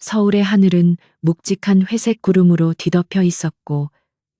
서울의 하늘은 묵직한 회색 구름으로 뒤덮여 있었고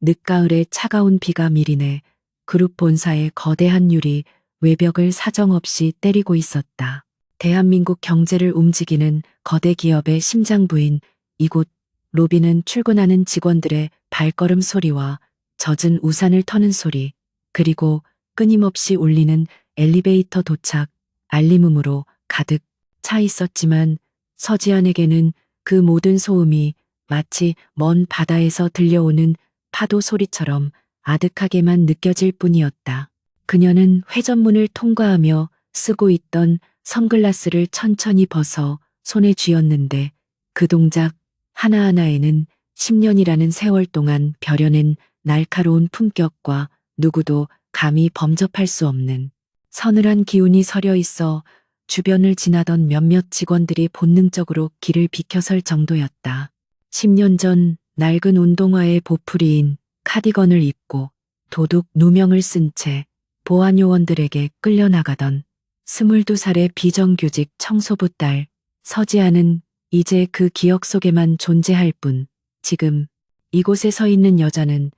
늦가을에 차가운 비가 미리내 그룹 본사의 거대한 유리 외벽을 사정없이 때리고 있었다. 대한민국 경제를 움직이는 거대 기업의 심장부인 이곳 로비는 출근하는 직원들의 발걸음 소리와 젖은 우산을 터는 소리, 그리고 끊임없이 울리는 엘리베이터 도착 알림음으로 가득 차 있었지만 서지안에게는 그 모든 소음이 마치 먼 바다에서 들려오는 파도 소리처럼 아득하게만 느껴질 뿐이었다. 그녀는 회전문을 통과하며 쓰고 있던 선글라스를 천천히 벗어 손에 쥐었는데 그 동작 하나하나에는 10년이라는 세월 동안 벼려낸 날카로운 품격과 누구도 감히 범접할 수 없는 서늘한 기운이 서려 있어 주변을 지나던 몇몇 직원들이 본능적으로 길을 비켜설 정도였다. 10년 전 낡은 운동화에 보풀이인 카디건을 입고 도둑 누명을 쓴 채 보안요원들에게 끌려나가던 22살의 비정규직 청소부 딸 서지아는 이제 그 기억 속에만 존재할 뿐 지금 이곳에 서 있는 여자는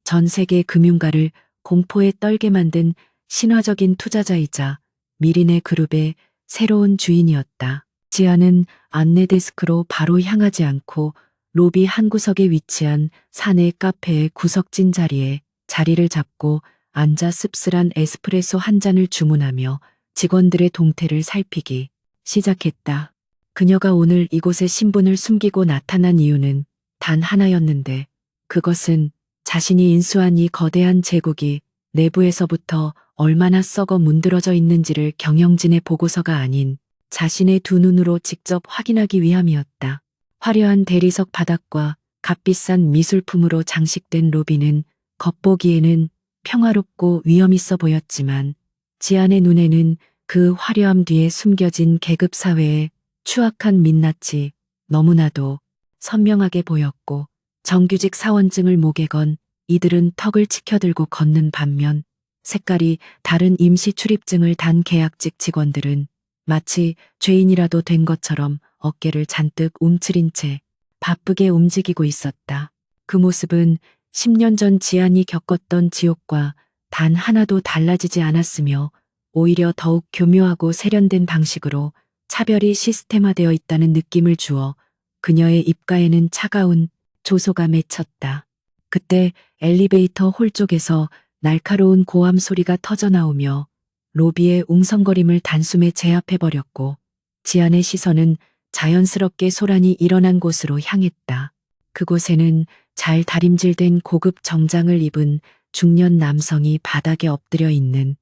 전 세계 금융가를 공포에 떨게 만든 신화적인 투자자이자 미린의 그룹의 새로운 주인이었다. 지아는 안내 데스크로 바로 향하지 않고 로비 한 구석에 위치한 사내 카페의 구석진 자리에 자리를 잡고 앉아 씁쓸한 에스프레소 한 잔을 주문하며 직원들의 동태를 살피기 시작했다. 그녀가 오늘 이곳에 신분을 숨기고 나타난 이유는 단 하나였는데 그것은 자신이 인수한 이 거대한 제국이 내부에서부터 얼마나 썩어 문드러져 있는지를 경영진의 보고서가 아닌 자신의 두 눈으로 직접 확인하기 위함이었다. 화려한 대리석 바닥과 값비싼 미술품으로 장식된 로비는 겉보기에는 평화롭고 위엄있어 보였지만 지안의 눈에는 그 화려함 뒤에 숨겨진 계급사회의 추악한 민낯이 너무나도 선명하게 보였고 정규직 사원증을 목에 건 이들은 턱을 치켜들고 걷는 반면 색깔이 다른 임시 출입증을 단 계약직 직원들은 마치 죄인이라도 된 것처럼 어깨를 잔뜩 움츠린 채 바쁘게 움직이고 있었다. 그 모습은 10년 전 지안이 겪었던 지옥과 단 하나도 달라지지 않았으며 오히려 더욱 교묘하고 세련된 방식으로 차별이 시스템화되어 있다는 느낌을 주어 그녀의 입가에는 차가운 조소가 맺혔다. 그때 엘리베이터 홀 쪽에서 날카로운 고함 소리가 터져나오며 로비의 웅성거림을 단숨에 제압해버렸고 지안의 시선은 자연스럽게 소란이 일어난 곳으로 향했다. 그곳에는 잘 다림질된 고급 정장을 입은 중년 남성이 바닥에 엎드려 있는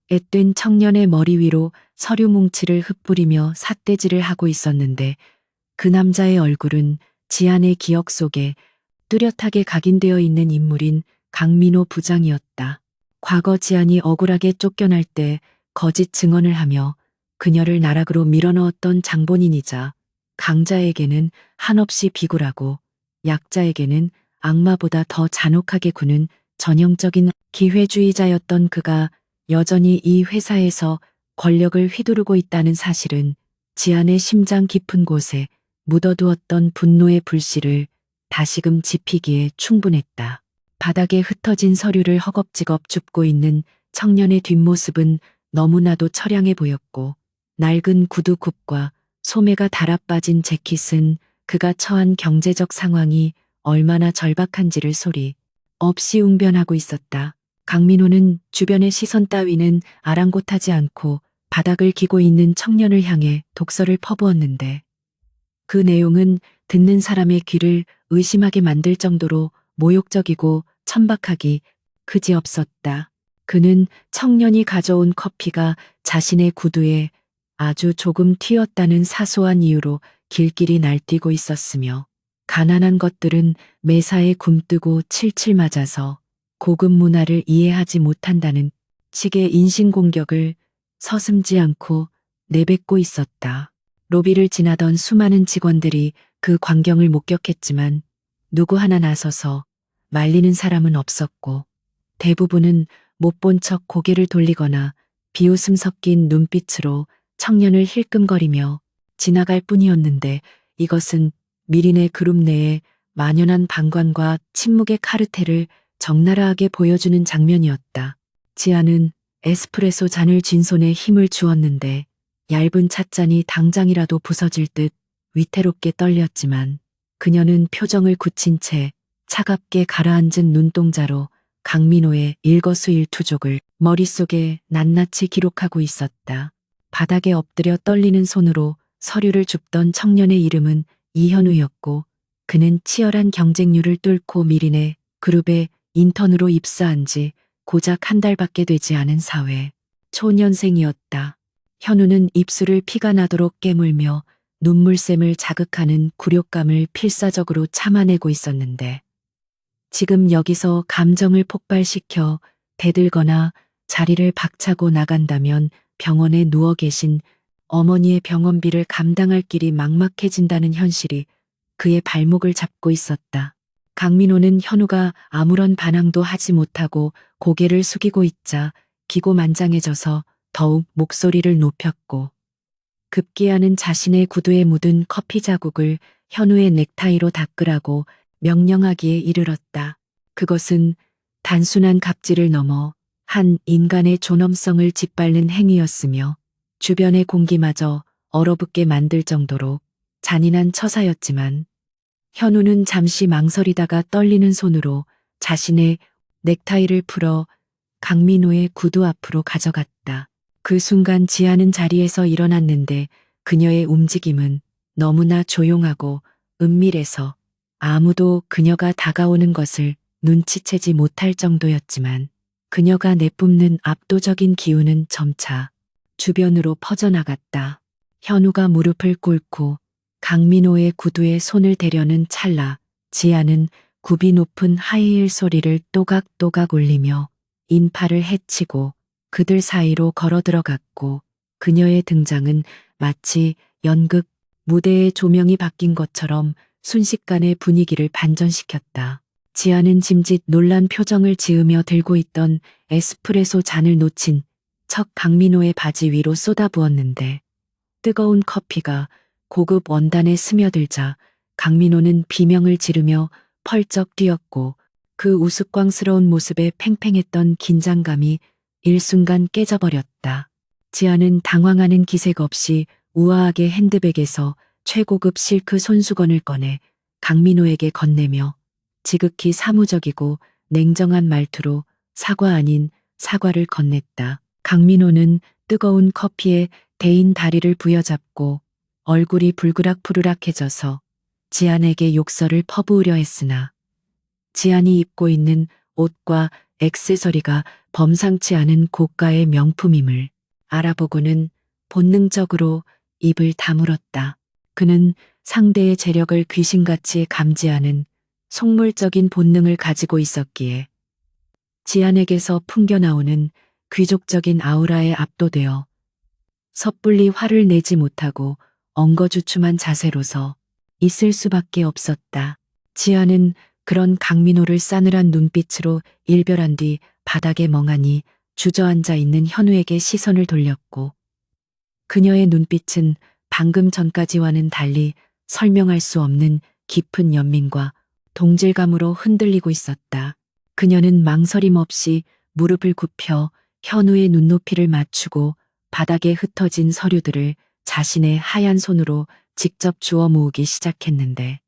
앳된 청년의 머리 위로 서류 뭉치를 흩뿌리며 삿대질을 하고 있었는데 그 남자의 얼굴은 지안의 기억 속에 뚜렷하게 각인되어 있는 인물인 강민호 부장이었다. 과거 지안이 억울하게 쫓겨날 때 거짓 증언을 하며 그녀를 나락으로 밀어넣었던 장본인이자 강자에게는 한없이 비굴하고 약자에게는 악마보다 더 잔혹하게 구는 전형적인 기회주의자였던 그가 여전히 이 회사에서 권력을 휘두르고 있다는 사실은 지안의 심장 깊은 곳에 묻어두었던 분노의 불씨를 다시금 지피기에 충분했다. 바닥에 흩어진 서류를 허겁지겁 줍고 있는 청년의 뒷모습은 너무나도 처량해 보였고 낡은 구두굽과 소매가 달아빠진 재킷은 그가 처한 경제적 상황이 얼마나 절박한지를 소리 없이 웅변하고 있었다. 강민호는 주변의 시선 따위는 아랑곳하지 않고 바닥을 기고 있는 청년을 향해 독서를 퍼부었는데 그 내용은 듣는 사람의 귀를 의심하게 만들 정도로 모욕적이고 천박하기 그지없었다. 그는 청년이 가져온 커피가 자신의 구두에 아주 조금 튀었다는 사소한 이유로 길길이 날뛰고 있었으며 가난한 것들은 매사에 굼뜨고 칠칠 맞아서 고급 문화를 이해하지 못한다는 식의 인신공격을 서슴지 않고 내뱉고 있었다. 로비를 지나던 수많은 직원들이 그 광경을 목격했지만 누구 하나 나서서 말리는 사람은 없었고 대부분은 못 본 척 고개를 돌리거나 비웃음 섞인 눈빛으로 청년을 힐끔거리며 지나갈 뿐이었는데 이것은 미린의 그룹 내에 만연한 방관과 침묵의 카르텔을 적나라하게 보여주는 장면이었다. 지아는 에스프레소 잔을 쥔 손에 힘을 주었는데 얇은 찻잔이 당장이라도 부서질 듯 위태롭게 떨렸지만 그녀는 표정을 굳힌 채 차갑게 가라앉은 눈동자로 강민호의 일거수일투족을 머릿속에 낱낱이 기록하고 있었다. 바닥에 엎드려 떨리는 손으로 서류를 줍던 청년의 이름은 이현우였고 그는 치열한 경쟁률을 뚫고 미린의 그룹에 인턴으로 입사한 지 고작 한 달밖에 되지 않은 사회 초년생이었다. 현우는 입술을 피가 나도록 깨물며 눈물샘을 자극하는 굴욕감을 필사적으로 참아내고 있었는데 지금 여기서 감정을 폭발시켜 대들거나 자리를 박차고 나간다면 병원에 누워 계신 어머니의 병원비를 감당할 길이 막막해진다는 현실이 그의 발목을 잡고 있었다. 강민호는 현우가 아무런 반항도 하지 못하고 고개를 숙이고 있자 기고만장해져서 더욱 목소리를 높였고 급기야는 자신의 구두에 묻은 커피 자국을 현우의 넥타이로 닦으라고 명령하기에 이르렀다. 그것은 단순한 갑질을 넘어 한 인간의 존엄성을 짓밟는 행위였으며 주변의 공기마저 얼어붙게 만들 정도로 잔인한 처사였지만 현우는 잠시 망설이다가 떨리는 손으로 자신의 넥타이를 풀어 강민호의 구두 앞으로 가져갔다. 그 순간 지아는 자리에서 일어났는데 그녀의 움직임은 너무나 조용하고 은밀해서 아무도 그녀가 다가오는 것을 눈치채지 못할 정도였지만 그녀가 내뿜는 압도적인 기운은 점차 주변으로 퍼져나갔다. 현우가 무릎을 꿇고 강민호의 구두에 손을 대려는 찰나 지아는 굽이 높은 하이힐 소리를 또각또각 울리며 인파를 헤치고 그들 사이로 걸어 들어갔고 그녀의 등장은 마치 연극 무대의 조명이 바뀐 것처럼 순식간에 분위기를 반전시켰다. 지아는 짐짓 놀란 표정을 지으며 들고 있던 에스프레소 잔을 놓친 척 강민호의 바지 위로 쏟아부었는데 뜨거운 커피가 고급 원단에 스며들자 강민호는 비명을 지르며 펄쩍 뛰었고 그 우스꽝스러운 모습에 팽팽했던 긴장감이 일순간 깨져버렸다. 지아는 당황하는 기색 없이 우아하게 핸드백에서 최고급 실크 손수건을 꺼내 강민호에게 건네며 지극히 사무적이고 냉정한 말투로 사과 아닌 사과를 건넸다. 강민호는 뜨거운 커피에 데인 다리를 부여잡고 얼굴이 불그락푸르락해져서 지안에게 욕설을 퍼부으려 했으나 지안이 입고 있는 옷과 액세서리가 범상치 않은 고가의 명품임을 알아보고는 본능적으로 입을 다물었다. 그는 상대의 재력을 귀신같이 감지하는 속물적인 본능을 가지고 있었기에 지안에게서 풍겨나오는 귀족적인 아우라에 압도되어 섣불리 화를 내지 못하고 엉거주춤한 자세로서 있을 수밖에 없었다. 지아는 그런 강민호를 싸늘한 눈빛으로 일별한 뒤 바닥에 멍하니 주저앉아 있는 현우에게 시선을 돌렸고 그녀의 눈빛은 방금 전까지와는 달리 설명할 수 없는 깊은 연민과 동질감으로 흔들리고 있었다. 그녀는 망설임 없이 무릎을 굽혀 현우의 눈높이를 맞추고 바닥에 흩어진 서류들을 자신의 하얀 손으로 직접 주워 모으기 시작했는데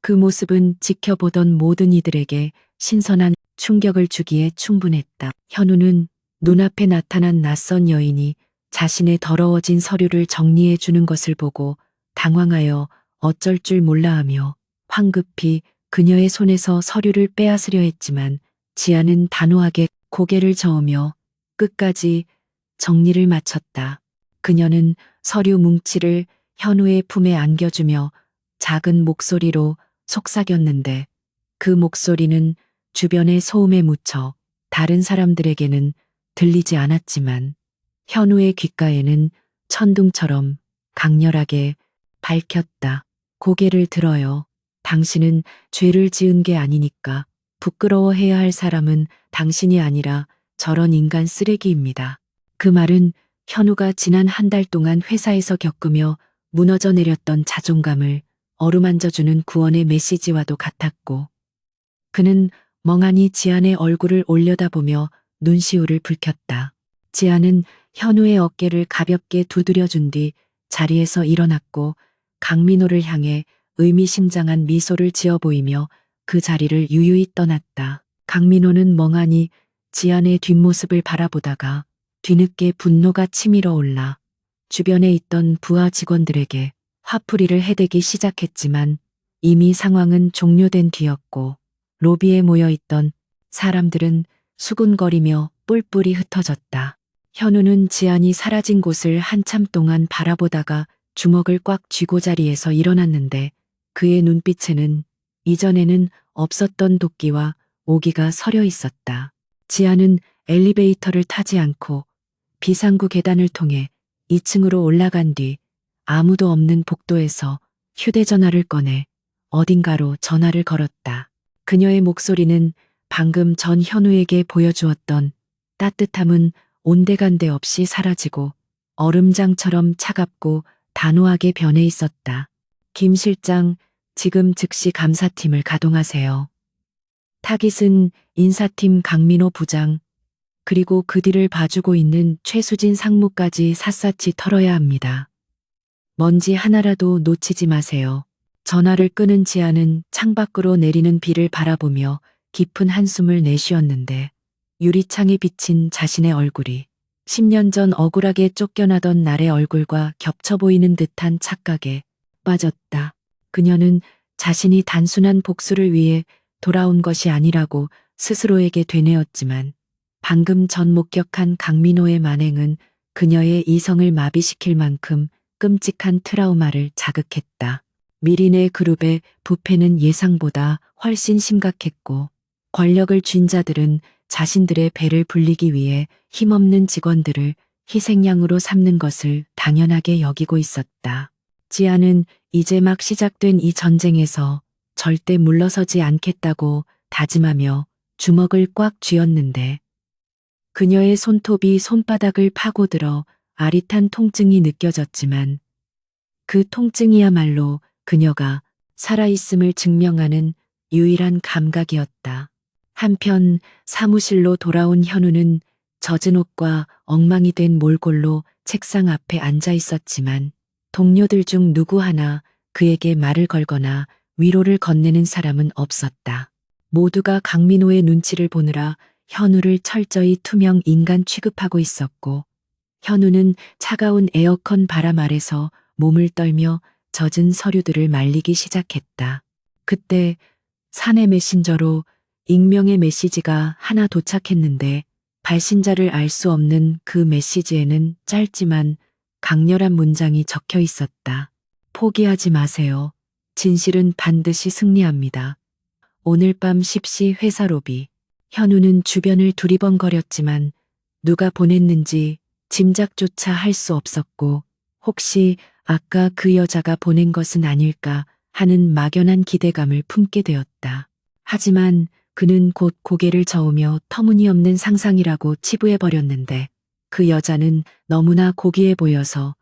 그 모습은 지켜보던 모든 이들에게 신선한 충격을 주기에 충분했다. 현우는 눈앞에 나타난 낯선 여인이 자신의 더러워진 서류를 정리해 주는 것을 보고 당황하여 어쩔 줄 몰라하며 황급히 그녀의 손에서 서류를 빼앗으려 했지만 지아는 단호하게 고개를 저으며 끝까지 정리를 마쳤다. 그녀는 서류 뭉치를 현우의 품에 안겨주며 작은 목소리로 속삭였는데 그 목소리는 주변의 소음에 묻혀 다른 사람들에게는 들리지 않았지만 현우의 귓가에는 천둥처럼 강렬하게 밝혔다. 고개를 들어요. 당신은 죄를 지은 게 아니니까 부끄러워해야 할 사람은 당신이 아니라 저런 인간 쓰레기입니다. 그 말은 현우가 지난 한 달 동안 회사에서 겪으며 무너져 내렸던 자존감을 어루만져주는 구원의 메시지와도 같았고 그는 멍하니 지안의 얼굴을 올려다보며 눈시울을 붉혔다. 지안은 현우의 어깨를 가볍게 두드려준 뒤 자리에서 일어났고 강민호를 향해 의미심장한 미소를 지어 보이며 그 자리를 유유히 떠났다. 강민호는 멍하니 지안의 뒷모습을 바라보다가 뒤늦게 분노가 치밀어 올라 주변에 있던 부하 직원들에게 화풀이를 해대기 시작했지만 이미 상황은 종료된 뒤였고 로비에 모여있던 사람들은 수군거리며 뿔뿔이 흩어졌다. 현우는 지안이 사라진 곳을 한참 동안 바라보다가 주먹을 꽉 쥐고 자리에서 일어났는데 그의 눈빛에는 이전에는 없었던 도끼와 오기가 서려 있었다. 지안은 엘리베이터를 타지 않고 비상구 계단을 통해 2층으로 올라간 뒤 아무도 없는 복도에서 휴대전화를 꺼내 어딘가로 전화를 걸었다. 그녀의 목소리는 방금 전 현우에게 보여주었던 따뜻함은 온데간데 없이 사라지고 얼음장처럼 차갑고 단호하게 변해 있었다. 김 실장, 지금 즉시 감사팀을 가동하세요. 타깃은 인사팀 강민호 부장, 그리고 그 뒤를 봐주고 있는 최수진 상무까지 샅샅이 털어야 합니다. 먼지 하나라도 놓치지 마세요. 전화를 끊은 지아는 창밖으로 내리는 비를 바라보며 깊은 한숨을 내쉬었는데 유리창에 비친 자신의 얼굴이 10년 전 억울하게 쫓겨나던 날의 얼굴과 겹쳐 보이는 듯한 착각에 빠졌다. 그녀는 자신이 단순한 복수를 위해 돌아온 것이 아니라고 스스로에게 되뇌었지만 방금 전 목격한 강민호의 만행은 그녀의 이성을 마비시킬 만큼 끔찍한 트라우마를 자극했다. 미린의 그룹의 부패는 예상보다 훨씬 심각했고 권력을 쥔 자들은 자신들의 배를 불리기 위해 힘없는 직원들을 희생양으로 삼는 것을 당연하게 여기고 있었다. 지아는 이제 막 시작된 이 전쟁에서 절대 물러서지 않겠다고 다짐하며 주먹을 꽉 쥐었는데 그녀의 손톱이 손바닥을 파고들어 아릿한 통증이 느껴졌지만 그 통증이야말로 그녀가 살아있음을 증명하는 유일한 감각이었다. 한편 사무실로 돌아온 현우는 젖은 옷과 엉망이 된 몰골로 책상 앞에 앉아 있었지만 동료들 중 누구 하나 그에게 말을 걸거나 위로를 건네는 사람은 없었다. 모두가 강민호의 눈치를 보느라 현우를 철저히 투명 인간 취급하고 있었고 현우는 차가운 에어컨 바람 아래서 몸을 떨며 젖은 서류들을 말리기 시작했다. 그때 사내 메신저로 익명의 메시지가 하나 도착했는데 발신자를 알 수 없는 그 메시지에는 짧지만 강렬한 문장이 적혀 있었다. 포기하지 마세요. 진실은 반드시 승리합니다. 오늘 밤 10시 회사 로비. 현우는 주변을 두리번거렸지만 누가 보냈는지 짐작조차 할 수 없었고 혹시 아까 그 여자가 보낸 것은 아닐까 하는 막연한 기대감을 품게 되었다. 하지만 그는 곧 고개를 저으며 터무니없는 상상이라고 치부해버렸는데 그 여자는 너무나 고귀해 보여서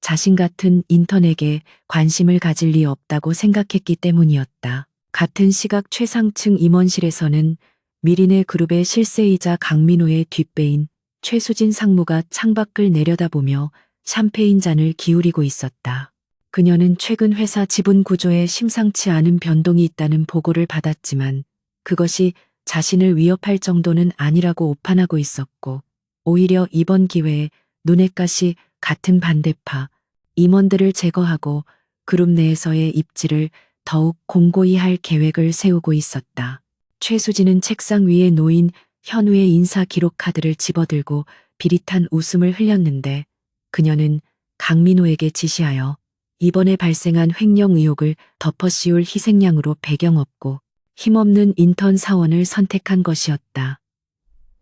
자신 같은 인턴에게 관심을 가질 리 없다고 생각했기 때문이었다. 같은 시각 최상층 임원실에서는 미린의 그룹의 실세이자 강민호의 뒷배인 최수진 상무가 창밖을 내려다보며 샴페인 잔을 기울이고 있었다. 그녀는 최근 회사 지분 구조에 심상치 않은 변동이 있다는 보고를 받았지만 그것이 자신을 위협할 정도는 아니라고 오판하고 있었고 오히려 이번 기회에 눈엣가시 같은 반대파 임원들을 제거하고 그룹 내에서의 입지를 더욱 공고히 할 계획을 세우고 있었다. 최수진은 책상 위에 놓인 현우의 인사 기록 카드를 집어들고 비릿한 웃음을 흘렸는데 그녀는 강민호에게 지시하여 이번에 발생한 횡령 의혹을 덮어씌울 희생양으로 배경 없고 힘없는 인턴 사원을 선택한 것이었다.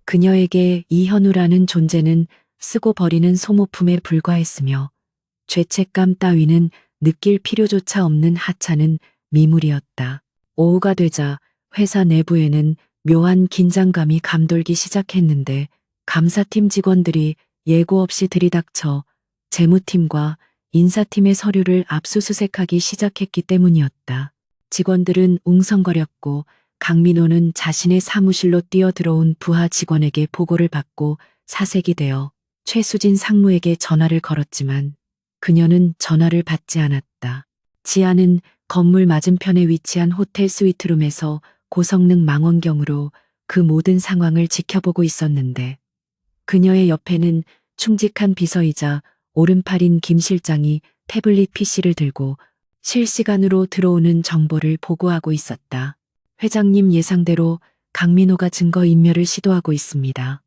그녀에게 이현우라는 존재는 쓰고 버리는 소모품에 불과했으며 죄책감 따위는 느낄 필요조차 없는 하찮은 미물이었다. 오후가 되자 회사 내부에는 묘한 긴장감이 감돌기 시작했는데 감사팀 직원들이 예고 없이 들이닥쳐 재무팀과 인사팀의 서류를 압수수색하기 시작했기 때문이었다. 직원들은 웅성거렸고 강민호는 자신의 사무실로 뛰어들어온 부하 직원에게 보고를 받고 사색이 되어 최수진 상무에게 전화를 걸었지만 그녀는 전화를 받지 않았다. 지아는 건물 맞은편에 위치한 호텔 스위트룸에서 고성능 망원경으로 그 모든 상황을 지켜보고 있었는데 그녀의 옆에는 충직한 비서이자 오른팔인 김 실장이 태블릿 PC를 들고 실시간으로 들어오는 정보를 보고하고 있었다. 회장님 예상대로 강민호가 증거인멸을 시도하고 있습니다.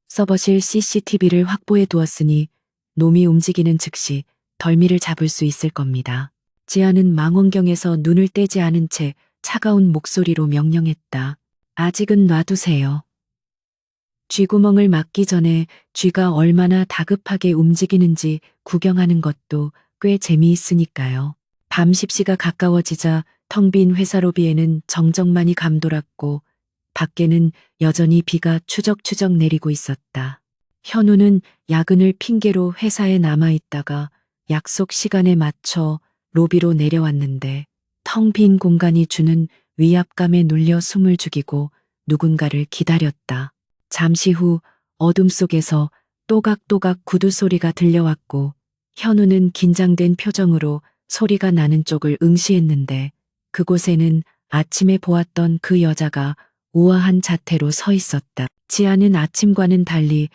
서버실 CCTV를 확보해 두었으니 놈이 움직이는 즉시 덜미를 잡을 수 있을 겁니다. 지아는 망원경에서 눈을 떼지 않은 채 차가운 목소리로 명령했다. 아직은 놔두세요. 쥐구멍을 막기 전에 쥐가 얼마나 다급하게 움직이는지 구경하는 것도 꽤 재미있으니까요. 밤 10시가 가까워지자 텅 빈 회사 로비에는 정적만이 감돌았고 밖에는 여전히 비가 추적추적 내리고 있었다. 현우는 야근을 핑계로 회사에 남아있다가 약속 시간에 맞춰 로비로 내려왔는데 텅 빈 공간이 주는 위압감에 눌려 숨을 죽이고 누군가를 기다렸다. 잠시 후 어둠 속에서 또각또각 구두 소리가 들려왔고 현우는 긴장된 표정으로 소리가 나는 쪽을 응시했는데 그곳에는 아침에 보았던 그 여자가 우아한 자태로 서 있었다. 지아는 아침과는 달리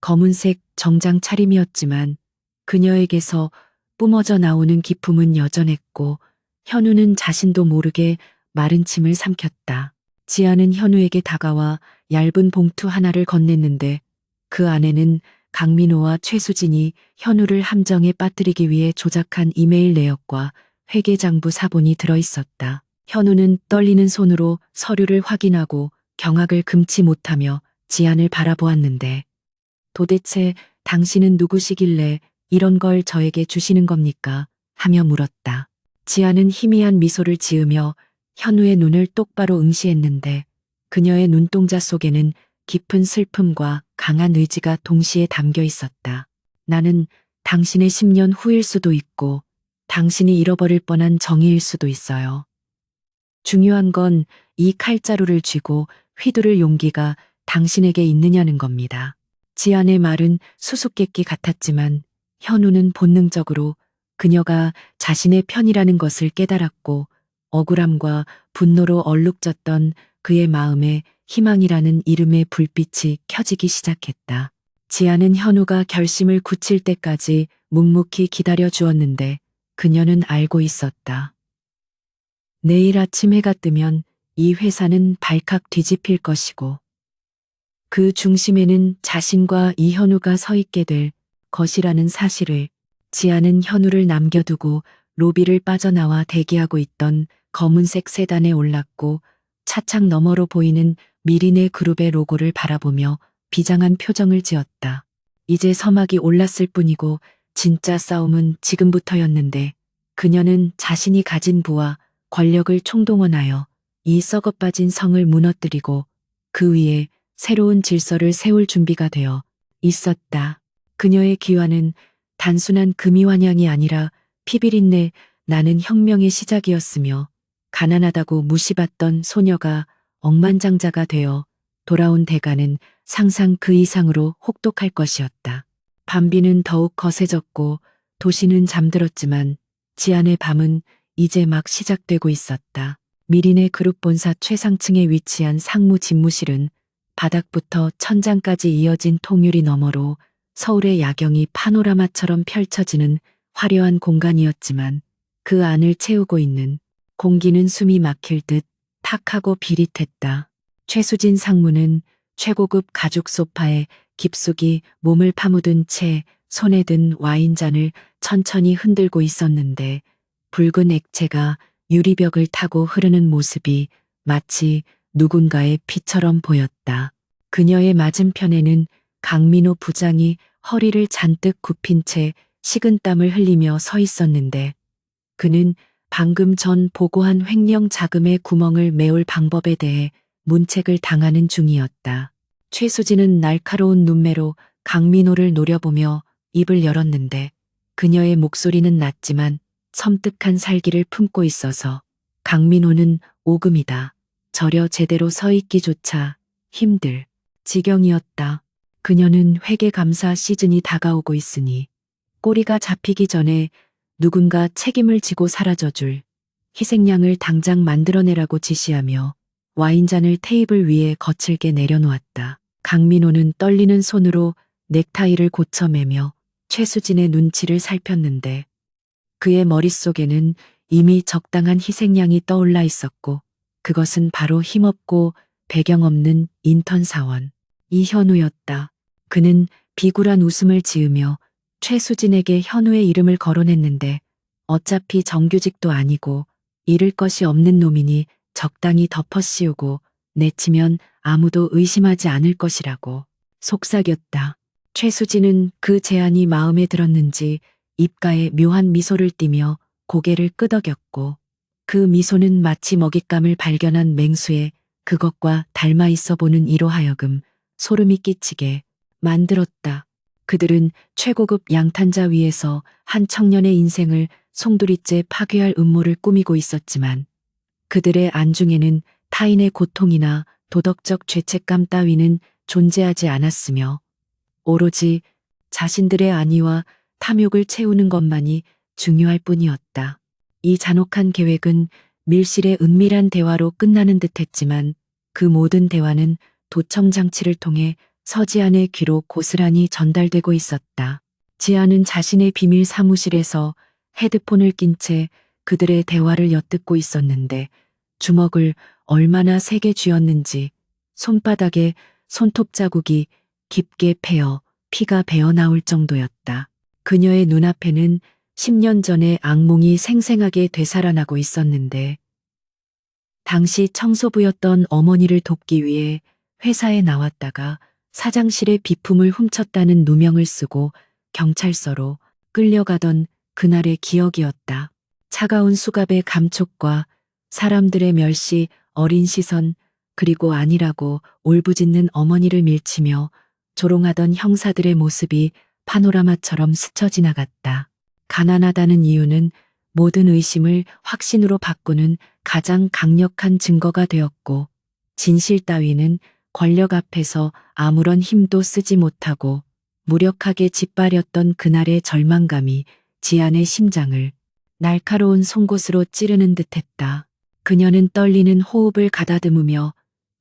검은색 정장 차림이었지만 그녀에게서 뿜어져 나오는 기품은 여전했고 현우는 자신도 모르게 마른 침을 삼켰다. 지아는 현우에게 다가와 얇은 봉투 하나를 건넸는데 그 안에는 강민호와 최수진이 현우를 함정에 빠뜨리기 위해 조작한 이메일 내역과 회계장부 사본이 들어있었다. 현우는 떨리는 손으로 서류를 확인하고 경악을 금치 못하며 지안을 바라보았는데 도대체 당신은 누구시길래 이런 걸 저에게 주시는 겁니까? 하며 물었다. 지안은 희미한 미소를 지으며 현우의 눈을 똑바로 응시했는데 그녀의 눈동자 속에는 깊은 슬픔과 강한 의지가 동시에 담겨 있었다. 나는 당신의 10년 후일 수도 있고 당신이 잃어버릴 뻔한 정의일 수도 있어요. 중요한 건 이 칼자루를 쥐고 휘두를 용기가 당신에게 있느냐는 겁니다. 지안의 말은 수수께끼 같았지만 현우는 본능적으로 그녀가 자신의 편이라는 것을 깨달았고 억울함과 분노로 얼룩졌던 그의 마음에 희망이라는 이름의 불빛이 켜지기 시작했다. 지아는 현우가 결심을 굳힐 때까지 묵묵히 기다려 주었는데 그녀는 알고 있었다. 내일 아침 해가 뜨면 이 회사는 발칵 뒤집힐 것이고 그 중심에는 자신과 이현우가 서 있게 될 것이라는 사실을 지아는 현우를 남겨두고 로비를 빠져나와 대기하고 있던 검은색 세단에 올랐고 차창 너머로 보이는 미리네 그룹의 로고를 바라보며 비장한 표정을 지었다. 이제 서막이 올랐을 뿐이고 진짜 싸움은 지금부터였는데 그녀는 자신이 가진 부와 권력을 총동원하여 이 썩어빠진 성을 무너뜨리고 그 위에 새로운 질서를 세울 준비가 되어 있었다. 그녀의 기와는 단순한 금이환영이 아니라 피비린내 나는 혁명의 시작이었으며 가난하다고 무시받던 소녀가 억만장자가 되어 돌아온 대가는 상상 그 이상으로 혹독할 것이었다. 밤비는 더욱 거세졌고 도시는 잠들었지만 지안의 밤은 이제 막 시작되고 있었다. 미리네 그룹 본사 최상층에 위치한 상무 집무실은 바닥부터 천장까지 이어진 통유리 너머로 서울의 야경이 파노라마처럼 펼쳐지는 화려한 공간이었지만 그 안을 채우고 있는 공기는 숨이 막힐 듯 탁하고 비릿했다. 최수진 상무는 최고급 가죽 소파에 깊숙이 몸을 파묻은 채 손에 든 와인잔을 천천히 흔들고 있었는데 붉은 액체가 유리벽을 타고 흐르는 모습이 마치 누군가의 피처럼 보였다. 그녀의 맞은편에는 강민호 부장이 허리를 잔뜩 굽힌 채 식은땀을 흘리며 서 있었는데 그는 방금 전 보고한 횡령 자금의 구멍을 메울 방법에 대해 문책을 당하는 중이었다. 최수진은 날카로운 눈매로 강민호를 노려보며 입을 열었는데 그녀의 목소리는 낮지만 섬뜩한 살기를 품고 있어서 강민호는 오금이다. 절여 제대로 서 있기조차 힘들 지경이었다. 그녀는 회계감사 시즌이 다가오고 있으니 꼬리가 잡히기 전에 누군가 책임을 지고 사라져줄 희생양을 당장 만들어내라고 지시하며 와인잔을 테이블 위에 거칠게 내려놓았다. 강민호는 떨리는 손으로 넥타이를 고쳐매며 최수진의 눈치를 살폈는데 그의 머릿속에는 이미 적당한 희생양이 떠올라 있었고 그것은 바로 힘없고 배경 없는 인턴 사원 이현우였다. 그는 비굴한 웃음을 지으며 최수진에게 현우의 이름을 거론했는데 어차피 정규직도 아니고 잃을 것이 없는 놈이니 적당히 덮어씌우고 내치면 아무도 의심하지 않을 것이라고 속삭였다. 최수진은 그 제안이 마음에 들었는지 입가에 묘한 미소를 띠며 고개를 끄덕였고 그 미소는 마치 먹잇감을 발견한 맹수의 그것과 닮아 있어 보는 이로 하여금 소름이 끼치게 만들었다. 그들은 최고급 양탄자 위에서 한 청년의 인생을 송두리째 파괴할 음모를 꾸미고 있었지만 그들의 안중에는 타인의 고통이나 도덕적 죄책감 따위는 존재하지 않았으며 오로지 자신들의 안위와 탐욕을 채우는 것만이 중요할 뿐이었다. 이 잔혹한 계획은 밀실의 은밀한 대화로 끝나는 듯했지만 그 모든 대화는 도청 장치를 통해 서지안의 귀로 고스란히 전달되고 있었다. 지안은 자신의 비밀 사무실에서 헤드폰을 낀 채 그들의 대화를 엿듣고 있었는데 주먹을 얼마나 세게 쥐었는지 손바닥에 손톱 자국이 깊게 패어 피가 배어나올 정도였다. 그녀의 눈앞에는 10년 전의 악몽이 생생하게 되살아나고 있었는데 당시 청소부였던 어머니를 돕기 위해 회사에 나왔다가 사장실의 비품을 훔쳤다는 누명을 쓰고 경찰서로 끌려가던 그날의 기억이었다. 차가운 수갑의 감촉과 사람들의 멸시, 어린 시선, 그리고 아니라고 울부짖는 어머니를 밀치며 조롱하던 형사들의 모습이 파노라마처럼 스쳐 지나갔다. 가난하다는 이유는 모든 의심을 확신으로 바꾸는 가장 강력한 증거가 되었고 진실 따위는 권력 앞에서 아무런 힘도 쓰지 못하고 무력하게 짓밟았던 그날의 절망감이 지안의 심장을 날카로운 송곳으로 찌르는 듯했다. 그녀는 떨리는 호흡을 가다듬으며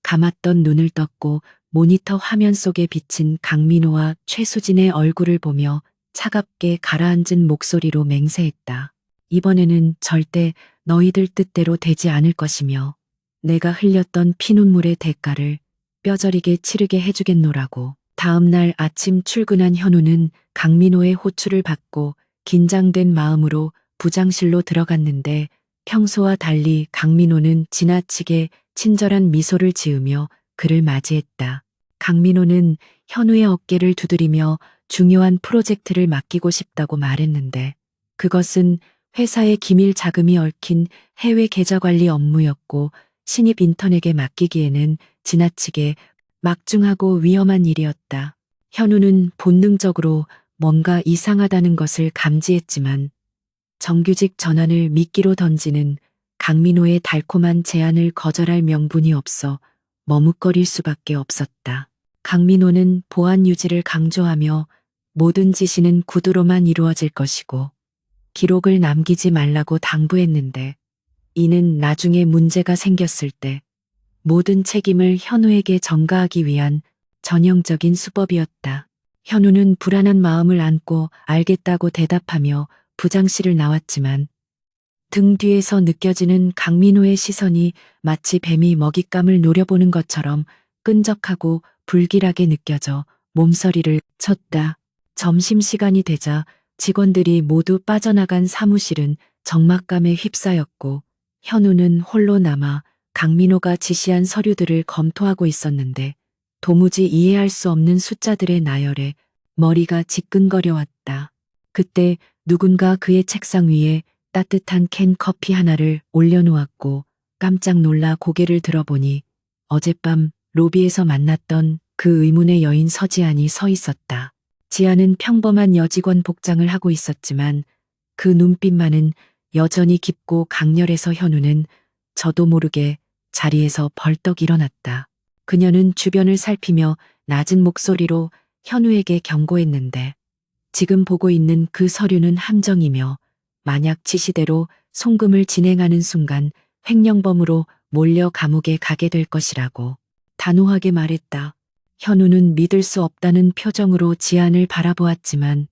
감았던 눈을 떴고 모니터 화면 속에 비친 강민호와 최수진의 얼굴을 보며 차갑게 가라앉은 목소리로 맹세했다. 이번에는 절대 너희들 뜻대로 되지 않을 것이며 내가 흘렸던 피눈물의 대가를 뼈저리게 치르게 해주겠노라고. 다음 날 아침 출근한 현우는 강민호의 호출을 받고 긴장된 마음으로 부장실로 들어갔는데 평소와 달리 강민호는 지나치게 친절한 미소를 지으며 그를 맞이했다. 강민호는 현우의 어깨를 두드리며 중요한 프로젝트를 맡기고 싶다고 말했는데 그것은 회사의 기밀 자금이 얽힌 해외 계좌 관리 업무였고 신입 인턴에게 맡기기에는 지나치게 막중하고 위험한 일이었다. 현우는 본능적으로 뭔가 이상하다는 것을 감지했지만 정규직 전환을 미끼로 던지는 강민호의 달콤한 제안을 거절할 명분이 없어 머뭇거릴 수밖에 없었다. 강민호는 보안 유지를 강조하며 모든 지시는 구두로만 이루어질 것이고 기록을 남기지 말라고 당부했는데 이는 나중에 문제가 생겼을 때 모든 책임을 현우에게 전가하기 위한 전형적인 수법이었다. 현우는 불안한 마음을 안고 알겠다고 대답하며 부장실을 나왔지만 등 뒤에서 느껴지는 강민호의 시선이 마치 뱀이 먹잇감을 노려보는 것처럼 끈적하고 불길하게 느껴져 몸서리를 쳤다. 점심시간이 되자 직원들이 모두 빠져나간 사무실은 적막감에 휩싸였고 현우는 홀로 남아 강민호가 지시한 서류들을 검토하고 있었는데 도무지 이해할 수 없는 숫자들의 나열에 머리가 지끈거려왔다. 그때 누군가 그의 책상 위에 따뜻한 캔 커피 하나를 올려놓았고 깜짝 놀라 고개를 들어보니 어젯밤 로비에서 만났던 그 의문의 여인 서지안이 서 있었다. 지아는 평범한 여직원 복장을 하고 있었지만 그 눈빛만은 여전히 깊고 강렬해서 현우는 저도 모르게 자리에서 벌떡 일어났다. 그녀는 주변을 살피며 낮은 목소리로 현우에게 경고했는데 지금 보고 있는 그 서류는 함정이며 만약 지시대로 송금을 진행하는 순간 횡령범으로 몰려 감옥에 가게 될 것이라고 단호하게 말했다. 현우는 믿을 수 없다는 표정으로 지안을 바라보았지만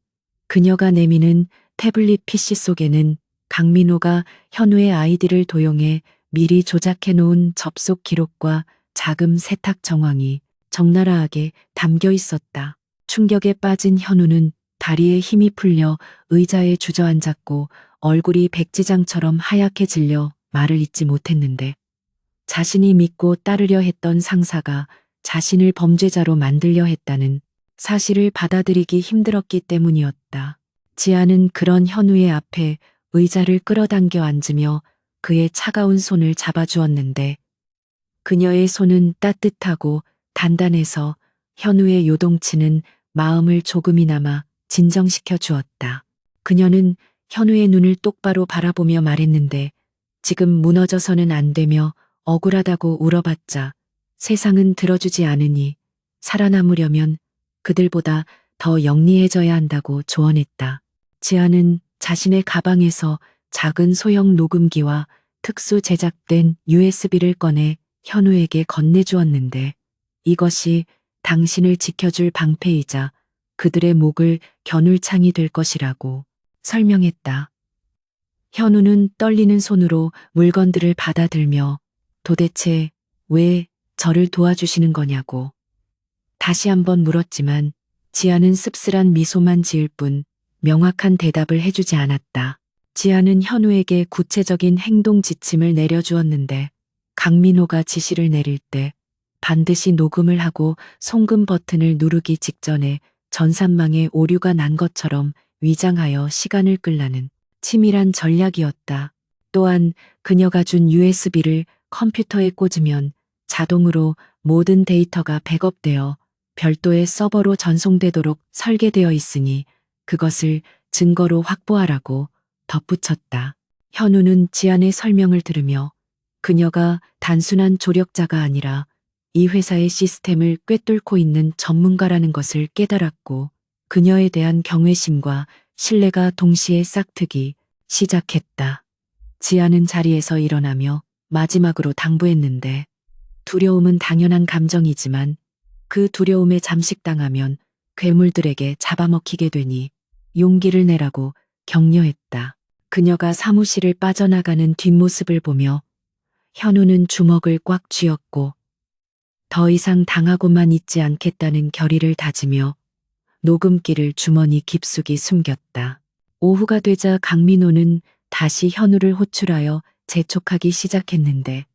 그녀가 내미는 태블릿 PC 속에는 강민호가 현우의 아이디를 도용해 미리 조작해 놓은 접속 기록과 자금 세탁 정황이 적나라하게 담겨 있었다. 충격에 빠진 현우는 다리에 힘이 풀려 의자에 주저앉았고 얼굴이 백지장처럼 하얗게 질려 말을 잇지 못했는데 자신이 믿고 따르려 했던 상사가 자신을 범죄자로 만들려 했다는 사실을 받아들이기 힘들었기 때문이었다. 지아는 그런 현우의 앞에 의자를 끌어당겨 앉으며 그의 차가운 손을 잡아주었는데 그녀의 손은 따뜻하고 단단해서 현우의 요동치는 마음을 조금이나마 진정시켜 주었다. 그녀는 현우의 눈을 똑바로 바라보며 말했는데 지금 무너져서는 안 되며 억울하다고 울어봤자 세상은 들어주지 않으니 살아남으려면 그들보다 더 영리해져야 한다고 조언했다. 지아는 자신의 가방에서 작은 소형 녹음기와 특수 제작된 USB를 꺼내 현우에게 건네주었는데 이것이 당신을 지켜줄 방패이자 그들의 목을 겨눌 창이 될 것이라고 설명했다. 현우는 떨리는 손으로 물건들을 받아들며 도대체 왜 저를 도와주시는 거냐고 다시 한번 물었지만 지아는 씁쓸한 미소만 지을 뿐 명확한 대답을 해주지 않았다. 지아는 현우에게 구체적인 행동 지침을 내려주었는데 강민호가 지시를 내릴 때 반드시 녹음을 하고 송금 버튼을 누르기 직전에 전산망에 오류가 난 것처럼 위장하여 시간을 끌라는 치밀한 전략이었다. 또한 그녀가 준 USB를 컴퓨터에 꽂으면 자동으로 모든 데이터가 백업되어 별도의 서버로 전송되도록 설계되어 있으니 그것을 증거로 확보하라고 덧붙였다. 현우는 지안의 설명을 들으며 그녀가 단순한 조력자가 아니라 이 회사의 시스템을 꿰뚫고 있는 전문가라는 것을 깨달았고 그녀에 대한 경외심과 신뢰가 동시에 싹트기 시작했다. 지아는 자리에서 일어나며 마지막으로 당부했는데 두려움은 당연한 감정이지만 그 두려움에 잠식당하면 괴물들에게 잡아먹히게 되니 용기를 내라고 격려했다. 그녀가 사무실을 빠져나가는 뒷모습을 보며 현우는 주먹을 꽉 쥐었고 더 이상 당하고만 있지 않겠다는 결의를 다지며 녹음기를 주머니 깊숙이 숨겼다. 오후가 되자 강민호는 다시 현우를 호출하여 재촉하기 시작했는데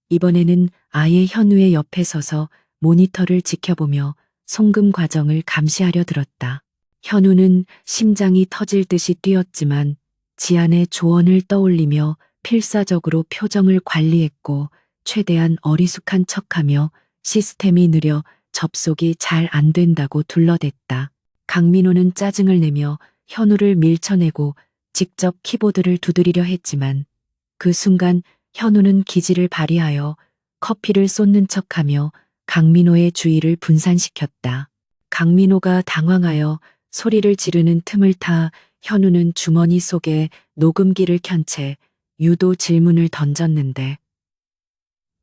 이번에는 아예 현우의 옆에 서서 모니터를 지켜보며 송금 과정을 감시하려 들었다. 현우는 심장이 터질 듯이 뛰었지만 지안의 조언을 떠올리며 필사적으로 표정을 관리했고 최대한 어리숙한 척하며 시스템이 느려 접속이 잘 안 된다고 둘러댔다. 강민호는 짜증을 내며 현우를 밀쳐내고 직접 키보드를 두드리려 했지만 그 순간 현우는 기지를 발휘하여 커피를 쏟는 척하며 강민호의 주의를 분산시켰다. 강민호가 당황하여 소리를 지르는 틈을 타 현우는 주머니 속에 녹음기를 켠 채 유도 질문을 던졌는데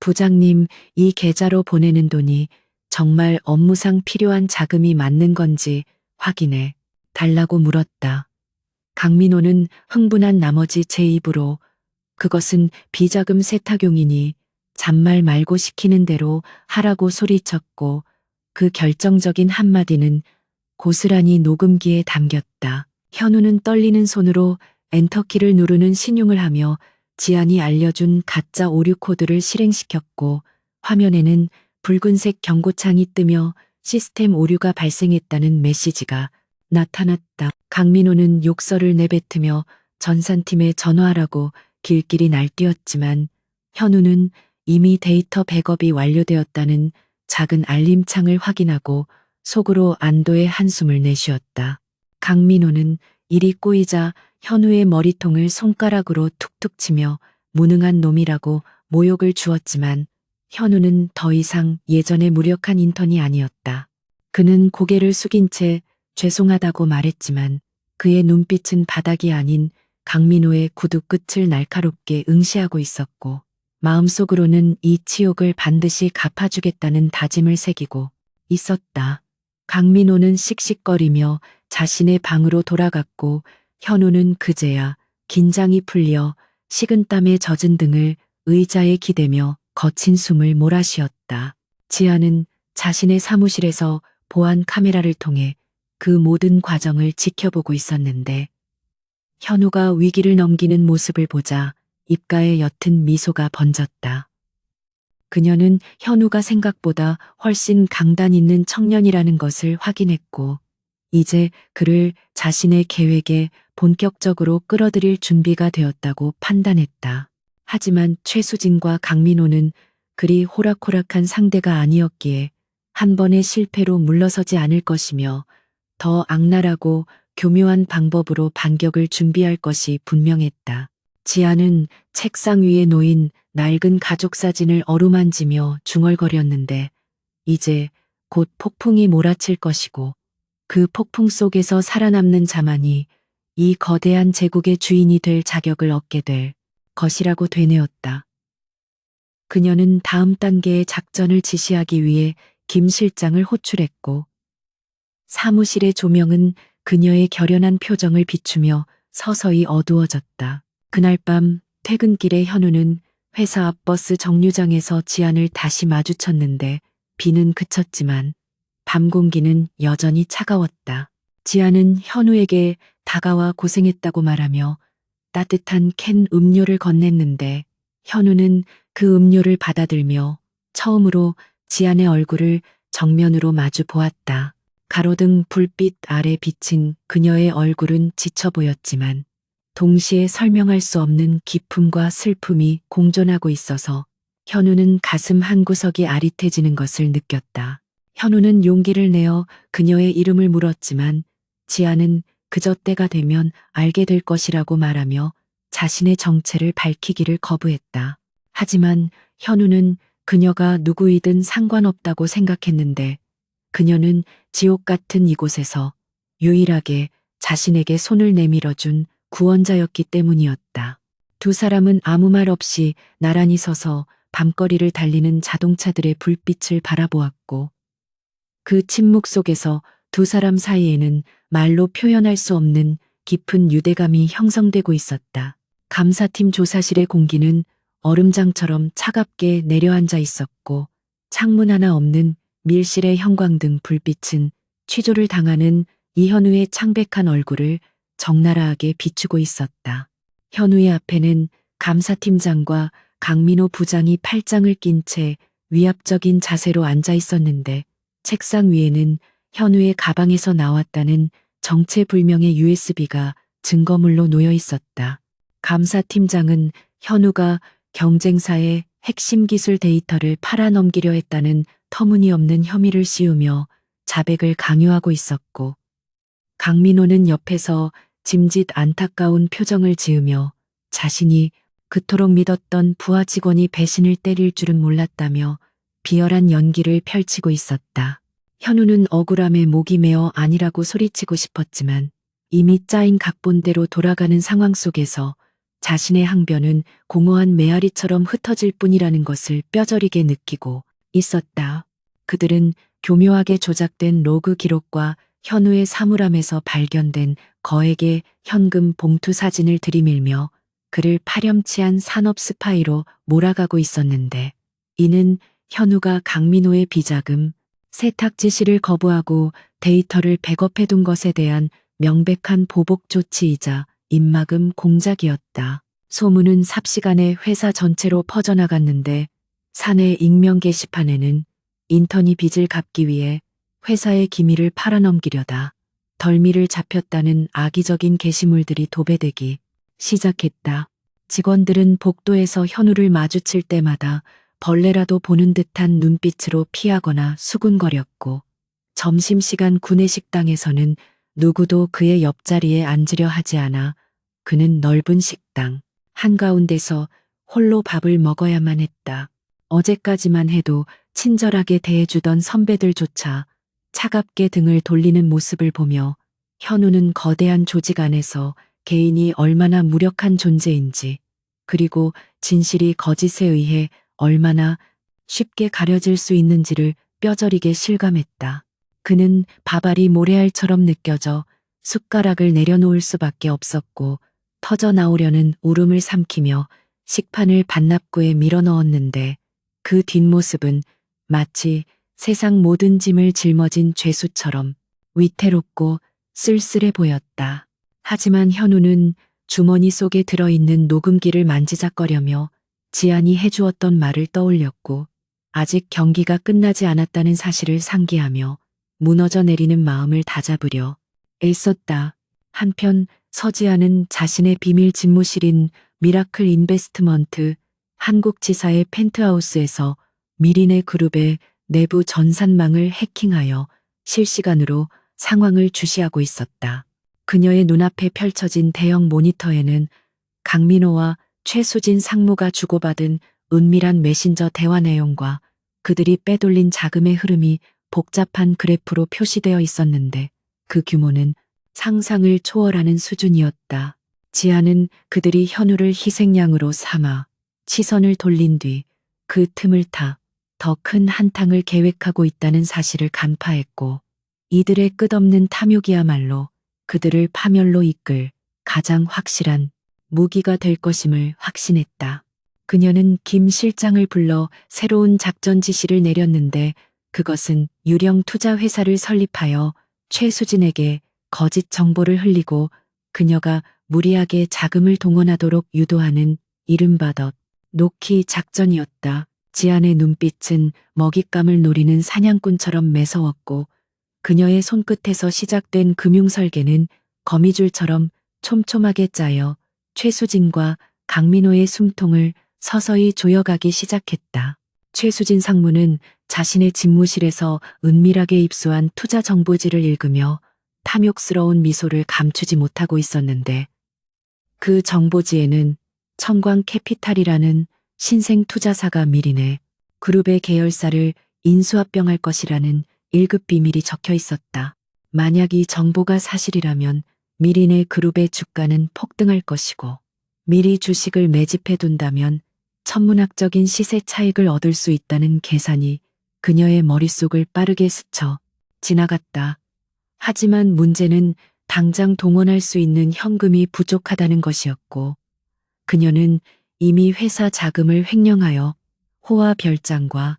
부장님, 이 계좌로 보내는 돈이 정말 업무상 필요한 자금이 맞는 건지 확인해 달라고 물었다. 강민호는 흥분한 나머지 제 입으로 그것은 비자금 세탁용이니 잔말 말고 시키는 대로 하라고 소리쳤고 그 결정적인 한마디는 고스란히 녹음기에 담겼다. 현우는 떨리는 손으로 엔터키를 누르는 신용을 하며 지안이 알려준 가짜 오류 코드를 실행시켰고 화면에는 붉은색 경고창이 뜨며 시스템 오류가 발생했다는 메시지가 나타났다. 강민호는 욕설을 내뱉으며 전산팀에 전화하라고 길길이 날뛰었지만 현우는 이미 데이터 백업이 완료되었다는 작은 알림창을 확인하고 속으로 안도의 한숨을 내쉬었다. 강민호는 일이 꼬이자 현우의 머리통을 손가락으로 툭툭 치며 무능한 놈이라고 모욕을 주었지만 현우는 더 이상 예전의 무력한 인턴이 아니었다. 그는 고개를 숙인 채 죄송하다고 말했지만 그의 눈빛은 바닥이 아닌 강민호의 구두 끝을 날카롭게 응시하고 있었고 마음속으로는 이 치욕을 반드시 갚아주겠다는 다짐을 새기고 있었다. 강민호는 씩씩거리며 자신의 방으로 돌아갔고 현우는 그제야 긴장이 풀려 식은땀에 젖은 등을 의자에 기대며 거친 숨을 몰아쉬었다. 지아는 자신의 사무실에서 보안 카메라를 통해 그 모든 과정을 지켜보고 있었는데 현우가 위기를 넘기는 모습을 보자 입가에 옅은 미소가 번졌다. 그녀는 현우가 생각보다 훨씬 강단 있는 청년이라는 것을 확인했고 이제 그를 자신의 계획에 본격적으로 끌어들일 준비가 되었다고 판단했다. 하지만 최수진과 강민호는 그리 호락호락한 상대가 아니었기에 한 번의 실패로 물러서지 않을 것이며 더 악랄하고 교묘한 방법으로 반격을 준비할 것이 분명했다. 지아는 책상 위에 놓인 낡은 가족 사진을 어루만지며 중얼거렸는데 이제 곧 폭풍이 몰아칠 것이고 그 폭풍 속에서 살아남는 자만이 이 거대한 제국의 주인이 될 자격을 얻게 될 것이라고 되뇌었다. 그녀는 다음 단계의 작전을 지시하기 위해 김 실장을 호출했고 사무실의 조명은 그녀의 결연한 표정을 비추며 서서히 어두워졌다. 그날 밤 퇴근길에 현우는 회사 앞 버스 정류장에서 지안을 다시 마주쳤는데 비는 그쳤지만 밤 공기는 여전히 차가웠다. 지안은 현우에게 다가와 고생했다고 말하며 따뜻한 캔 음료를 건넸는데 현우는 그 음료를 받아들며 처음으로 지안의 얼굴을 정면으로 마주 보았다. 가로등 불빛 아래 비친 그녀의 얼굴은 지쳐 보였지만 동시에 설명할 수 없는 기쁨과 슬픔이 공존하고 있어서 현우는 가슴 한구석이 아릿해지는 것을 느꼈다. 현우는 용기를 내어 그녀의 이름을 물었지만 지아는 그저 때가 되면 알게 될 것이라고 말하며 자신의 정체를 밝히기를 거부했다. 하지만 현우는 그녀가 누구이든 상관없다고 생각했는데 그녀는 지옥 같은 이곳에서 유일하게 자신에게 손을 내밀어준 구원자였기 때문이었다. 두 사람은 아무 말 없이 나란히 서서 밤거리를 달리는 자동차들의 불빛을 바라보았고 그 침묵 속에서 두 사람 사이에는 말로 표현할 수 없는 깊은 유대감이 형성되고 있었다. 감사팀 조사실의 공기는 얼음장처럼 차갑게 내려앉아 있었고 창문 하나 없는 밀실의 형광등 불빛은 취조를 당하는 이현우의 창백한 얼굴을 적나라하게 비추고 있었다. 현우의 앞에는 감사팀장과 강민호 부장이 팔짱을 낀 채 위압적인 자세로 앉아 있었는데 책상 위에는 현우의 가방에서 나왔다는 정체불명의 USB가 증거물로 놓여 있었다. 감사팀장은 현우가 경쟁사의 핵심 기술 데이터를 팔아넘기려 했다는 터무니없는 혐의를 씌우며 자백을 강요하고 있었고 강민호는 옆에서 짐짓 안타까운 표정을 지으며 자신이 그토록 믿었던 부하 직원이 배신을 때릴 줄은 몰랐다며 비열한 연기를 펼치고 있었다. 현우는 억울함에 목이 메어 아니라고 소리치고 싶었지만 이미 짜인 각본대로 돌아가는 상황 속에서 자신의 항변은 공허한 메아리처럼 흩어질 뿐이라는 것을 뼈저리게 느끼고 있었다. 그들은 교묘하게 조작된 로그 기록과 현우의 사물함에서 발견된 거액의 현금 봉투 사진을 들이밀며 그를 파렴치한 산업 스파이로 몰아가고 있었는데 이는 현우가 강민호의 비자금, 세탁 지시를 거부하고 데이터를 백업해둔 것에 대한 명백한 보복 조치이자 입막음 공작이었다. 소문은 삽시간에 회사 전체로 퍼져나갔는데 사내 익명 게시판에는 인턴이 빚을 갚기 위해 회사의 기밀을 팔아넘기려다 덜미를 잡혔다는 악의적인 게시물들이 도배되기 시작했다. 직원들은 복도에서 현우를 마주칠 때마다 벌레라도 보는 듯한 눈빛으로 피하거나 수군거렸고 점심시간 구내식당에서는 누구도 그의 옆자리에 앉으려 하지 않아 그는 넓은 식당 한가운데서 홀로 밥을 먹어야만 했다. 어제까지만 해도 친절하게 대해주던 선배들조차 차갑게 등을 돌리는 모습을 보며 현우는 거대한 조직 안에서 개인이 얼마나 무력한 존재인지, 그리고 진실이 거짓에 의해 얼마나 쉽게 가려질 수 있는지를 뼈저리게 실감했다. 그는 밥알이 모래알처럼 느껴져 숟가락을 내려놓을 수밖에 없었고 터져 나오려는 울음을 삼키며 식판을 반납구에 밀어 넣었는데 그 뒷모습은 마치 세상 모든 짐을 짊어진 죄수처럼 위태롭고 쓸쓸해 보였다. 하지만 현우는 주머니 속에 들어있는 녹음기를 만지작거려며 지안이 해주었던 말을 떠올렸고 아직 경기가 끝나지 않았다는 사실을 상기하며 무너져 내리는 마음을 다잡으려 애썼다. 한편 서지아는 자신의 비밀 집무실인 미라클 인베스트먼트 한국지사의 펜트하우스에서 미리네 그룹의 내부 전산망을 해킹하여 실시간으로 상황을 주시하고 있었다. 그녀의 눈앞에 펼쳐진 대형 모니터에는 강민호와 최수진 상무가 주고받은 은밀한 메신저 대화 내용과 그들이 빼돌린 자금의 흐름이 복잡한 그래프로 표시되어 있었는데 그 규모는 상상을 초월하는 수준이었다. 지아는 그들이 현우를 희생양으로 삼아 시선을 돌린 뒤 그 틈을 타 더 큰 한탕을 계획하고 있다는 사실을 간파했고 이들의 끝없는 탐욕이야말로 그들을 파멸로 이끌 가장 확실한 무기가 될 것임을 확신했다. 그녀는 김 실장을 불러 새로운 작전 지시를 내렸는데 그것은 유령 투자 회사를 설립하여 최수진에게 거짓 정보를 흘리고 그녀가 무리하게 자금을 동원하도록 유도하는 이른바 덧 놓기 작전이었다. 지안의 눈빛은 먹잇감을 노리는 사냥꾼처럼 매서웠고 그녀의 손끝에서 시작된 금융 설계는 거미줄처럼 촘촘하게 짜여 최수진과 강민호의 숨통을 서서히 조여가기 시작했다. 최수진 상무는 자신의 집무실에서 은밀하게 입수한 투자 정보지를 읽으며 탐욕스러운 미소를 감추지 못하고 있었는데 그 정보지에는 청광 캐피탈이라는 신생 투자사가 미리네 그룹의 계열사를 인수합병할 것이라는 1급 비밀이 적혀 있었다. 만약 이 정보가 사실이라면 미리네 그룹의 주가는 폭등할 것이고 미리 주식을 매집해 둔다면 천문학적인 시세 차익을 얻을 수 있다는 계산이 그녀의 머릿속을 빠르게 스쳐 지나갔다. 하지만 문제는 당장 동원할 수 있는 현금이 부족하다는 것이었고 그녀는 이미 회사 자금을 횡령하여 호화 별장과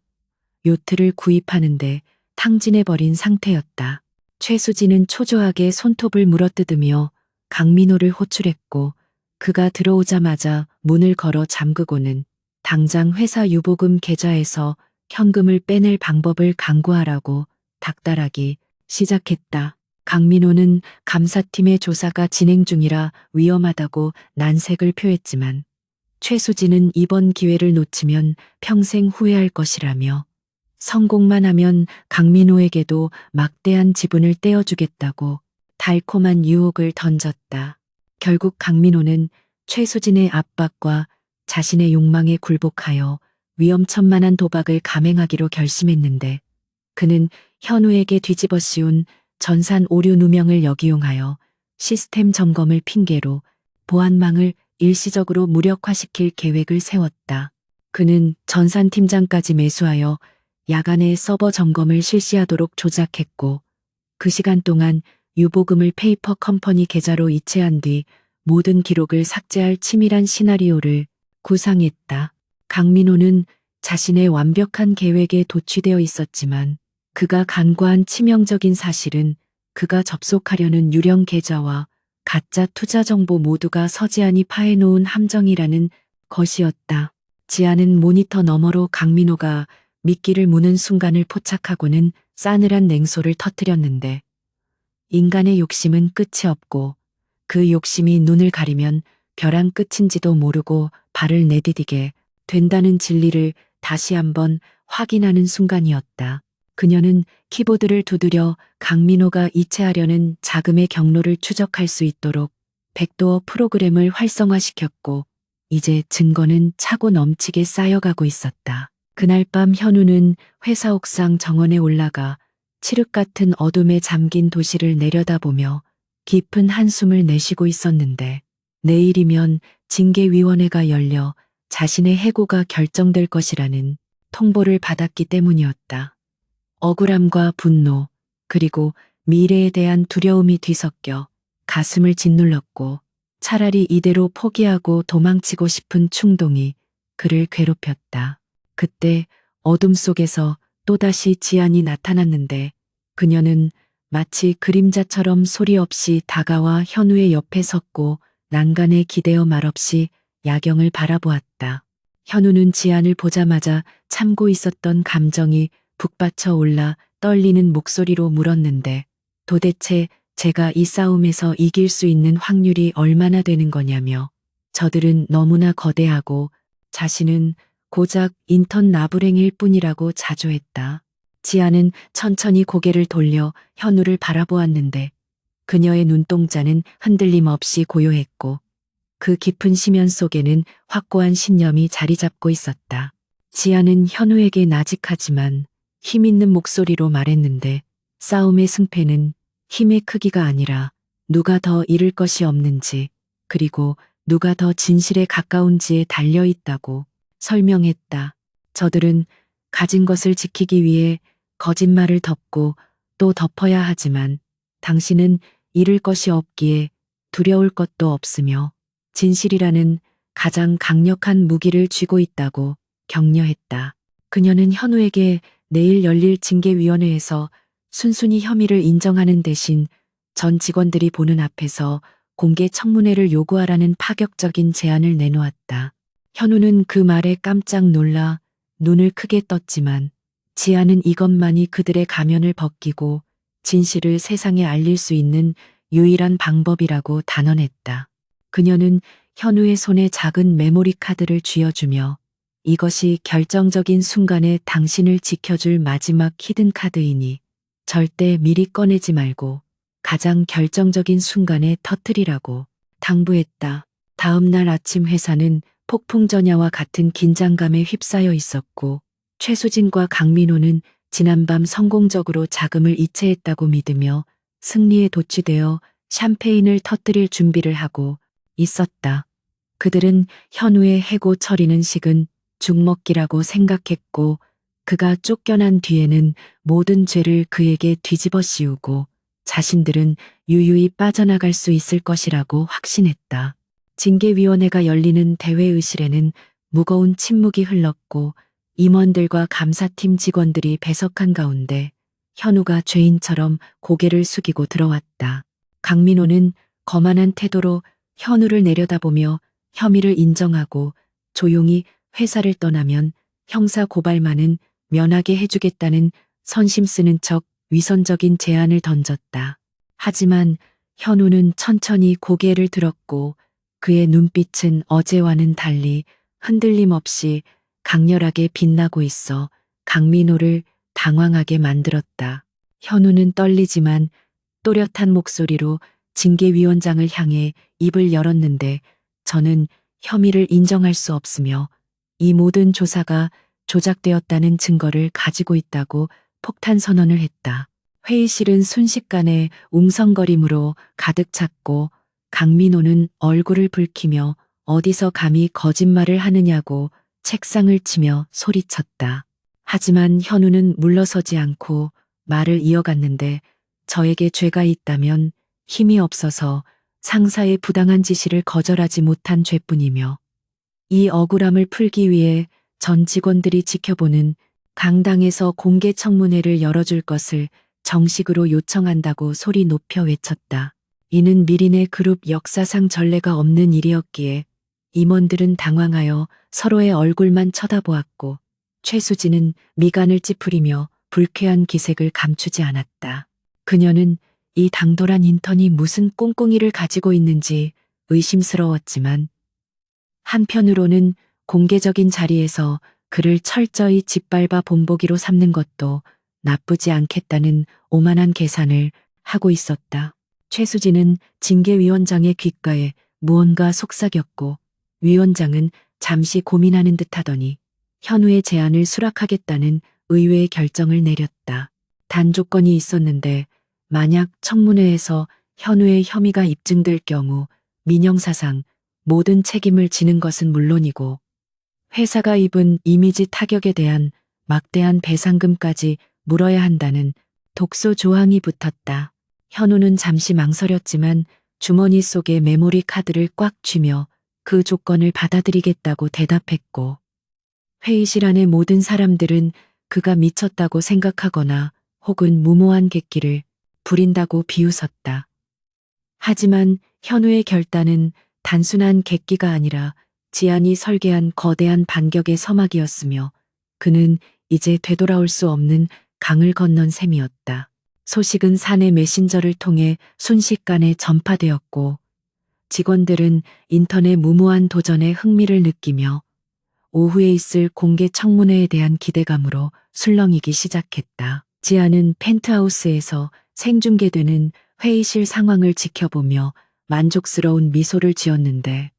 요트를 구입하는데 탕진해버린 상태였다. 최수진은 초조하게 손톱을 물어뜯으며 강민호를 호출했고 그가 들어오자마자 문을 걸어 잠그고는 당장 회사 유보금 계좌에서 현금을 빼낼 방법을 강구하라고 닥달하기 시작했다. 강민호는 감사팀의 조사가 진행 중이라 위험하다고 난색을 표했지만 최수진은 이번 기회를 놓치면 평생 후회할 것이라며 성공만 하면 강민호에게도 막대한 지분을 떼어주겠다고 달콤한 유혹을 던졌다. 결국 강민호는 최수진의 압박과 자신의 욕망에 굴복하여 위험천만한 도박을 감행하기로 결심했는데 그는 현우에게 뒤집어 씌운 전산 오류 누명을 역이용하여 시스템 점검을 핑계로 보안망을 일시적으로 무력화시킬 계획을 세웠다. 그는 전산팀장까지 매수하여 야간에 서버 점검을 실시하도록 조작했고 그 시간 동안 유보금을 페이퍼 컴퍼니 계좌로 이체한 뒤 모든 기록을 삭제할 치밀한 시나리오를 구상했다. 강민호는 자신의 완벽한 계획에 도취되어 있었지만 그가 간과한 치명적인 사실은 그가 접속하려는 유령 계좌와 가짜 투자 정보 모두가 서지안이 파해놓은 함정이라는 것이었다. 지안은 모니터 너머로 강민호가 미끼를 무는 순간을 포착하고는 싸늘한 냉소를 터뜨렸는데 인간의 욕심은 끝이 없고 그 욕심이 눈을 가리면 벼랑 끝인지도 모르고 발을 내디디게 된다는 진리를 다시 한번 확인하는 순간이었다. 그녀는 키보드를 두드려 강민호가 이체하려는 자금의 경로를 추적할 수 있도록 백도어 프로그램을 활성화시켰고 이제 증거는 차고 넘치게 쌓여가고 있었다. 그날 밤 현우는 회사 옥상 정원에 올라가 칠흑 같은 어둠에 잠긴 도시를 내려다보며 깊은 한숨을 내쉬고 있었는데 내일이면 징계위원회가 열려 자신의 해고가 결정될 것이라는 통보를 받았기 때문이었다. 억울함과 분노, 그리고 미래에 대한 두려움이 뒤섞여 가슴을 짓눌렀고 차라리 이대로 포기하고 도망치고 싶은 충동이 그를 괴롭혔다. 그때 어둠 속에서 또다시 지안이 나타났는데 그녀는 마치 그림자처럼 소리 없이 다가와 현우의 옆에 섰고 난간에 기대어 말없이 야경을 바라보았다. 현우는 지안을 보자마자 참고 있었던 감정이 북받쳐 올라 떨리는 목소리로 물었는데 도대체 제가 이 싸움에서 이길 수 있는 확률이 얼마나 되는 거냐며 저들은 너무나 거대하고 자신은 고작 인턴 나부랭일 뿐이라고 자조했다. 지아는 천천히 고개를 돌려 현우를 바라보았는데 그녀의 눈동자는 흔들림 없이 고요했고 그 깊은 심연 속에는 확고한 신념이 자리 잡고 있었다. 지아는 현우에게 나직하지만 힘있는 목소리로 말했는데 싸움의 승패는 힘의 크기가 아니라 누가 더 잃을 것이 없는지 그리고 누가 더 진실에 가까운지에 달려 있다고 설명했다. 저들은 가진 것을 지키기 위해 거짓말을 덮고 또 덮어야 하지만 당신은 잃을 것이 없기에 두려울 것도 없으며 진실이라는 가장 강력한 무기를 쥐고 있다고 격려했다. 그녀는 현우에게 내일 열릴 징계위원회에서 순순히 혐의를 인정하는 대신 전 직원들이 보는 앞에서 공개 청문회를 요구하라는 파격적인 제안을 내놓았다. 현우는 그 말에 깜짝 놀라 눈을 크게 떴지만 지아는 이것만이 그들의 가면을 벗기고 진실을 세상에 알릴 수 있는 유일한 방법이라고 단언했다. 그녀는 현우의 손에 작은 메모리 카드를 쥐어주며 이것이 결정적인 순간에 당신을 지켜줄 마지막 히든 카드이니 절대 미리 꺼내지 말고 가장 결정적인 순간에 터뜨리라고 당부했다. 다음 날 아침 회사는 폭풍전야와 같은 긴장감에 휩싸여 있었고 최수진과 강민호는 지난밤 성공적으로 자금을 이체했다고 믿으며 승리에 도취되어 샴페인을 터뜨릴 준비를 하고 있었다. 그들은 현우의 해고 처리는 식은 죽먹기라고 생각했고 그가 쫓겨난 뒤에는 모든 죄를 그에게 뒤집어 씌우고 자신들은 유유히 빠져나갈 수 있을 것이라고 확신했다. 징계위원회가 열리는 대회의실에는 무거운 침묵이 흘렀고 임원들과 감사팀 직원들이 배석한 가운데 현우가 죄인처럼 고개를 숙이고 들어왔다. 강민호는 거만한 태도로 현우를 내려다보며 혐의를 인정하고 조용히 회사를 떠나면 형사 고발만은 면하게 해주겠다는 선심 쓰는 척 위선적인 제안을 던졌다. 하지만 현우는 천천히 고개를 들었고 그의 눈빛은 어제와는 달리 흔들림 없이 강렬하게 빛나고 있어 강민호를 당황하게 만들었다. 현우는 떨리지만 또렷한 목소리로 징계위원장을 향해 입을 열었는데 저는 혐의를 인정할 수 없으며 이 모든 조사가 조작되었다는 증거를 가지고 있다고 폭탄 선언을 했다. 회의실은 순식간에 웅성거림으로 가득 찼고 강민호는 얼굴을 붉히며 어디서 감히 거짓말을 하느냐고 책상을 치며 소리쳤다. 하지만 현우는 물러서지 않고 말을 이어갔는데 저에게 죄가 있다면 힘이 없어서 상사의 부당한 지시를 거절하지 못한 죄뿐이며 이 억울함을 풀기 위해 전 직원들이 지켜보는 강당에서 공개 청문회를 열어줄 것을 정식으로 요청한다고 소리 높여 외쳤다. 이는 미린의 그룹 역사상 전례가 없는 일이었기에 임원들은 당황하여 서로의 얼굴만 쳐다보았고 최수진은 미간을 찌푸리며 불쾌한 기색을 감추지 않았다. 그녀는 이 당돌한 인턴이 무슨 꿍꿍이를 가지고 있는지 의심스러웠지만 한편으로는 공개적인 자리에서 그를 철저히 짓밟아 본보기로 삼는 것도 나쁘지 않겠다는 오만한 계산을 하고 있었다. 최수진은 징계위원장의 귓가에 무언가 속삭였고 위원장은 잠시 고민하는 듯하더니 현우의 제안을 수락하겠다는 의외의 결정을 내렸다. 단 조건이 있었는데 만약 청문회에서 현우의 혐의가 입증될 경우 민형사상 모든 책임을 지는 것은 물론이고 회사가 입은 이미지 타격에 대한 막대한 배상금까지 물어야 한다는 독소 조항이 붙었다. 현우는 잠시 망설였지만 주머니 속에 메모리 카드를 꽉 쥐며 그 조건을 받아들이겠다고 대답했고 회의실 안의 모든 사람들은 그가 미쳤다고 생각하거나 혹은 무모한 객기를 부린다고 비웃었다. 하지만 현우의 결단은 단순한 객기가 아니라 지안이 설계한 거대한 반격의 서막이었으며 그는 이제 되돌아올 수 없는 강을 건넌 셈이었다. 소식은 사내 메신저를 통해 순식간에 전파되었고 직원들은 인턴의 무모한 도전에 흥미를 느끼며 오후에 있을 공개 청문회에 대한 기대감으로 술렁이기 시작했다. 지아는 펜트하우스에서 생중계되는 회의실 상황을 지켜보며 만족스러운 미소를 지었는데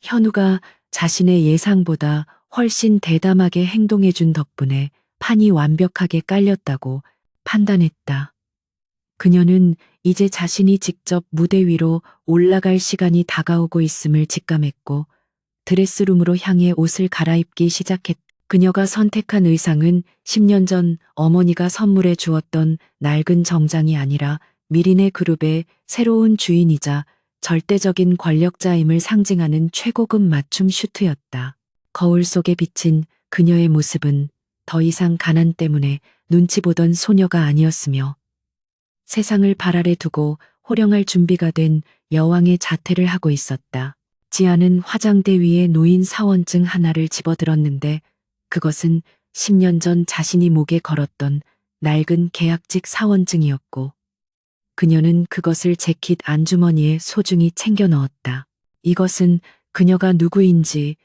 현우가 자신의 예상보다 훨씬 대담하게 행동해준 덕분에 판이 완벽하게 깔렸다고 판단했다. 그녀는 이제 자신이 직접 무대 위로 올라갈 시간이 다가오고 있음을 직감했고 드레스룸으로 향해 옷을 갈아입기 시작했다. 그녀가 선택한 의상은 10년 전 어머니가 선물해 주었던 낡은 정장이 아니라 미린의 그룹의 새로운 주인이자 절대적인 권력자임을 상징하는 최고급 맞춤 슈트였다. 거울 속에 비친 그녀의 모습은 더 이상 가난 때문에 눈치 보던 소녀가 아니었으며 세상을 발 아래 두고 호령할 준비가 된 여왕의 자태를 하고 있었다. 지아는 화장대 위에 놓인 사원증 하나를 집어들었는데 그것은 10년 전 자신이 목에 걸었던 낡은 계약직 사원증이었고 그녀는 그것을 재킷 안주머니에 소중히 챙겨 넣었다. 이것은 그녀가 누구인지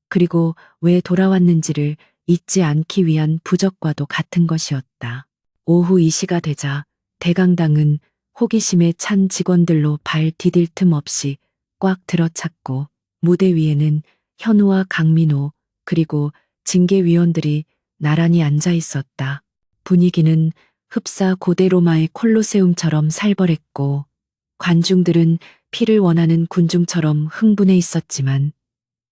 그리고 왜 돌아왔는지를 잊지 않기 위한 부적과도 같은 것이었다. 오후 2시가 되자 대강당은 호기심에 찬 직원들로 발 디딜 틈 없이 꽉 들어찼고 무대 위에는 현우와 강민호 그리고 징계위원들이 나란히 앉아 있었다. 분위기는 흡사 고대 로마의 콜로세움처럼 살벌했고 관중들은 피를 원하는 군중처럼 흥분해 있었지만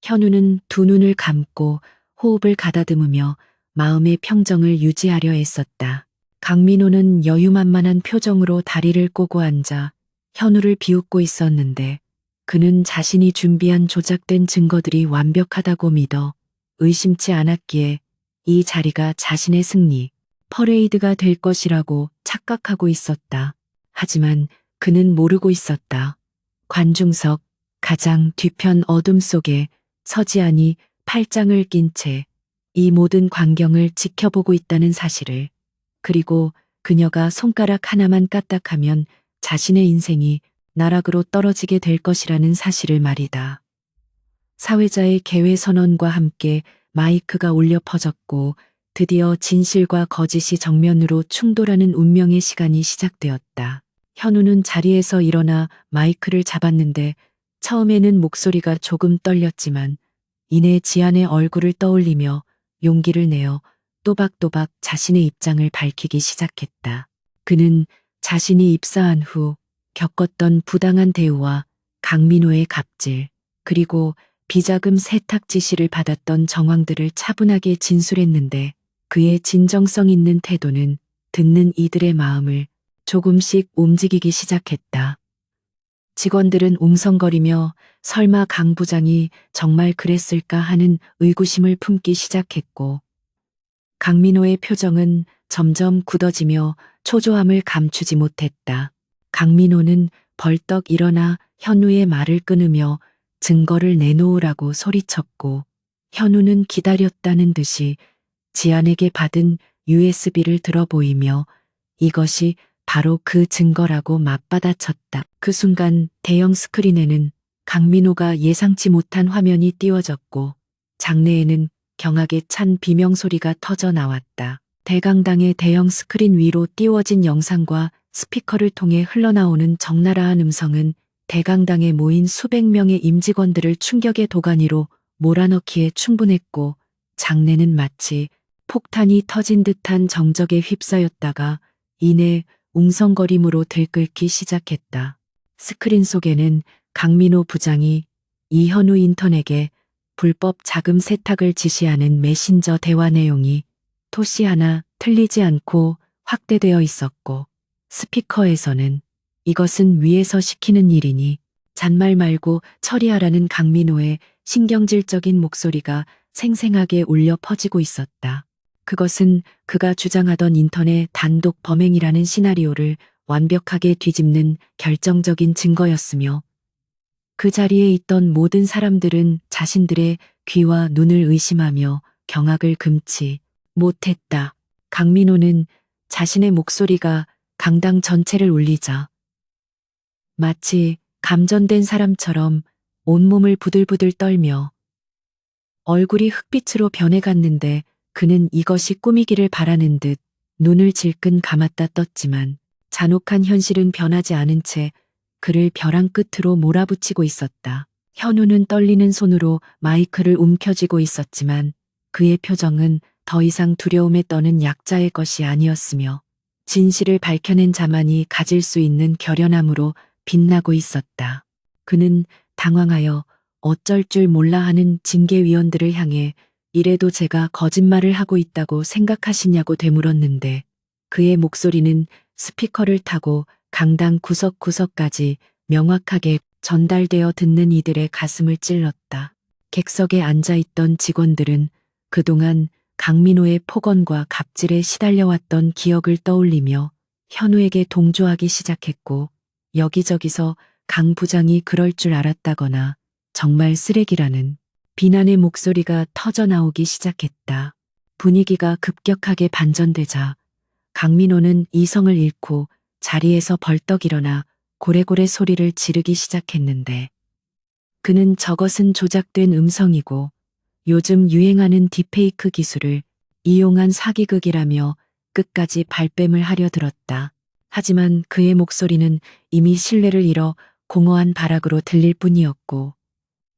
현우는 두 눈을 감고 호흡을 가다듬으며 마음의 평정을 유지하려 애썼다. 강민호는 여유만만한 표정으로 다리를 꼬고 앉아 현우를 비웃고 있었는데 그는 자신이 준비한 조작된 증거들이 완벽하다고 믿어 의심치 않았기에 이 자리가 자신의 승리, 퍼레이드가 될 것이라고 착각하고 있었다. 하지만 그는 모르고 있었다. 관중석 가장 뒤편 어둠 속에 서지안이 팔짱을 낀 채 이 모든 광경을 지켜보고 있다는 사실을 그리고 그녀가 손가락 하나만 까딱하면 자신의 인생이 나락으로 떨어지게 될 것이라는 사실을 말이다. 사회자의 개회 선언과 함께 마이크가 울려 퍼졌고 드디어 진실과 거짓이 정면으로 충돌하는 운명의 시간이 시작되었다. 현우는 자리에서 일어나 마이크를 잡았는데 처음에는 목소리가 조금 떨렸지만 이내 지안의 얼굴을 떠올리며 용기를 내어 또박또박 자신의 입장을 밝히기 시작했다. 그는 자신이 입사한 후 겪었던 부당한 대우와 강민호의 갑질, 그리고 비자금 세탁 지시를 받았던 정황들을 차분하게 진술했는데 그의 진정성 있는 태도는 듣는 이들의 마음을 조금씩 움직이기 시작했다. 직원들은 웅성거리며 설마 강 부장이 정말 그랬을까 하는 의구심을 품기 시작했고 강민호의 표정은 점점 굳어지며 초조함을 감추지 못했다. 강민호는 벌떡 일어나 현우의 말을 끊으며 증거를 내놓으라고 소리쳤고 현우는 기다렸다는 듯이 지안에게 받은 USB를 들어 보이며 이것이 바로 그 증거라고 맞받아쳤다. 그 순간 대형 스크린에는 강민호가 예상치 못한 화면이 띄워졌고 장내에는 경악에 찬 비명소리가 터져 나왔다. 대강당의 대형 스크린 위로 띄워진 영상과 스피커를 통해 흘러나오는 적나라한 음성은 대강당에 모인 수백 명의 임직원들을 충격의 도가니로 몰아넣기에 충분했고, 장내는 마치 폭탄이 터진 듯한 정적에 휩싸였다가 이내 웅성거림으로 들끓기 시작했다. 스크린 속에는 강민호 부장이 이현우 인턴에게 불법 자금 세탁을 지시하는 메신저 대화 내용이 토시 하나 틀리지 않고 확대되어 있었고, 스피커에서는 이것은 위에서 시키는 일이니 잔말 말고 처리하라는 강민호의 신경질적인 목소리가 생생하게 울려 퍼지고 있었다. 그것은 그가 주장하던 인턴의 단독 범행이라는 시나리오를 완벽하게 뒤집는 결정적인 증거였으며, 그 자리에 있던 모든 사람들은 자신들의 귀와 눈을 의심하며 경악을 금치 못했다. 강민호는 자신의 목소리가 강당 전체를 울리자 마치 감전된 사람처럼 온몸을 부들부들 떨며 얼굴이 흑빛으로 변해갔는데, 그는 이것이 꿈이기를 바라는 듯 눈을 질끈 감았다 떴지만 잔혹한 현실은 변하지 않은 채 그를 벼랑 끝으로 몰아붙이고 있었다. 현우는 떨리는 손으로 마이크를 움켜쥐고 있었지만 그의 표정은 더 이상 두려움에 떠는 약자의 것이 아니었으며, 진실을 밝혀낸 자만이 가질 수 있는 결연함으로 빛나고 있었다. 그는 당황하여 어쩔 줄 몰라 하는 징계위원들을 향해 이래도 제가 거짓말을 하고 있다고 생각하시냐고 되물었는데, 그의 목소리는 스피커를 타고 강당 구석구석까지 명확하게 전달되어 듣는 이들의 가슴을 찔렀다. 객석에 앉아있던 직원들은 그동안 강민호의 폭언과 갑질에 시달려왔던 기억을 떠올리며 현우에게 동조하기 시작했고, 여기저기서 강 부장이 그럴 줄 알았다거나 정말 쓰레기라는 비난의 목소리가 터져나오기 시작했다. 분위기가 급격하게 반전되자 강민호는 이성을 잃고 자리에서 벌떡 일어나 고래고래 소리를 지르기 시작했는데, 그는 저것은 조작된 음성이고 요즘 유행하는 딥페이크 기술을 이용한 사기극이라며 끝까지 발뺌을 하려 들었다. 하지만 그의 목소리는 이미 신뢰를 잃어 공허한 발악으로 들릴 뿐이었고,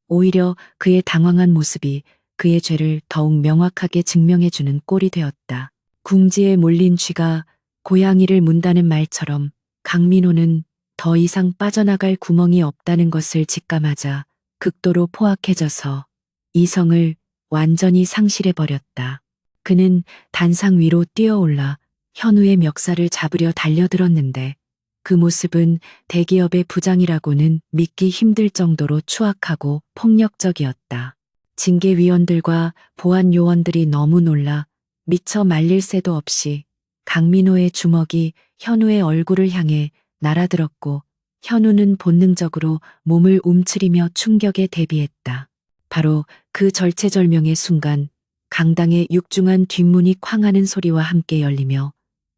오히려 그의 당황한 모습이 그의 죄를 더욱 명확하게 증명해주는 꼴이 되었다. 궁지에 몰린 쥐가 고양이를 문다는 말처럼 강민호는 더 이상 빠져나갈 구멍이 없다는 것을 직감하자 극도로 포악해져서 이성을 완전히 상실해버렸다. 그는 단상 위로 뛰어올라 현우의 멱살을 잡으려 달려들었는데, 그 모습은 대기업의 부장이라고는 믿기 힘들 정도로 추악하고 폭력적이었다. 징계위원들과 보안 요원들이 너무 놀라 미처 말릴 새도 없이 강민호의 주먹이 현우의 얼굴을 향해 날아들었고, 현우는 본능적으로 몸을 움츠리며 충격에 대비했다. 바로 그 절체절명의 순간 강당의 육중한 뒷문이 쾅하는 소리와 함께 열리며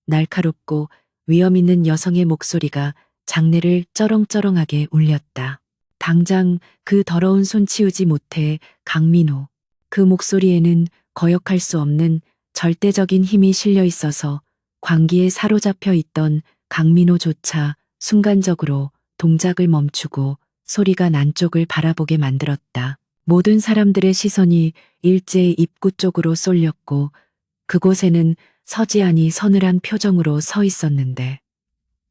날카롭고 위험 있는 여성의 목소리가 장내를 쩌렁쩌렁하게 울렸다. 당장 그 더러운 손 치우지 못해 강민호. 그 목소리에는 거역할 수 없는 절대적인 힘이 실려 있어서 광기에 사로잡혀 있던 강민호조차 순간적으로 동작을 멈추고 소리가 난 쪽을 바라보게 만들었다. 모든 사람들의 시선이 일제히 입구 쪽으로 쏠렸고, 그곳에는 서지안이 서늘한 표정으로 서 있었는데,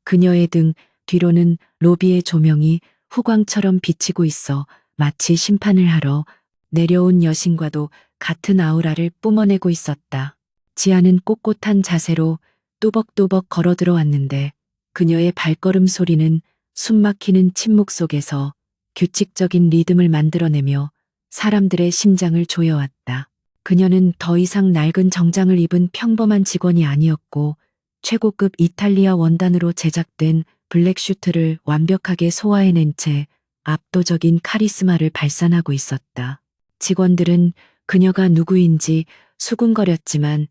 그녀의 등 뒤로는 로비의 조명이 후광처럼 비치고 있어 마치 심판을 하러 내려온 여신과도 같은 아우라를 뿜어내고 있었다. 지아는 꼿꼿한 자세로 또벅또벅 걸어 들어왔는데, 그녀의 발걸음 소리는 숨막히는 침묵 속에서 규칙적인 리듬을 만들어내며 사람들의 심장을 조여왔다. 그녀는 더 이상 낡은 정장을 입은 평범한 직원이 아니었고, 최고급 이탈리아 원단으로 제작된 블랙슈트를 완벽하게 소화해낸 채 압도적인 카리스마를 발산하고 있었다. 직원들은 그녀가 누구인지 수군거렸지만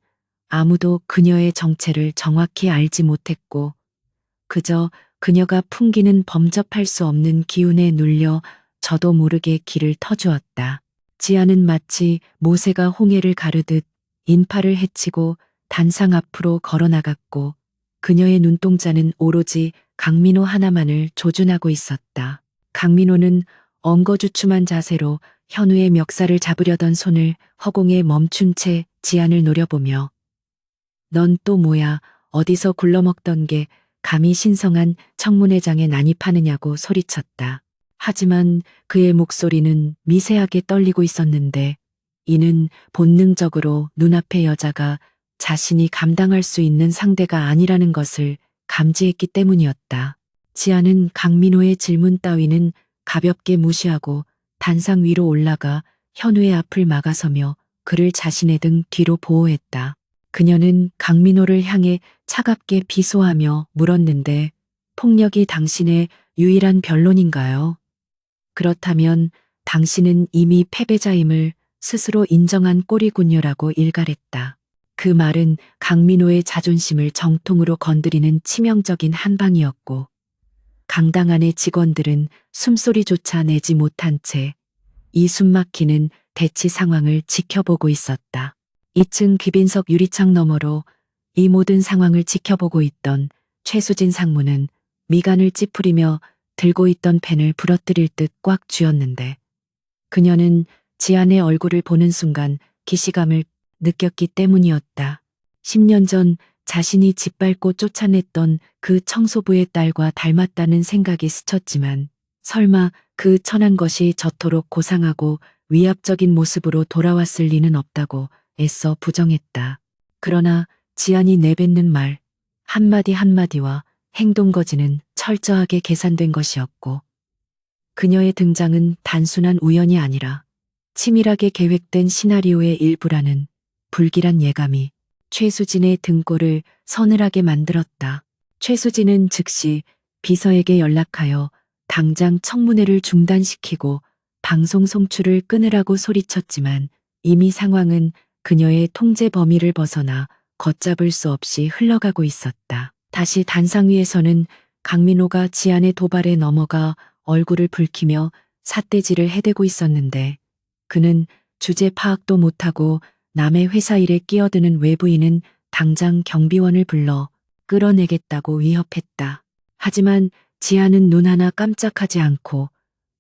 아무도 그녀의 정체를 정확히 알지 못했고, 그저 그녀가 풍기는 범접할 수 없는 기운에 눌려 저도 모르게 길을 터주었다. 지아는 마치 모세가 홍해를 가르듯 인파를 헤치고 단상 앞으로 걸어 나갔고 그녀의 눈동자는 오로지 강민호 하나만을 조준하고 있었다. 강민호는 엉거주춤한 자세로 현우의 멱살을 잡으려던 손을 허공에 멈춘 채 지안을 노려보며 넌 또 뭐야 어디서 굴러먹던 게 감히 신성한 청문회장에 난입하느냐고 소리쳤다. 하지만 그의 목소리는 미세하게 떨리고 있었는데 이는 본능적으로 눈앞의 여자가 자신이 감당할 수 있는 상대가 아니라는 것을 감지했기 때문이었다. 지아는 강민호의 질문 따위는 가볍게 무시하고 단상 위로 올라가 현우의 앞을 막아서며 그를 자신의 등 뒤로 보호했다. 그녀는 강민호를 향해 차갑게 비소하며 물었는데 폭력이 당신의 유일한 변론인가요? 그렇다면 당신은 이미 패배자임을 스스로 인정한 꼴이군요라고 일갈했다. 그 말은 강민호의 자존심을 정통으로 건드리는 치명적인 한방이었고 강당 안의 직원들은 숨소리조차 내지 못한 채 이 숨막히는 대치 상황을 지켜보고 있었다. 2층 귀빈석 유리창 너머로 이 모든 상황을 지켜보고 있던 최수진 상무는 미간을 찌푸리며 들고 있던 펜을 부러뜨릴 듯 꽉 쥐었는데 그녀는 지안의 얼굴을 보는 순간 기시감을 느꼈기 때문이었다. 10년 전 자신이 짓밟고 쫓아냈던 그 청소부의 딸과 닮았다는 생각이 스쳤지만 설마 그 천한 것이 저토록 고상하고 위압적인 모습으로 돌아왔을 리는 없다고 애써 부정했다. 그러나 지안이 내뱉는 말 한마디 한마디와 행동 거지는 철저하게 계산된 것이었고 그녀의 등장은 단순한 우연이 아니라 치밀하게 계획된 시나리오의 일부라는 불길한 예감이 최수진의 등골을 서늘하게 만들었다. 최수진은 즉시 비서에게 연락하여 당장 청문회를 중단시키고 방송 송출을 끊으라고 소리쳤지만 이미 상황은 그녀의 통제 범위를 벗어나 걷잡을 수 없이 흘러가고 있었다. 다시 단상 위에서는 강민호가 지안의 도발에 넘어가 얼굴을 붉히며 삿대질을 해대고 있었는데 그는 주제 파악도 못하고 남의 회사 일에 끼어드는 외부인은 당장 경비원을 불러 끌어내겠다고 위협했다. 하지만 지안은 눈 하나 깜짝하지 않고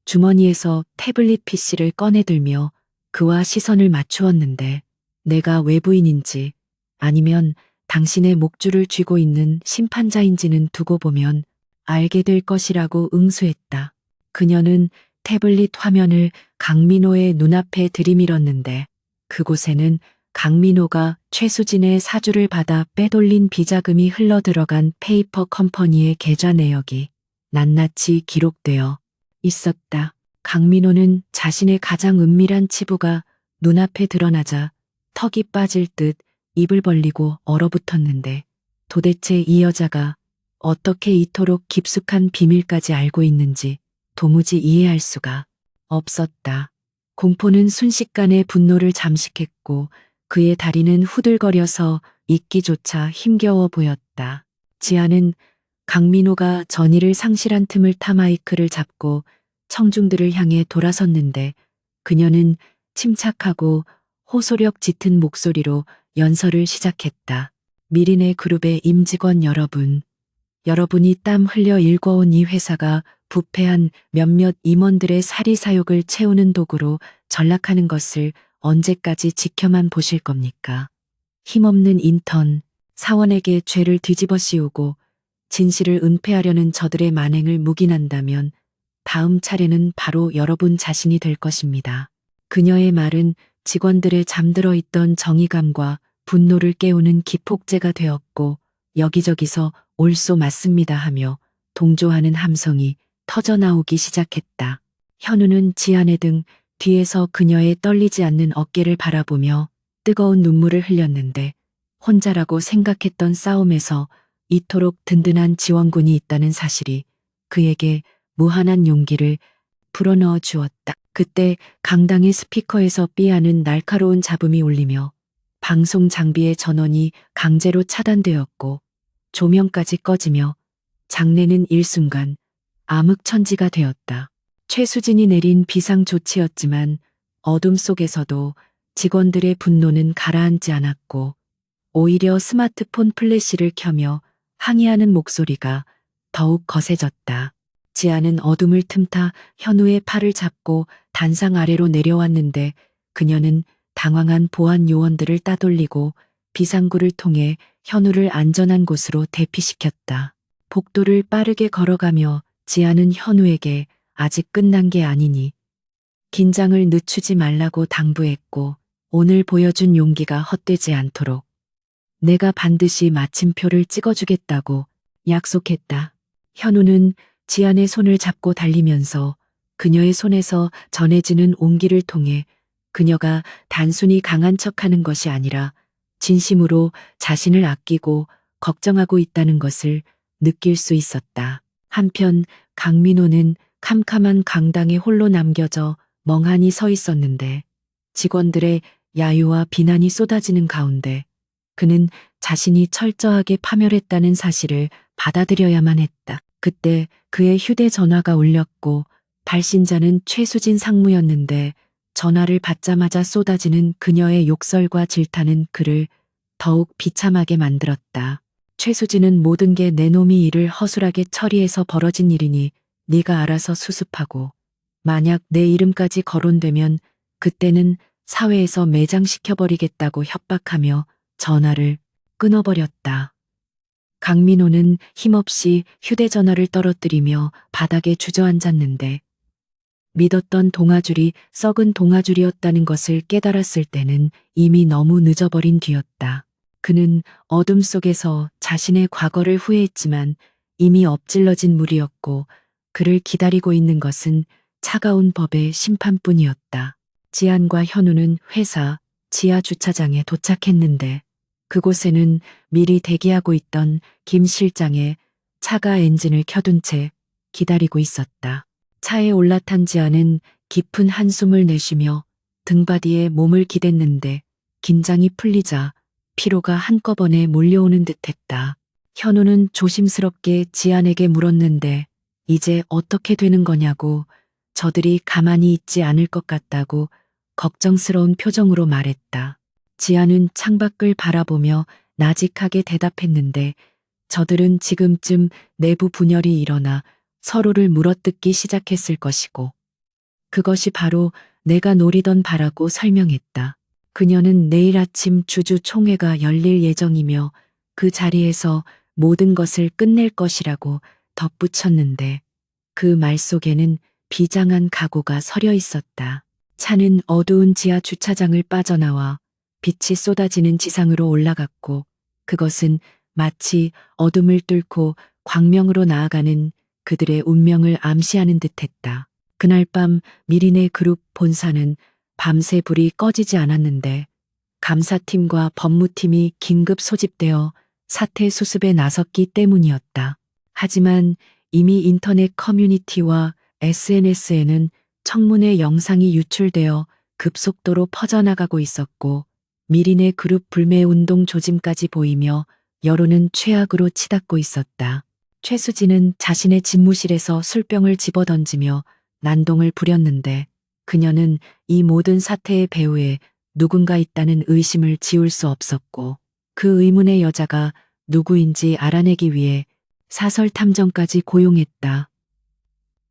주머니에서 태블릿 PC를 꺼내들며 그와 시선을 맞추었는데 내가 외부인인지 아니면 당신의 목줄을 쥐고 있는 심판자인지는 두고 보면 알게 될 것이라고 응수했다. 그녀는 태블릿 화면을 강민호의 눈앞에 들이밀었는데 그곳에는 강민호가 최수진의 사주를 받아 빼돌린 비자금이 흘러들어간 페이퍼 컴퍼니의 계좌 내역이 낱낱이 기록되어 있었다. 강민호는 자신의 가장 은밀한 치부가 눈앞에 드러나자 턱이 빠질 듯 입을 벌리고 얼어붙었는데 도대체 이 여자가 어떻게 이토록 깊숙한 비밀까지 알고 있는지 도무지 이해할 수가 없었다. 공포는 순식간에 분노를 잠식했고 그의 다리는 후들거려서 있기조차 힘겨워 보였다. 지아는 강민호가 전의를 상실한 틈을 타 마이크를 잡고 청중들을 향해 돌아섰는데 그녀는 침착하고 호소력 짙은 목소리로 연설을 시작했다. 미리네 그룹의 임직원 여러분, 여러분이 땀 흘려 일궈온 이 회사가 부패한 몇몇 임원들의 사리사욕을 채우는 도구로 전락하는 것을 언제까지 지켜만 보실 겁니까? 힘없는 인턴, 사원에게 죄를 뒤집어 씌우고 진실을 은폐하려는 저들의 만행을 묵인한다면 다음 차례는 바로 여러분 자신이 될 것입니다. 그녀의 말은 직원들의 잠들어 있던 정의감과 분노를 깨우는 기폭제가 되었고 여기저기서 옳소 맞습니다 하며 동조하는 함성이 터져나오기 시작했다. 현우는 지안의 등 뒤에서 그녀의 떨리지 않는 어깨를 바라보며 뜨거운 눈물을 흘렸는데 혼자라고 생각했던 싸움에서 이토록 든든한 지원군이 있다는 사실이 그에게 무한한 용기를 불어넣어 주었다. 그때 강당의 스피커에서 삐하는 날카로운 잡음이 울리며 방송 장비의 전원이 강제로 차단되었고 조명까지 꺼지며 장내는 일순간 암흑천지가 되었다. 최수진이 내린 비상조치였지만 어둠 속에서도 직원들의 분노는 가라앉지 않았고 오히려 스마트폰 플래시를 켜며 항의하는 목소리가 더욱 거세졌다. 지아는 어둠을 틈타 현우의 팔을 잡고 단상 아래로 내려왔는데 그녀는 당황한 보안 요원들을 따돌리고 비상구를 통해 현우를 안전한 곳으로 대피시켰다. 복도를 빠르게 걸어가며 지아는 현우에게 아직 끝난 게 아니니 긴장을 늦추지 말라고 당부했고 오늘 보여준 용기가 헛되지 않도록 내가 반드시 마침표를 찍어주겠다고 약속했다. 현우는 지안의 손을 잡고 달리면서 그녀의 손에서 전해지는 온기를 통해 그녀가 단순히 강한 척하는 것이 아니라 진심으로 자신을 아끼고 걱정하고 있다는 것을 느낄 수 있었다. 한편 강민호는 캄캄한 강당에 홀로 남겨져 멍하니 서 있었는데 직원들의 야유와 비난이 쏟아지는 가운데 그는 자신이 철저하게 파멸했다는 사실을 받아들여야만 했다. 그때 그의 휴대전화가 울렸고 발신자는 최수진 상무였는데 전화를 받자마자 쏟아지는 그녀의 욕설과 질타는 그를 더욱 비참하게 만들었다. 최수진은 모든 게 내 놈이 일을 허술하게 처리해서 벌어진 일이니 네가 알아서 수습하고 만약 내 이름까지 거론되면 그때는 사회에서 매장시켜버리겠다고 협박하며 전화를 끊어버렸다. 강민호는 힘없이 휴대전화를 떨어뜨리며 바닥에 주저앉았는데 믿었던 동아줄이 썩은 동아줄이었다는 것을 깨달았을 때는 이미 너무 늦어버린 뒤였다. 그는 어둠 속에서 자신의 과거를 후회했지만 이미 엎질러진 물이었고 그를 기다리고 있는 것은 차가운 법의 심판뿐이었다. 지안과 현우는 회사 지하 주차장에 도착했는데 그곳에는 미리 대기하고 있던 김 실장의 차가 엔진을 켜둔 채 기다리고 있었다. 차에 올라탄 지아는 깊은 한숨을 내쉬며 등받이에 몸을 기댔는데 긴장이 풀리자 피로가 한꺼번에 몰려오는 듯했다. 현우는 조심스럽게 지안에게 물었는데 이제 어떻게 되는 거냐고 저들이 가만히 있지 않을 것 같다고 걱정스러운 표정으로 말했다. 지아는 창밖을 바라보며 나직하게 대답했는데 저들은 지금쯤 내부 분열이 일어나 서로를 물어뜯기 시작했을 것이고 그것이 바로 내가 노리던 바라고 설명했다. 그녀는 내일 아침 주주총회가 열릴 예정이며 그 자리에서 모든 것을 끝낼 것이라고 덧붙였는데 그 말 속에는 비장한 각오가 서려 있었다. 차는 어두운 지하 주차장을 빠져나와 빛이 쏟아지는 지상으로 올라갔고 그것은 마치 어둠을 뚫고 광명으로 나아가는 그들의 운명을 암시하는 듯했다. 그날 밤 미린의 그룹 본사는 밤새 불이 꺼지지 않았는데 감사팀과 법무팀이 긴급 소집되어 사태 수습에 나섰기 때문이었다. 하지만 이미 인터넷 커뮤니티와 SNS에는 청문회 영상이 유출되어 급속도로 퍼져나가고 있었고 미린의 그룹 불매운동 조짐까지 보이며 여론은 최악으로 치닫고 있었다. 최수진은 자신의 집무실에서 술병을 집어던지며 난동을 부렸는데 그녀는 이 모든 사태의 배후에 누군가 있다는 의심을 지울 수 없었고 그 의문의 여자가 누구인지 알아내기 위해 사설 탐정까지 고용했다.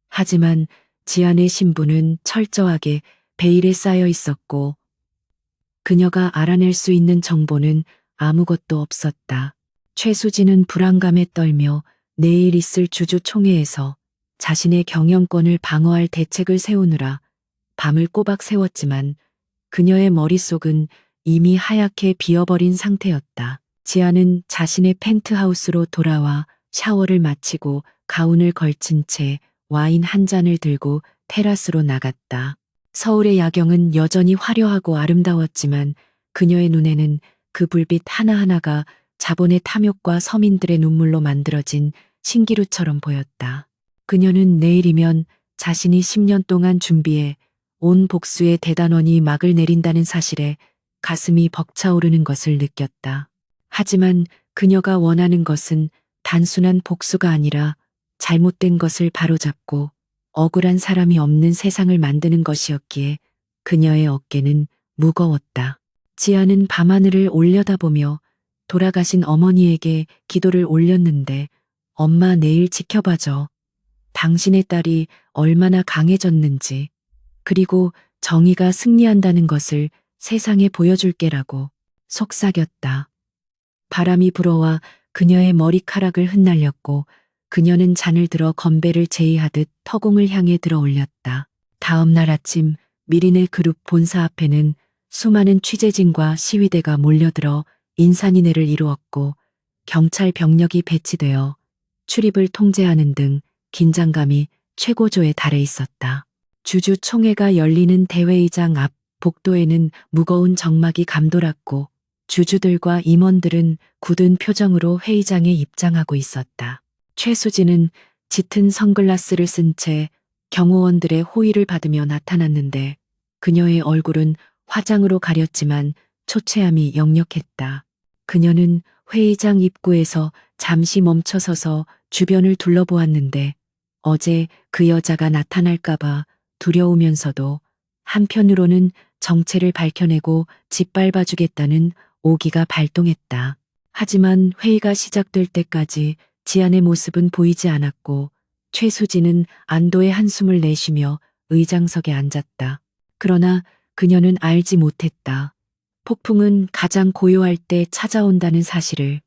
하지만 지안의 신분은 철저하게 베일에 쌓여 있었고 그녀가 알아낼 수 있는 정보는 아무것도 없었다. 최수진은 불안감에 떨며 내일 있을 주주총회에서 자신의 경영권을 방어할 대책을 세우느라 밤을 꼬박 새웠지만 그녀의 머릿속은 이미 하얗게 비어버린 상태였다. 지아는 자신의 펜트하우스로 돌아와 샤워를 마치고 가운을 걸친 채 와인 한 잔을 들고 테라스로 나갔다. 서울의 야경은 여전히 화려하고 아름다웠지만 그녀의 눈에는 그 불빛 하나하나가 자본의 탐욕과 서민들의 눈물로 만들어진 신기루처럼 보였다. 그녀는 내일이면 자신이 10년 동안 준비해 온 복수의 대단원이 막을 내린다는 사실에 가슴이 벅차오르는 것을 느꼈다. 하지만 그녀가 원하는 것은 단순한 복수가 아니라 잘못된 것을 바로잡고 억울한 사람이 없는 세상을 만드는 것이었기에 그녀의 어깨는 무거웠다. 지아는 밤하늘을 올려다보며 돌아가신 어머니에게 기도를 올렸는데 엄마 내일 지켜봐줘. 당신의 딸이 얼마나 강해졌는지, 그리고 정의가 승리한다는 것을 세상에 보여줄게라고 속삭였다. 바람이 불어와 그녀의 머리카락을 흩날렸고 그녀는 잔을 들어 건배를 제의하듯 터공을 향해 들어 올렸다. 다음 날 아침 미린의 그룹 본사 앞에는 수많은 취재진과 시위대가 몰려들어 인산인해를 이루었고 경찰 병력이 배치되어 출입을 통제하는 등 긴장감이 최고조에 달해 있었다. 주주총회가 열리는 대회의장 앞 복도에는 무거운 정막이 감돌았고 주주들과 임원들은 굳은 표정으로 회의장에 입장하고 있었다. 최수진은 짙은 선글라스를 쓴 채 경호원들의 호의를 받으며 나타났는데 그녀의 얼굴은 화장으로 가렸지만 초췌함이 역력했다. 그녀는 회의장 입구에서 잠시 멈춰서서 주변을 둘러보았는데 어제 그 여자가 나타날까봐 두려우면서도 한편으로는 정체를 밝혀내고 짓밟아주겠다는 오기가 발동했다. 하지만 회의가 시작될 때까지 지안의 모습은 보이지 않았고 최수진은 안도의 한숨을 내쉬며 의장석에 앉았다. 그러나 그녀는 알지 못했다. 폭풍은 가장 고요할 때 찾아온다는 사실을,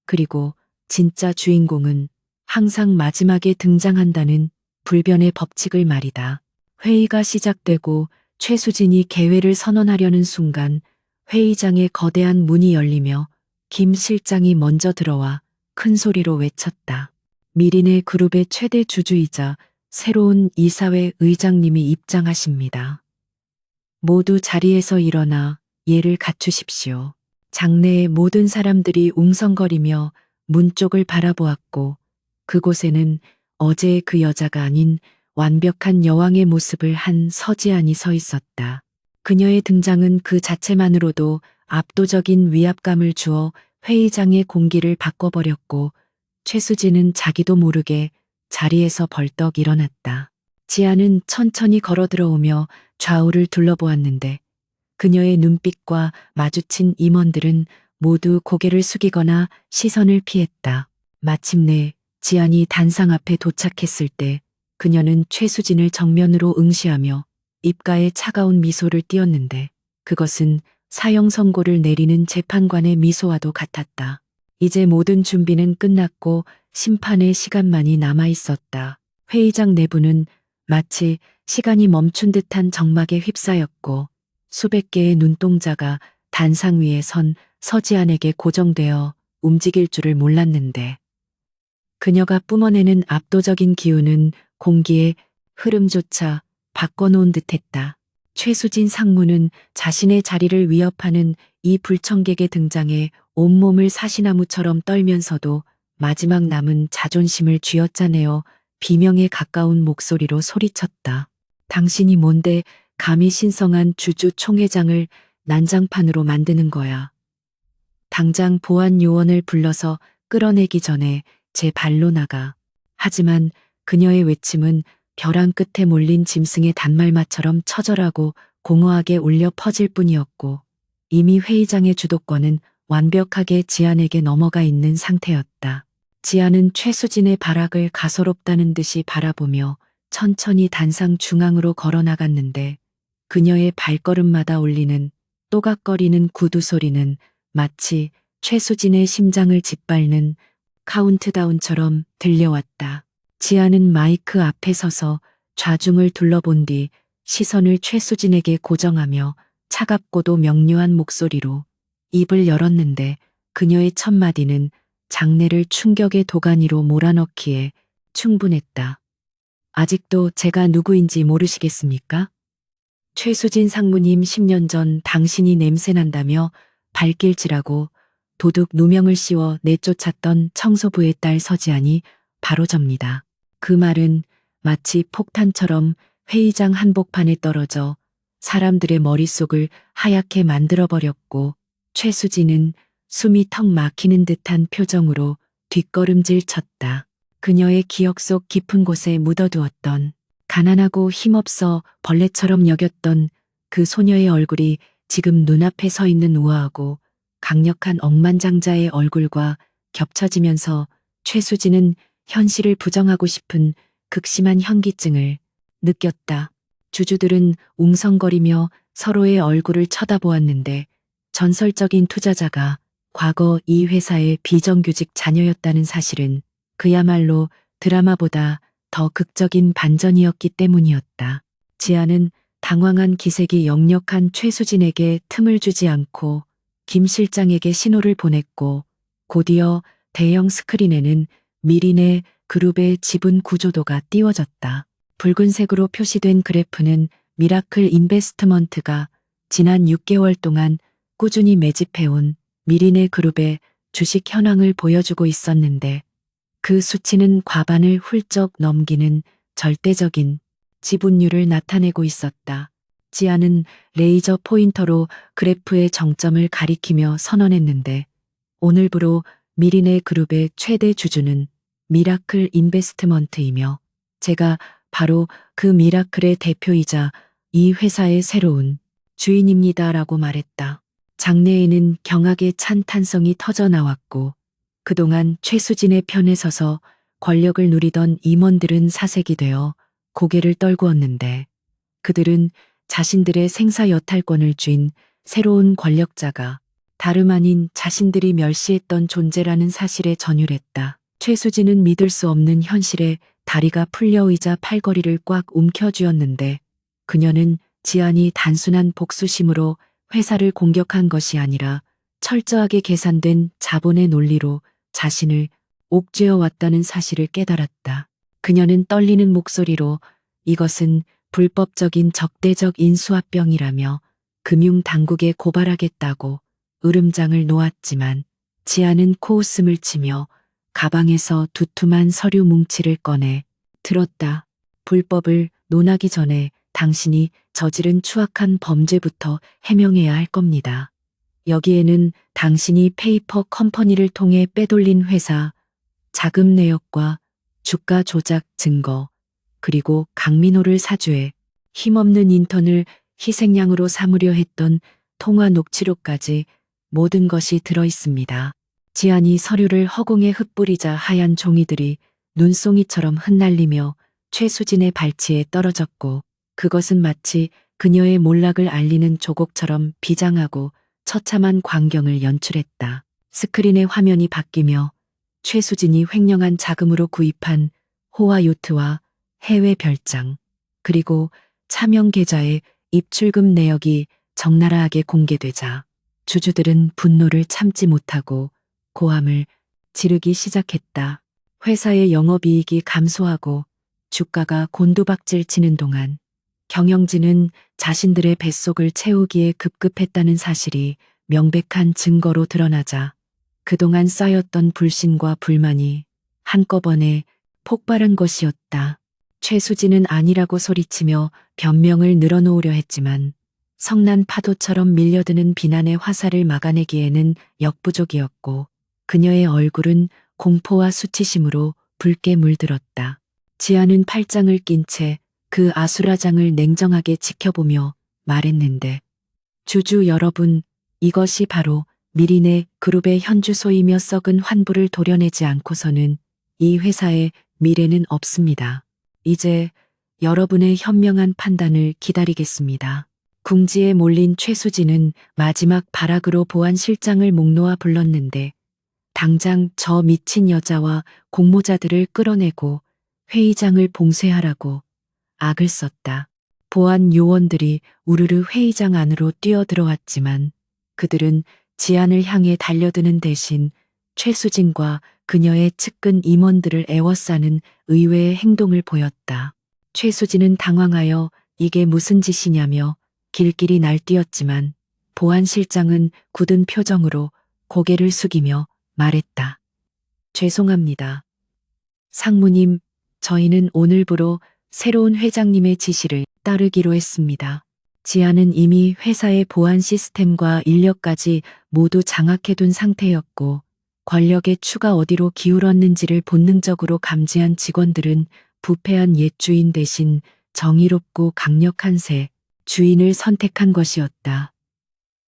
그리고 진짜 주인공은 항상 마지막에 등장한다는 불변의 법칙을 말이다. 회의가 시작되고 최수진이 개회를 선언하려는 순간 회의장에 거대한 문이 열리며 김 실장이 먼저 들어와 큰 소리로 외쳤다. 미린의 그룹의 최대 주주이자 새로운 이사회 의장님이 입장하십니다. 모두 자리에서 일어나 예를 갖추십시오. 장내의 모든 사람들이 웅성거리며 문 쪽을 바라보았고 그곳에는 어제의 그 여자가 아닌 완벽한 여왕의 모습을 한 서지안이 서 있었다. 그녀의 등장은 그 자체만으로도 압도적인 위압감을 주어 회의장의 공기를 바꿔버렸고 최수진은 자기도 모르게 자리에서 벌떡 일어났다. 지아는 천천히 걸어 들어오며 좌우를 둘러보았는데 그녀의 눈빛과 마주친 임원들은 모두 고개를 숙이거나 시선을 피했다. 마침내 지안이 단상 앞에 도착했을 때 그녀는 최수진을 정면으로 응시하며 입가에 차가운 미소를 띄었는데 그것은 사형 선고를 내리는 재판관의 미소와도 같았다. 이제 모든 준비는 끝났고 심판의 시간만이 남아 있었다. 회의장 내부는 마치 시간이 멈춘 듯한 정막에 휩싸였고 수백 개의 눈동자가 단상 위에 선 서지안에게 고정되어 움직일 줄을 몰랐는데 그녀가 뿜어내는 압도적인 기운은 공기의 흐름조차 바꿔놓은 듯했다. 최수진 상무는 자신의 자리를 위협하는 이 불청객의 등장에 온몸을 사시나무처럼 떨면서도 마지막 남은 자존심을 쥐어짜내어 비명에 가까운 목소리로 소리쳤다. 당신이 뭔데 감히 신성한 주주 총회장을 난장판으로 만드는 거야. 당장 보안 요원을 불러서 끌어내기 전에 제 발로 나가. 하지만 그녀의 외침은 벼랑 끝에 몰린 짐승의 단말마처럼 처절하고 공허하게 울려 퍼질 뿐이었고 이미 회의장의 주도권은 완벽하게 지안에게 넘어가 있는 상태였다. 지안은 최수진의 발악을 가소롭다는 듯이 바라보며 천천히 단상 중앙으로 걸어 나갔는데 그녀의 발걸음마다 울리는 또각거리는 구두 소리는 마치 최수진의 심장을 짓밟는 카운트다운처럼 들려왔다. 지아는 마이크 앞에 서서 좌중을 둘러본 뒤 시선을 최수진에게 고정하며 차갑고도 명료한 목소리로 입을 열었는데 그녀의 첫 마디는 장내를 충격의 도가니로 몰아넣기에 충분했다. 아직도 제가 누구인지 모르시겠습니까? 최수진 상무님 10년 전 당신이 냄새난다며 발길질하고 도둑 누명을 씌워 내쫓았던 청소부의 딸 서지안이 바로 접니다. 그 말은 마치 폭탄처럼 회의장 한복판에 떨어져 사람들의 머릿속을 하얗게 만들어버렸고 최수진은 숨이 턱 막히는 듯한 표정으로 뒷걸음질 쳤다. 그녀의 기억 속 깊은 곳에 묻어두었던 가난하고 힘없어 벌레처럼 여겼던 그 소녀의 얼굴이 지금 눈앞에 서 있는 우아하고 강력한 억만장자의 얼굴과 겹쳐지면서 최수진은 현실을 부정하고 싶은 극심한 현기증을 느꼈다. 주주들은 웅성거리며 서로의 얼굴을 쳐다보았는데 전설적인 투자자가 과거 이 회사의 비정규직 자녀였다는 사실은 그야말로 드라마보다 더 극적인 반전이었기 때문이었다. 지아는 당황한 기색이 역력한 최수진에게 틈을 주지 않고 김 실장에게 신호를 보냈고 곧이어 대형 스크린에는 미리네 그룹의 지분 구조도가 띄워졌다. 붉은색으로 표시된 그래프는 미라클 인베스트먼트가 지난 6개월 동안 꾸준히 매집해온 미리네 그룹의 주식 현황을 보여주고 있었는데 그 수치는 과반을 훌쩍 넘기는 절대적인 지분율을 나타내고 있었다. 지아는 레이저 포인터로 그래프의 정점을 가리키며 선언했는데 오늘부로 미리네 그룹의 최대 주주는 미라클 인베스트먼트이며 제가 바로 그 미라클의 대표이자 이 회사의 새로운 주인입니다라고 말했다. 장내에는 경악에 찬 탄성이 터져 나왔고 그동안 최수진의 편에 서서 권력을 누리던 임원들은 사색이 되어 고개를 떨구었는데 그들은 자신들의 생사 여탈권을 쥔 새로운 권력자가 다름 아닌 자신들이 멸시했던 존재라는 사실에 전율했다. 최수진은 믿을 수 없는 현실에 다리가 풀려 의자 팔걸이를 꽉 움켜쥐었는데 그녀는 지안이 단순한 복수심으로 회사를 공격한 것이 아니라 철저하게 계산된 자본의 논리로 자신을 옥죄어 왔다는 사실을 깨달았다. 그녀는 떨리는 목소리로 이것은 불법적인 적대적 인수합병이라며 금융당국에 고발하겠다고 으름장을 놓았지만 지아는 코웃음을 치며 가방에서 두툼한 서류 뭉치를 꺼내 들었다. 불법을 논하기 전에 당신이 저지른 추악한 범죄부터 해명해야 할 겁니다. 여기에는 당신이 페이퍼 컴퍼니를 통해 빼돌린 회사, 자금 내역과 주가 조작 증거, 그리고 강민호를 사주해 힘없는 인턴을 희생양으로 삼으려 했던 통화 녹취록까지 모든 것이 들어 있습니다. 지안이 서류를 허공에 흩뿌리자 하얀 종이들이 눈송이처럼 흩날리며 최수진의 발치에 떨어졌고 그것은 마치 그녀의 몰락을 알리는 조곡처럼 비장하고 처참한 광경을 연출했다. 스크린의 화면이 바뀌며 최수진이 횡령한 자금으로 구입한 호화 요트와 해외 별장, 그리고 차명 계좌의 입출금 내역이 적나라하게 공개되자 주주들은 분노를 참지 못하고 고함을 지르기 시작했다. 회사의 영업이익이 감소하고 주가가 곤두박질 치는 동안 경영진은 자신들의 뱃속을 채우기에 급급했다는 사실이 명백한 증거로 드러나자 그동안 쌓였던 불신과 불만이 한꺼번에 폭발한 것이었다. 최수진은 아니라고 소리치며 변명을 늘어놓으려 했지만 성난 파도처럼 밀려드는 비난의 화살을 막아내기에는 역부족이었고 그녀의 얼굴은 공포와 수치심으로 붉게 물들었다. 지아는 팔짱을 낀 채 그 아수라장을 냉정하게 지켜보며 말했는데 주주 여러분, 이것이 바로 미리네 그룹의 현주소이며 썩은 환부를 도려내지 않고서는 이 회사의 미래는 없습니다. 이제 여러분의 현명한 판단을 기다리겠습니다. 궁지에 몰린 최수진은 마지막 발악으로 보안실장을 목 놓아 불렀는데 당장 저 미친 여자와 공모자들을 끌어내고 회의장을 봉쇄하라고 악을 썼다. 보안 요원들이 우르르 회의장 안으로 뛰어들어왔지만 그들은 지안을 향해 달려드는 대신 최수진과 그녀의 측근 임원들을 애워싸는 의외의 행동을 보였다. 최수진은 당황하여 이게 무슨 짓이냐며 길길이 날뛰었지만 보안실장은 굳은 표정으로 고개를 숙이며 말했다. 죄송합니다. 상무님, 저희는 오늘부로 새로운 회장님의 지시를 따르기로 했습니다. 지아는 이미 회사의 보안 시스템과 인력까지 모두 장악해둔 상태였고 권력의 추가 어디로 기울었는지를 본능적으로 감지한 직원들은 부패한 옛 주인 대신 정의롭고 강력한 새 주인을 선택한 것이었다.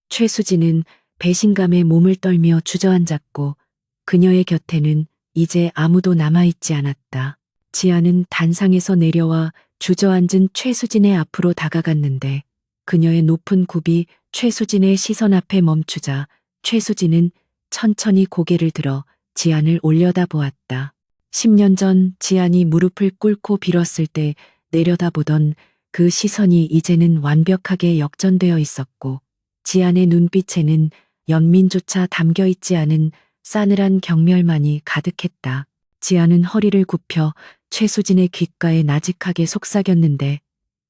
최수진은 배신감에 몸을 떨며 주저앉았고 그녀의 곁에는 이제 아무도 남아있지 않았다. 지아는 단상에서 내려와 주저앉은 최수진의 앞으로 다가갔는데 그녀의 높은 굽이 최수진의 시선 앞에 멈추자 최수진은 천천히 고개를 들어 지안을 올려다보았다. 10년 전 지안이 무릎을 꿇고 빌었을 때 내려다보던 그 시선이 이제는 완벽하게 역전되어 있었고 지안의 눈빛에는 연민조차 담겨 있지 않은 싸늘한 경멸만이 가득했다. 지안은 허리를 굽혀 최수진의 귓가에 나직하게 속삭였는데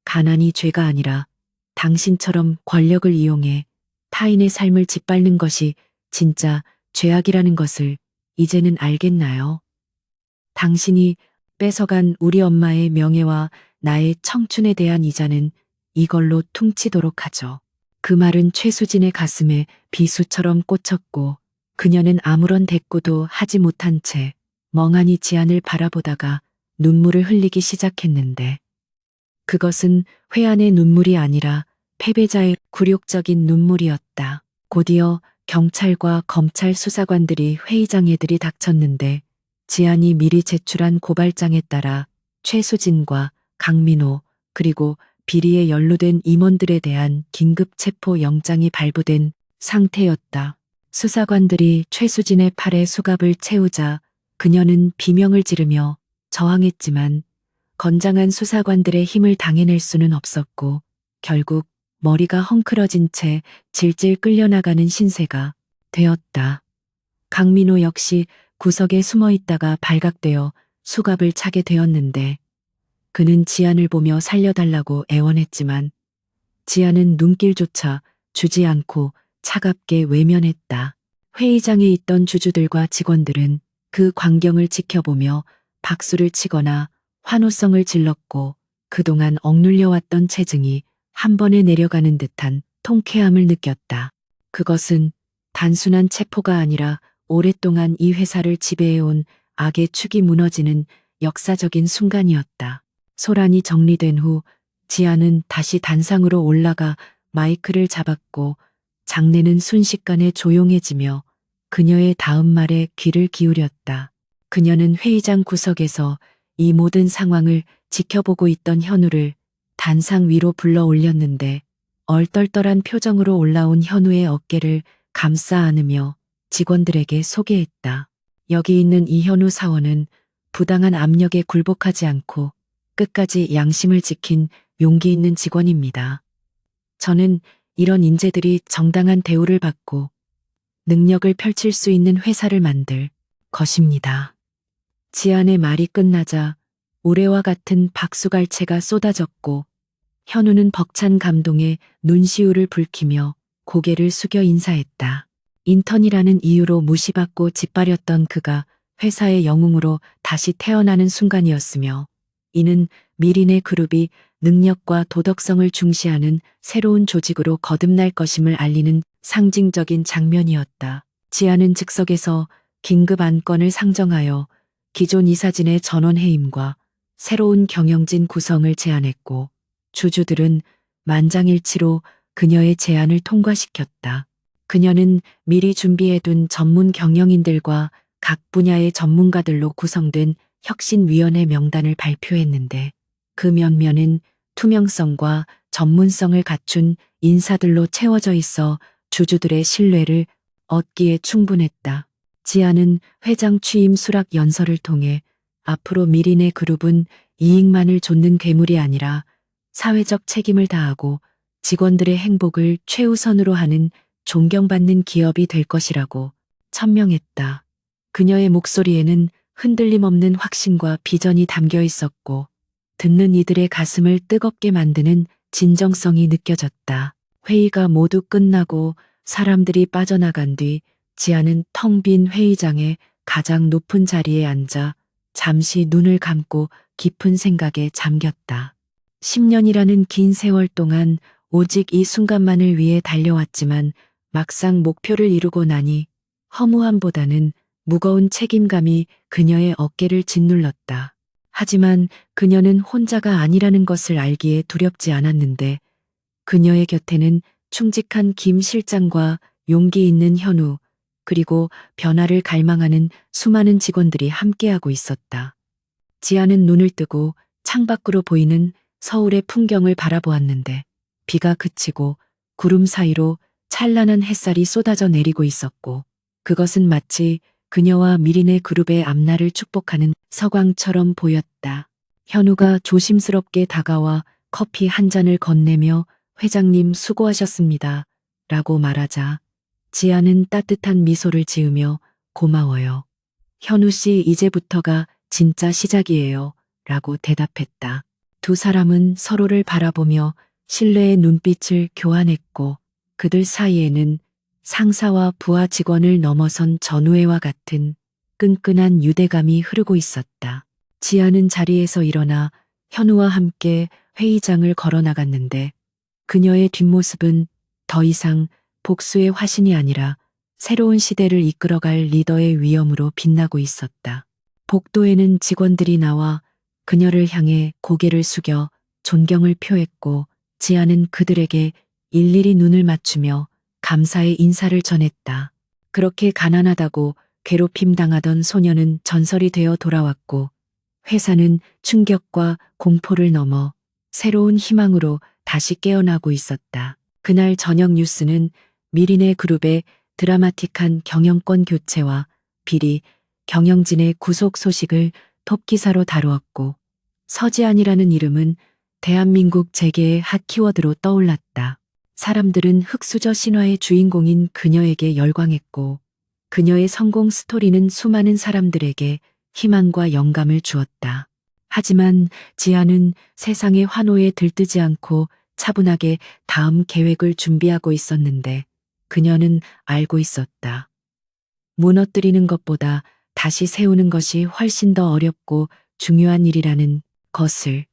가난이 죄가 아니라 당신처럼 권력을 이용해 타인의 삶을 짓밟는 것이 진짜 죄악이라는 것을 이제는 알겠나요? 당신이 뺏어간 우리 엄마의 명예와 나의 청춘에 대한 이자는 이걸로 퉁치도록 하죠. 그 말은 최수진의 가슴에 비수처럼 꽂혔고 그녀는 아무런 대꾸도 하지 못한 채 멍하니 지안을 바라보다가 눈물을 흘리기 시작했는데 그것은 회한의 눈물이 아니라 패배자의 굴욕적인 눈물이었다. 곧이어 경찰과 검찰 수사관들이 회의장에 들이닥쳤는데 지안이 미리 제출한 고발장에 따라 최수진과 강민호 그리고 비리에 연루된 임원들에 대한 긴급 체포 영장이 발부된 상태였다. 수사관들이 최수진의 팔에 수갑을 채우자 그녀는 비명을 지르며 저항했지만 건장한 수사관들의 힘을 당해낼 수는 없었고 결국 머리가 헝클어진 채 질질 끌려나가는 신세가 되었다. 강민호 역시 구석에 숨어 있다가 발각되어 수갑을 차게 되었는데 그는 지안을 보며 살려달라고 애원했지만 지안은 눈길조차 주지 않고 차갑게 외면했다. 회의장에 있던 주주들과 직원들은 그 광경을 지켜보며 박수를 치거나 환호성을 질렀고 그동안 억눌려왔던 체증이 한 번에 내려가는 듯한 통쾌함을 느꼈다. 그것은 단순한 체포가 아니라 오랫동안 이 회사를 지배해온 악의 축이 무너지는 역사적인 순간이었다. 소란이 정리된 후 지아는 다시 단상으로 올라가 마이크를 잡았고 장내는 순식간에 조용해지며 그녀의 다음 말에 귀를 기울였다. 그녀는 회의장 구석에서 이 모든 상황을 지켜보고 있던 현우를 단상 위로 불러 올렸는데 얼떨떨한 표정으로 올라온 현우의 어깨를 감싸 안으며 직원들에게 소개했다. 여기 있는 이현우 사원은 부당한 압력에 굴복하지 않고 끝까지 양심을 지킨 용기 있는 직원입니다. 저는 이런 인재들이 정당한 대우를 받고 능력을 펼칠 수 있는 회사를 만들 것입니다. 지안의 말이 끝나자 우레와 같은 박수갈채가 쏟아졌고 현우는 벅찬 감동에 눈시울을 붉히며 고개를 숙여 인사했다. 인턴이라는 이유로 무시받고 짓밟았던 그가 회사의 영웅으로 다시 태어나는 순간이었으며 이는 미린의 그룹이 능력과 도덕성을 중시하는 새로운 조직으로 거듭날 것임을 알리는 상징적인 장면이었다. 지안은 즉석에서 긴급 안건을 상정하여 기존 이사진의 전원 해임과 새로운 경영진 구성을 제안했고 주주들은 만장일치로 그녀의 제안을 통과시켰다. 그녀는 미리 준비해둔 전문 경영인들과 각 분야의 전문가들로 구성된 혁신위원회 명단을 발표했는데 그 면면은 투명성과 전문성을 갖춘 인사들로 채워져 있어 주주들의 신뢰를 얻기에 충분했다. 지아는 회장 취임 수락 연설을 통해 앞으로 미린의 그룹은 이익만을 좇는 괴물이 아니라 사회적 책임을 다하고 직원들의 행복을 최우선으로 하는 존경받는 기업이 될 것이라고 천명했다. 그녀의 목소리에는 흔들림 없는 확신과 비전이 담겨 있었고 듣는 이들의 가슴을 뜨겁게 만드는 진정성이 느껴졌다. 회의가 모두 끝나고 사람들이 빠져나간 뒤 지아는 텅 빈 회의장의 가장 높은 자리에 앉아 잠시 눈을 감고 깊은 생각에 잠겼다. 10년이라는 긴 세월 동안 오직 이 순간만을 위해 달려왔지만 막상 목표를 이루고 나니 허무함보다는 무거운 책임감이 그녀의 어깨를 짓눌렀다. 하지만 그녀는 혼자가 아니라는 것을 알기에 두렵지 않았는데 그녀의 곁에는 충직한 김 실장과 용기 있는 현우, 그리고 변화를 갈망하는 수많은 직원들이 함께하고 있었다. 지아는 눈을 뜨고 창밖으로 보이는 서울의 풍경을 바라보았는데 비가 그치고 구름 사이로 찬란한 햇살이 쏟아져 내리고 있었고 그것은 마치 그녀와 미린의 그룹의 앞날을 축복하는 서광처럼 보였다. 현우가 조심스럽게 다가와 커피 한 잔을 건네며 회장님 수고하셨습니다. 라고 말하자 지아는 따뜻한 미소를 지으며 고마워요. 현우 씨 이제부터가 진짜 시작이에요. 라고 대답했다. 두 사람은 서로를 바라보며 신뢰의 눈빛을 교환했고 그들 사이에는 상사와 부하 직원을 넘어선 전우애와 같은 끈끈한 유대감이 흐르고 있었다. 지아는 자리에서 일어나 현우와 함께 회의장을 걸어 나갔는데 그녀의 뒷모습은 더 이상 복수의 화신이 아니라 새로운 시대를 이끌어갈 리더의 위엄으로 빛나고 있었다. 복도에는 직원들이 나와 그녀를 향해 고개를 숙여 존경을 표했고 지아는 그들에게 일일이 눈을 맞추며 감사의 인사를 전했다. 그렇게 가난하다고 괴롭힘 당하던 소녀는 전설이 되어 돌아왔고 회사는 충격과 공포를 넘어 새로운 희망으로 다시 깨어나고 있었다. 그날 저녁 뉴스는 미린의 그룹의 드라마틱한 경영권 교체와 비리, 경영진의 구속 소식을 톱기사로 다루었고 서지안이라는 이름은 대한민국 재계의 핫 키워드로 떠올랐다. 사람들은 흑수저 신화의 주인공인 그녀에게 열광했고 그녀의 성공 스토리는 수많은 사람들에게 희망과 영감을 주었다. 하지만 지아는 세상의 환호에 들뜨지 않고 차분하게 다음 계획을 준비하고 있었는데 그녀는 알고 있었다. 무너뜨리는 것보다 다시 세우는 것이 훨씬 더 어렵고 중요한 일이라는 것을.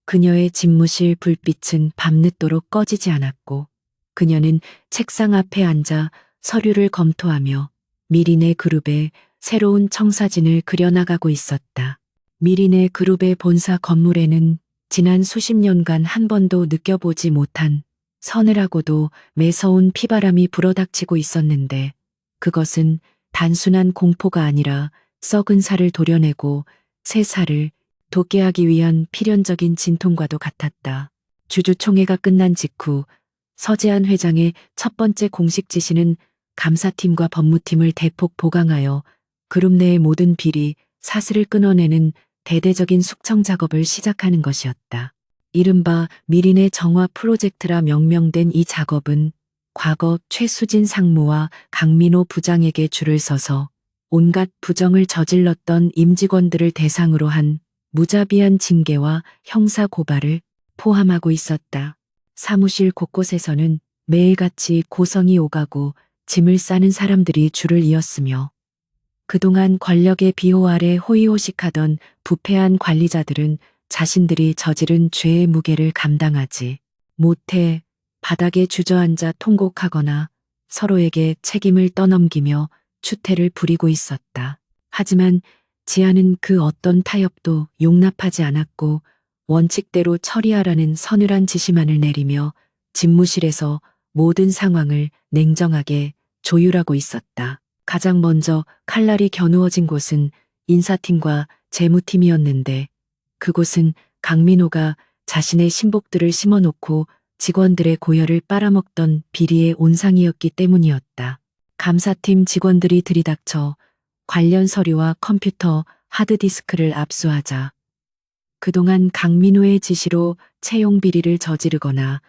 그녀의 집무실 불빛은 밤늦도록 꺼지지 않았고 그녀는 책상 앞에 앉아 서류를 검토하며 미린의 그룹의 새로운 청사진을 그려나가고 있었다. 미린의 그룹의 본사 건물에는 지난 수십 년간 한 번도 느껴보지 못한 서늘하고도 매서운 피바람이 불어닥치고 있었는데 그것은 단순한 공포가 아니라 썩은 살을 도려내고 새 살을 돋게 하기 위한 필연적인 진통과도 같았다. 주주총회가 끝난 직후 서재한 회장의 첫 번째 공식 지시는 감사팀과 법무팀을 대폭 보강하여 그룹 내의 모든 비리, 사슬을 끊어내는 대대적인 숙청 작업을 시작하는 것이었다. 이른바 미린의 정화 프로젝트라 명명된 이 작업은 과거 최수진 상무와 강민호 부장에게 줄을 서서 온갖 부정을 저질렀던 임직원들을 대상으로 한 무자비한 징계와 형사 고발을 포함하고 있었다. 사무실 곳곳에서는 매일같이 고성이 오가고 짐을 싸는 사람들이 줄을 이었으며 그동안 권력의 비호 아래 호의호식하던 부패한 관리자들은 자신들이 저지른 죄의 무게를 감당하지 못해 바닥에 주저앉아 통곡하거나 서로에게 책임을 떠넘기며 추태를 부리고 있었다. 하지만 지아는 그 어떤 타협도 용납하지 않았고 원칙대로 처리하라는 서늘한 지시만을 내리며 집무실에서 모든 상황을 냉정하게 조율하고 있었다. 가장 먼저 칼날이 겨누어진 곳은 인사팀과 재무팀이었는데 그곳은 강민호가 자신의 신복들을 심어놓고 직원들의 고열을 빨아먹던 비리의 온상이었기 때문이었다. 감사팀 직원들이 들이닥쳐 관련 서류와 컴퓨터, 하드디스크를 압수하자 그동안 강민호의 지시로 채용 비리를 저지르거나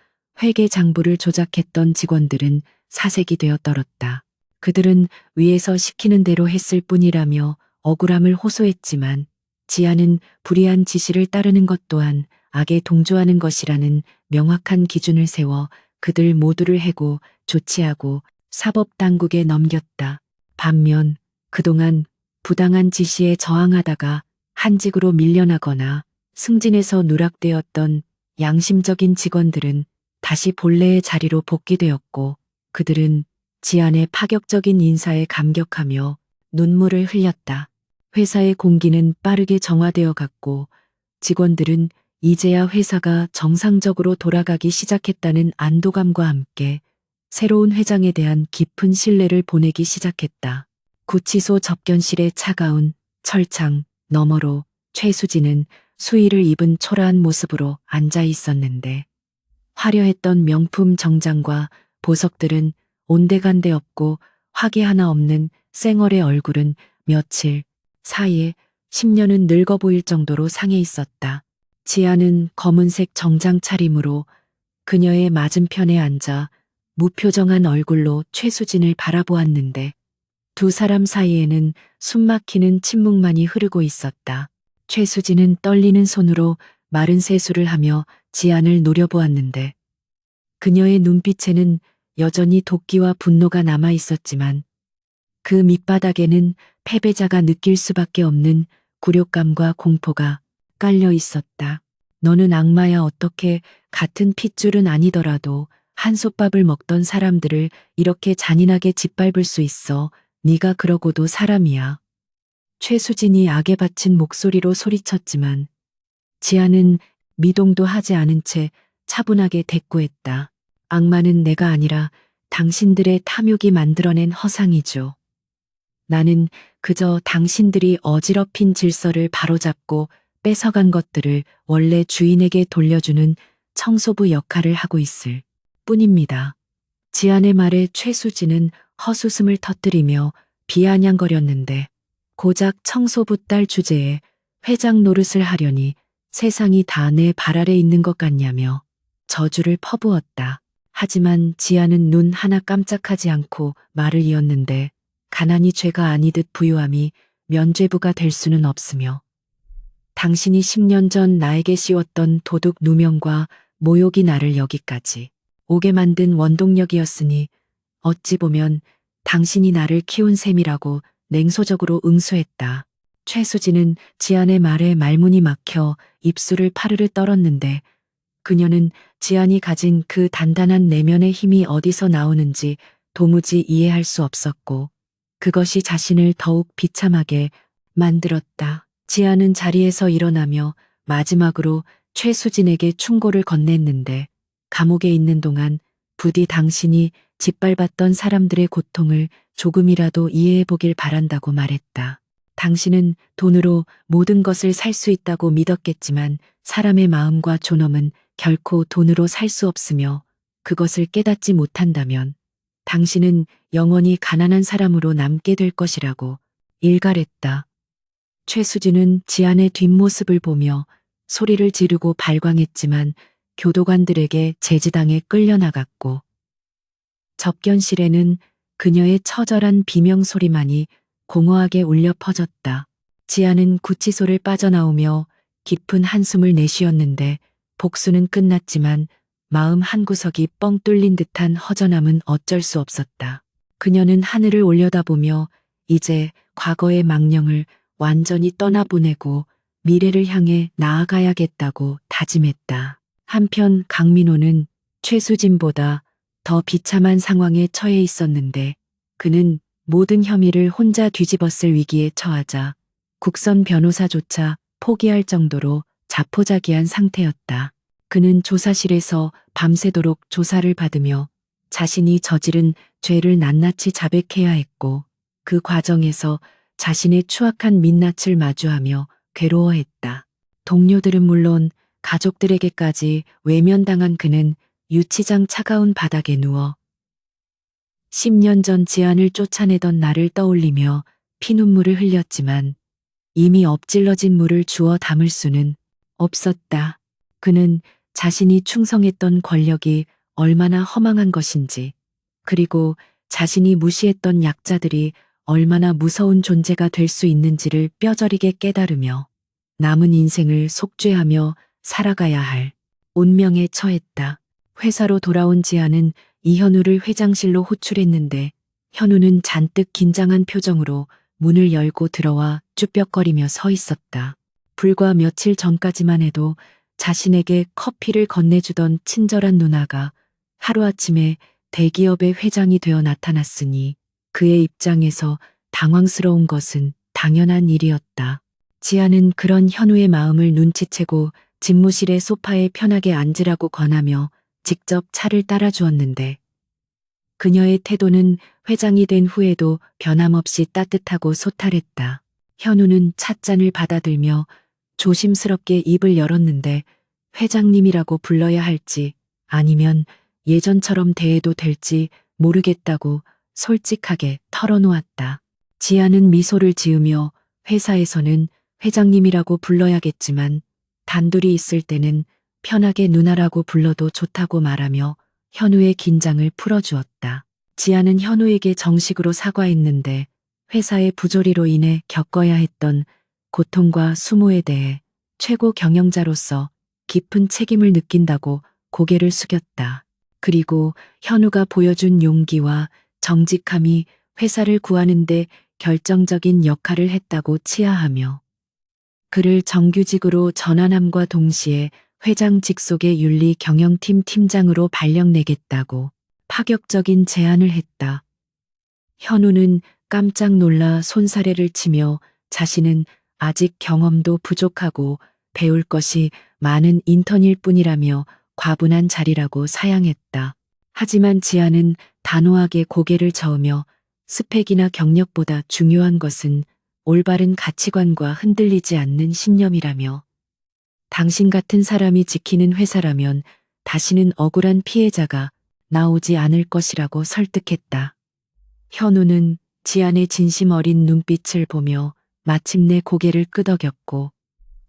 회계 장부를 조작했던 직원들은 사색이 되어 떨었다. 그들은 위에서 시키는 대로 했을 뿐이라며 억울함을 호소했지만 지아는 불이한 지시를 따르는 것 또한 악에 동조하는 것이라는 명확한 기준을 세워 그들 모두를 해고 조치하고 사법당국에 넘겼다. 반면 그동안 부당한 지시에 저항하다가 한직으로 밀려나거나 승진해서 누락되었던 양심적인 직원들은 다시 본래의 자리로 복귀되었고 그들은 지안의 파격적인 인사에 감격하며 눈물을 흘렸다. 회사의 공기는 빠르게 정화되어 갔고 직원들은 이제야 회사가 정상적으로 돌아가기 시작했다는 안도감과 함께 새로운 회장에 대한 깊은 신뢰를 보내기 시작했다. 구치소 접견실의 차가운 철창 너머로 최수진은 수의를 입은 초라한 모습으로 앉아 있었는데 화려했던 명품 정장과 보석들은 온데간데 없고 화기 하나 없는 쌩얼의 얼굴은 며칠 사이에 10년은 늙어 보일 정도로 상해 있었다. 지아는 검은색 정장 차림으로 그녀의 맞은편에 앉아 무표정한 얼굴로 최수진을 바라보았는데 두 사람 사이에는 숨막히는 침묵만이 흐르고 있었다. 최수진은 떨리는 손으로 마른 세수를 하며 지안을 노려보았는데 그녀의 눈빛에는 여전히 도끼와 분노가 남아 있었지만 그 밑바닥에는 패배자가 느낄 수밖에 없는 굴욕감과 공포가 깔려 있었다. 너는 악마야. 어떻게 같은 핏줄은 아니더라도 한솥밥을 먹던 사람들을 이렇게 잔인하게 짓밟을 수 있어. 네가 그러고도 사람이야. 최수진이 악에 받친 목소리로 소리쳤지만 지아는 미동도 하지 않은 채 차분하게 대꾸했다. 악마는 내가 아니라 당신들의 탐욕이 만들어낸 허상이죠. 나는 그저 당신들이 어지럽힌 질서를 바로잡고 뺏어간 것들을 원래 주인에게 돌려주는 청소부 역할을 하고 있을 뿐입니다. 지안의 말에 최수진은 헛웃음을 터뜨리며 비아냥거렸는데 고작 청소부 딸 주제에 회장 노릇을 하려니 세상이 다 내 발 아래 있는 것 같냐며 저주를 퍼부었다. 하지만 지아는 눈 하나 깜짝하지 않고 말을 이었는데 가난이 죄가 아니듯 부유함이 면죄부가 될 수는 없으며 당신이 10년 전 나에게 씌웠던 도둑 누명과 모욕이 나를 여기까지 오게 만든 원동력이었으니 어찌 보면 당신이 나를 키운 셈이라고 냉소적으로 응수했다. 최수진은 지안의 말에 말문이 막혀 입술을 파르르 떨었는데 그녀는 지안이 가진 그 단단한 내면의 힘이 어디서 나오는지 도무지 이해할 수 없었고 그것이 자신을 더욱 비참하게 만들었다. 지안은 자리에서 일어나며 마지막으로 최수진에게 충고를 건넸는데 감옥에 있는 동안 부디 당신이 짓밟았던 사람들의 고통을 조금이라도 이해해 보길 바란다고 말했다. 당신은 돈으로 모든 것을 살 수 있다고 믿었겠지만 사람의 마음과 존엄은 결코 돈으로 살 수 없으며 그것을 깨닫지 못한다면 당신은 영원히 가난한 사람으로 남게 될 것이라고 일갈했다. 최수진은 지안의 뒷모습을 보며 소리를 지르고 발광했지만 교도관들에게 제지당해 끌려나갔고 접견실에는 그녀의 처절한 비명소리만이 공허하게 울려 퍼졌다. 지아는 구치소를 빠져나오며 깊은 한숨을 내쉬었는데 복수는 끝났지만 마음 한구석이 뻥 뚫린 듯한 허전함은 어쩔 수 없었다. 그녀는 하늘을 올려다보며 이제 과거의 망령을 완전히 떠나보내고 미래를 향해 나아가야겠다고 다짐했다. 한편 강민호는 최수진보다 더 비참한 상황에 처해 있었는데 그는 모든 혐의를 혼자 뒤집었을 위기에 처하자 국선 변호사조차 포기할 정도로 자포자기한 상태였다. 그는 조사실에서 밤새도록 조사를 받으며 자신이 저지른 죄를 낱낱이 자백해야 했고 그 과정에서 자신의 추악한 민낯을 마주하며 괴로워했다. 동료들은 물론 가족들에게까지 외면당한 그는 유치장 차가운 바닥에 누워 10년 전 지안을 쫓아내던 나를 떠올리며 피눈물을 흘렸지만 이미 엎질러진 물을 주워 담을 수는 없었다. 그는 자신이 충성했던 권력이 얼마나 허망한 것인지, 그리고 자신이 무시했던 약자들이 얼마나 무서운 존재가 될 수 있는지를 뼈저리게 깨달으며 남은 인생을 속죄하며 살아가야 할 운명에 처했다. 회사로 돌아온 지아는 이현우를 회장실로 호출했는데 현우는 잔뜩 긴장한 표정으로 문을 열고 들어와 쭈뼛거리며 서 있었다. 불과 며칠 전까지만 해도 자신에게 커피를 건네주던 친절한 누나가 하루아침에 대기업의 회장이 되어 나타났으니 그의 입장에서 당황스러운 것은 당연한 일이었다. 지아는 그런 현우의 마음을 눈치채고 집무실의 소파에 편하게 앉으라고 권하며 직접 차를 따라 주었는데 그녀의 태도는 회장이 된 후에도 변함없이 따뜻하고 소탈했다. 현우는 찻잔을 받아들며 조심스럽게 입을 열었는데 회장님이라고 불러야 할지 아니면 예전처럼 대해도 될지 모르겠다고 솔직하게 털어놓았다. 지아는 미소를 지으며 회사에서는 회장님이라고 불러야겠지만 단둘이 있을 때는 편하게 누나라고 불러도 좋다고 말하며 현우의 긴장을 풀어주었다. 지아는 현우에게 정식으로 사과했는데 회사의 부조리로 인해 겪어야 했던 고통과 수모에 대해 최고 경영자로서 깊은 책임을 느낀다고 고개를 숙였다. 그리고 현우가 보여준 용기와 정직함이 회사를 구하는데 결정적인 역할을 했다고 치하하며 그를 정규직으로 전환함과 동시에 회장 직속의 윤리 경영팀 팀장으로 발령내겠다고 파격적인 제안을 했다. 현우는 깜짝 놀라 손사래를 치며 자신은 아직 경험도 부족하고 배울 것이 많은 인턴일 뿐이라며 과분한 자리라고 사양했다. 하지만 지아는 단호하게 고개를 저으며 스펙이나 경력보다 중요한 것은 올바른 가치관과 흔들리지 않는 신념이라며 당신 같은 사람이 지키는 회사라면 다시는 억울한 피해자가 나오지 않을 것이라고 설득했다. 현우는 지안의 진심 어린 눈빛을 보며 마침내 고개를 끄덕였고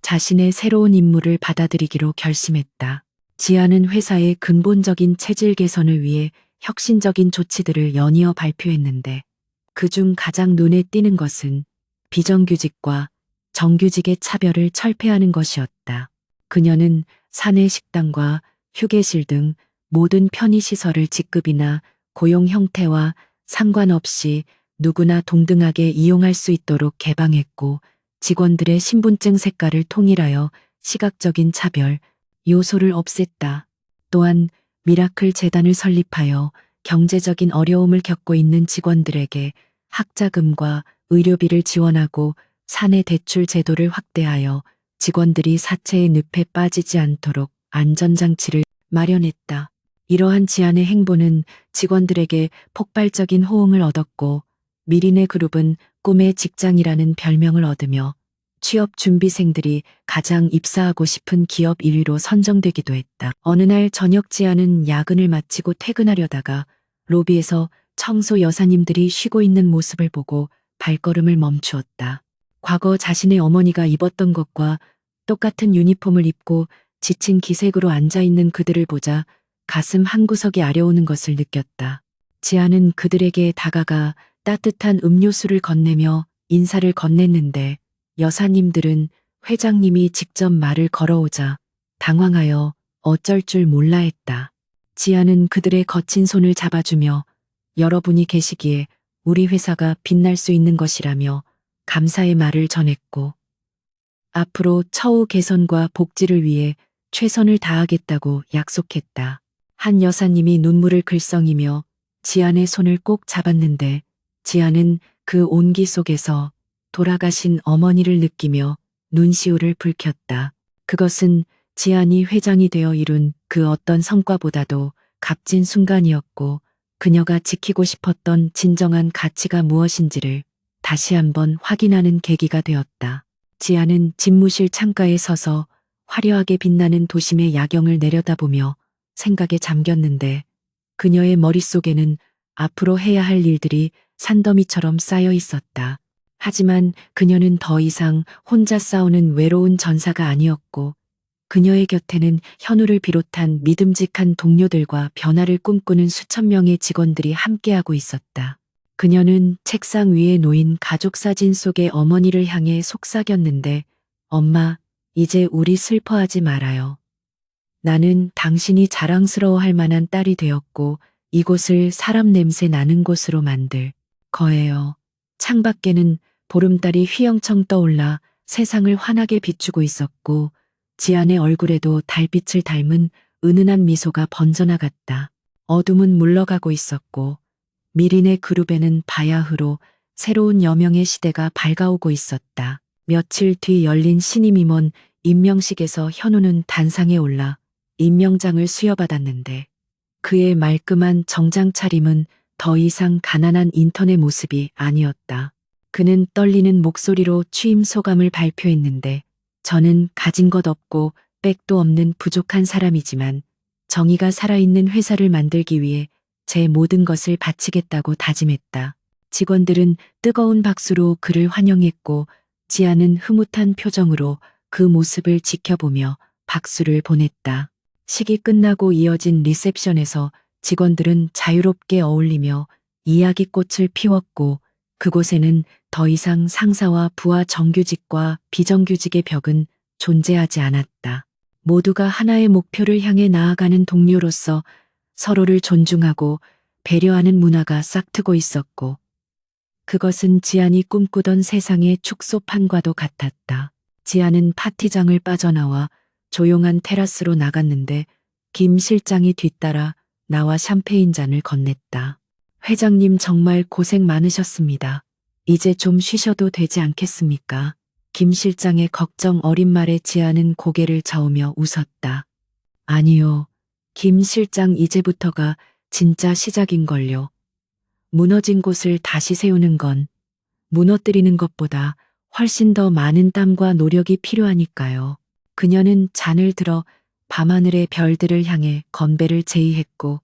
자신의 새로운 임무를 받아들이기로 결심했다. 지안은 회사의 근본적인 체질 개선을 위해 혁신적인 조치들을 연이어 발표했는데 그중 가장 눈에 띄는 것은 비정규직과 정규직의 차별을 철폐하는 것이었다. 그녀는 사내 식당과 휴게실 등 모든 편의시설을 직급이나 고용 형태와 상관없이 누구나 동등하게 이용할 수 있도록 개방했고 직원들의 신분증 색깔을 통일하여 시각적인 차별, 요소를 없앴다. 또한 미라클 재단을 설립하여 경제적인 어려움을 겪고 있는 직원들에게 학자금과 의료비를 지원하고 사내 대출 제도를 확대하여 직원들이 사채의 늪에 빠지지 않도록 안전장치를 마련했다. 이러한 지안의 행보는 직원들에게 폭발적인 호응을 얻었고 미리네 그룹은 꿈의 직장이라는 별명을 얻으며 취업 준비생들이 가장 입사하고 싶은 기업 1위로 선정되기도 했다. 어느 날 저녁 지아는 야근을 마치고 퇴근하려다가 로비에서 청소 여사님들이 쉬고 있는 모습을 보고 발걸음을 멈추었다. 과거 자신의 어머니가 입었던 것과 똑같은 유니폼을 입고 지친 기색으로 앉아있는 그들을 보자 가슴 한구석이 아려오는 것을 느꼈다. 지아는 그들에게 다가가 따뜻한 음료수를 건네며 인사를 건넸는데 여사님들은 회장님이 직접 말을 걸어오자 당황하여 어쩔 줄 몰라 했다. 지아는 그들의 거친 손을 잡아주며 여러분이 계시기에 우리 회사가 빛날 수 있는 것이라며 감사의 말을 전했고 앞으로 처우 개선과 복지를 위해 최선을 다하겠다고 약속했다. 한 여사님이 눈물을 글썽이며 지안의 손을 꼭 잡았는데 지안은 그 온기 속에서 돌아가신 어머니를 느끼며 눈시울을 붉혔다. 그것은 지안이 회장이 되어 이룬 그 어떤 성과보다도 값진 순간이었고 그녀가 지키고 싶었던 진정한 가치가 무엇인지를 다시 한번 확인하는 계기가 되었다. 지아는 집무실 창가에 서서 화려하게 빛나는 도심의 야경을 내려다보며 생각에 잠겼는데 그녀의 머릿속에는 앞으로 해야 할 일들이 산더미처럼 쌓여 있었다. 하지만 그녀는 더 이상 혼자 싸우는 외로운 전사가 아니었고 그녀의 곁에는 현우를 비롯한 믿음직한 동료들과 변화를 꿈꾸는 수천 명의 직원들이 함께하고 있었다. 그녀는 책상 위에 놓인 가족 사진 속의 어머니를 향해 속삭였는데 엄마, 이제 우리 슬퍼하지 말아요. 나는 당신이 자랑스러워할 만한 딸이 되었고 이곳을 사람 냄새 나는 곳으로 만들 거예요. 창밖에는 보름달이 휘영청 떠올라 세상을 환하게 비추고 있었고 지안의 얼굴에도 달빛을 닮은 은은한 미소가 번져나갔다. 어둠은 물러가고 있었고 미린의 그룹에는 바야흐로 새로운 여명의 시대가 밝아오고 있었다. 며칠 뒤 열린 신임 임원 임명식에서 현우는 단상에 올라 임명장을 수여받았는데 그의 말끔한 정장 차림은 더 이상 가난한 인턴의 모습이 아니었다. 그는 떨리는 목소리로 취임 소감을 발표했는데, 저는 가진 것 없고 백도 없는 부족한 사람이지만 정의가 살아있는 회사를 만들기 위해 제 모든 것을 바치겠다고 다짐했다. 직원들은 뜨거운 박수로 그를 환영했고, 지아는 흐뭇한 표정으로 그 모습을 지켜보며 박수를 보냈다. 식이 끝나고 이어진 리셉션에서 직원들은 자유롭게 어울리며 이야기꽃을 피웠고, 그곳에는 더 이상 상사와 부하 정규직과 비정규직의 벽은 존재하지 않았다. 모두가 하나의 목표를 향해 나아가는 동료로서 서로를 존중하고 배려하는 문화가 싹트고 있었고, 그것은 지안이 꿈꾸던 세상의 축소판과도 같았다. 지안은 파티장을 빠져나와 조용한 테라스로 나갔는데, 김 실장이 뒤따라 나와 샴페인 잔을 건넸다. 회장님 정말 고생 많으셨습니다. 이제 좀 쉬셔도 되지 않겠습니까? 김 실장의 걱정 어린 말에 지아는 고개를 저으며 웃었다. 아니요. 김 실장 이제부터가 진짜 시작인걸요. 무너진 곳을 다시 세우는 건 무너뜨리는 것보다 훨씬 더 많은 땀과 노력이 필요하니까요. 그녀는 잔을 들어 밤하늘의 별들을 향해 건배를 제의했고,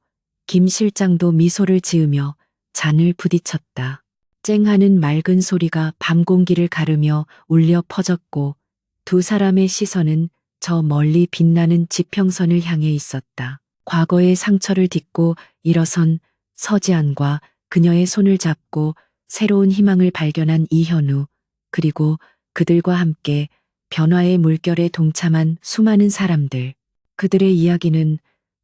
김 실장도 미소를 지으며 잔을 부딪혔다. 쨍하는 맑은 소리가 밤 공기를 가르며 울려 퍼졌고, 두 사람의 시선은 저 멀리 빛나는 지평선을 향해 있었다. 과거의 상처를 딛고 일어선 서지안과 그녀의 손을 잡고 새로운 희망을 발견한 이현우, 그리고 그들과 함께 변화의 물결에 동참한 수많은 사람들. 그들의 이야기는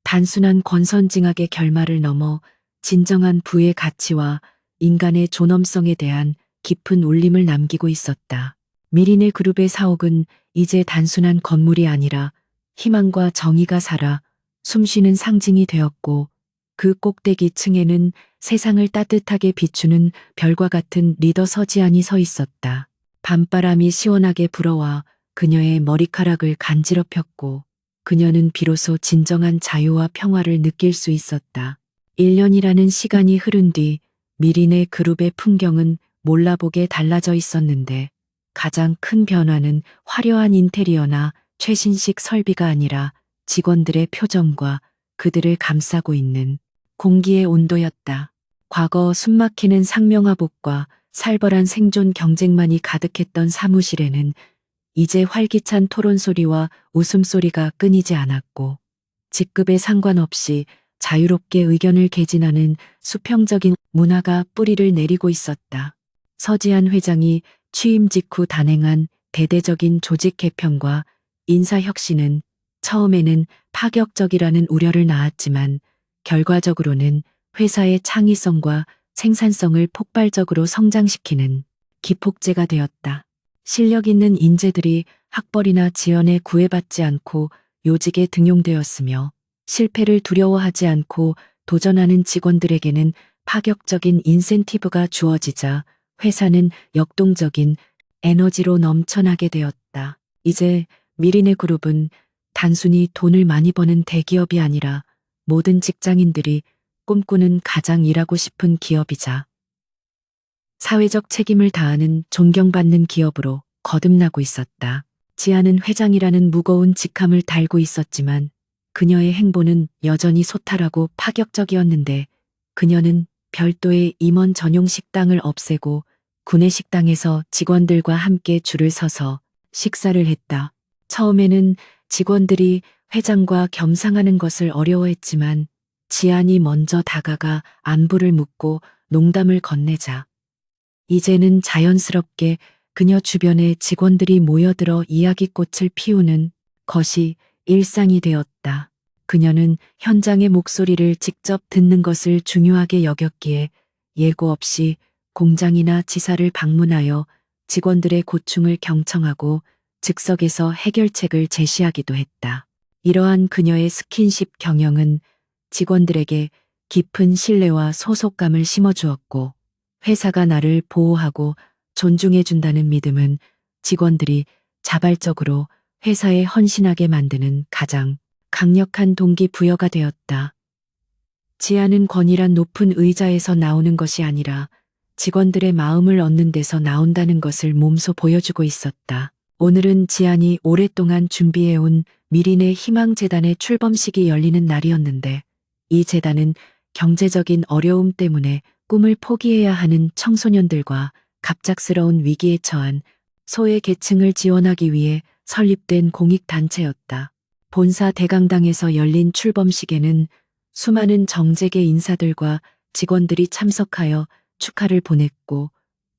단순한 권선징악의 결말을 넘어 진정한 부의 가치와 인간의 존엄성에 대한 깊은 울림을 남기고 있었다. 미리네 그룹의 사옥은 이제 단순한 건물이 아니라 희망과 정의가 살아 숨쉬는 상징이 되었고, 그 꼭대기 층에는 세상을 따뜻하게 비추는 별과 같은 리더 서지안이 서 있었다. 밤바람이 시원하게 불어와 그녀의 머리카락을 간지럽혔고, 그녀는 비로소 진정한 자유와 평화를 느낄 수 있었다. 1년이라는 시간이 흐른 뒤 미리네 그룹의 풍경은 몰라보게 달라져 있었는데, 가장 큰 변화는 화려한 인테리어나 최신식 설비가 아니라 직원들의 표정과 그들을 감싸고 있는 공기의 온도였다. 과거 숨막히는 상명하복과 살벌한 생존 경쟁만이 가득했던 사무실에는 이제 활기찬 토론 소리와 웃음소리가 끊이지 않았고, 직급에 상관없이 자유롭게 의견을 개진하는 수평적인 문화가 뿌리를 내리고 있었다. 서지한 회장이 취임 직후 단행한 대대적인 조직 개편과 인사혁신은 처음에는 파격적이라는 우려를 낳았지만, 결과적으로는 회사의 창의성과 생산성을 폭발적으로 성장시키는 기폭제가 되었다. 실력 있는 인재들이 학벌이나 지원에 구애받지 않고 요직에 등용되었으며, 실패를 두려워하지 않고 도전하는 직원들에게는 파격적인 인센티브가 주어지자 회사는 역동적인 에너지로 넘쳐나게 되었다. 이제 미리네 그룹은 단순히 돈을 많이 버는 대기업이 아니라 모든 직장인들이 꿈꾸는 가장 일하고 싶은 기업이자 사회적 책임을 다하는 존경받는 기업으로 거듭나고 있었다. 지아는 회장이라는 무거운 직함을 달고 있었지만, 그녀의 행보는 여전히 소탈하고 파격적이었는데, 그녀는 별도의 임원 전용 식당을 없애고 구내식당에서 직원들과 함께 줄을 서서 식사를 했다. 처음에는 직원들이 회장과 겸상하는 것을 어려워했지만, 지안이 먼저 다가가 안부를 묻고 농담을 건네자 이제는 자연스럽게 그녀 주변에 직원들이 모여들어 이야기꽃을 피우는 것이 일상이 되었다. 그녀는 현장의 목소리를 직접 듣는 것을 중요하게 여겼기에 예고 없이 공장이나 지사를 방문하여 직원들의 고충을 경청하고 즉석에서 해결책을 제시하기도 했다. 이러한 그녀의 스킨십 경영은 직원들에게 깊은 신뢰와 소속감을 심어주었고, 회사가 나를 보호하고 존중해준다는 믿음은 직원들이 자발적으로 회사에 헌신하게 만드는 가장 강력한 동기부여가 되었다. 지하는 권위란 높은 의자에서 나오는 것이 아니라 직원들의 마음을 얻는 데서 나온다는 것을 몸소 보여주고 있었다. 오늘은 지안이 오랫동안 준비해온 미린의 희망재단의 출범식이 열리는 날이었는데 이 재단은 경제적인 어려움 때문에 꿈을 포기해야 하는 청소년들과 갑작스러운 위기에 처한 소외 계층을 지원하기 위해 설립된 공익단체였다. 본사 대강당에서 열린 출범식에는 수많은 정재계 인사들과 직원들이 참석하여 축하를 보냈고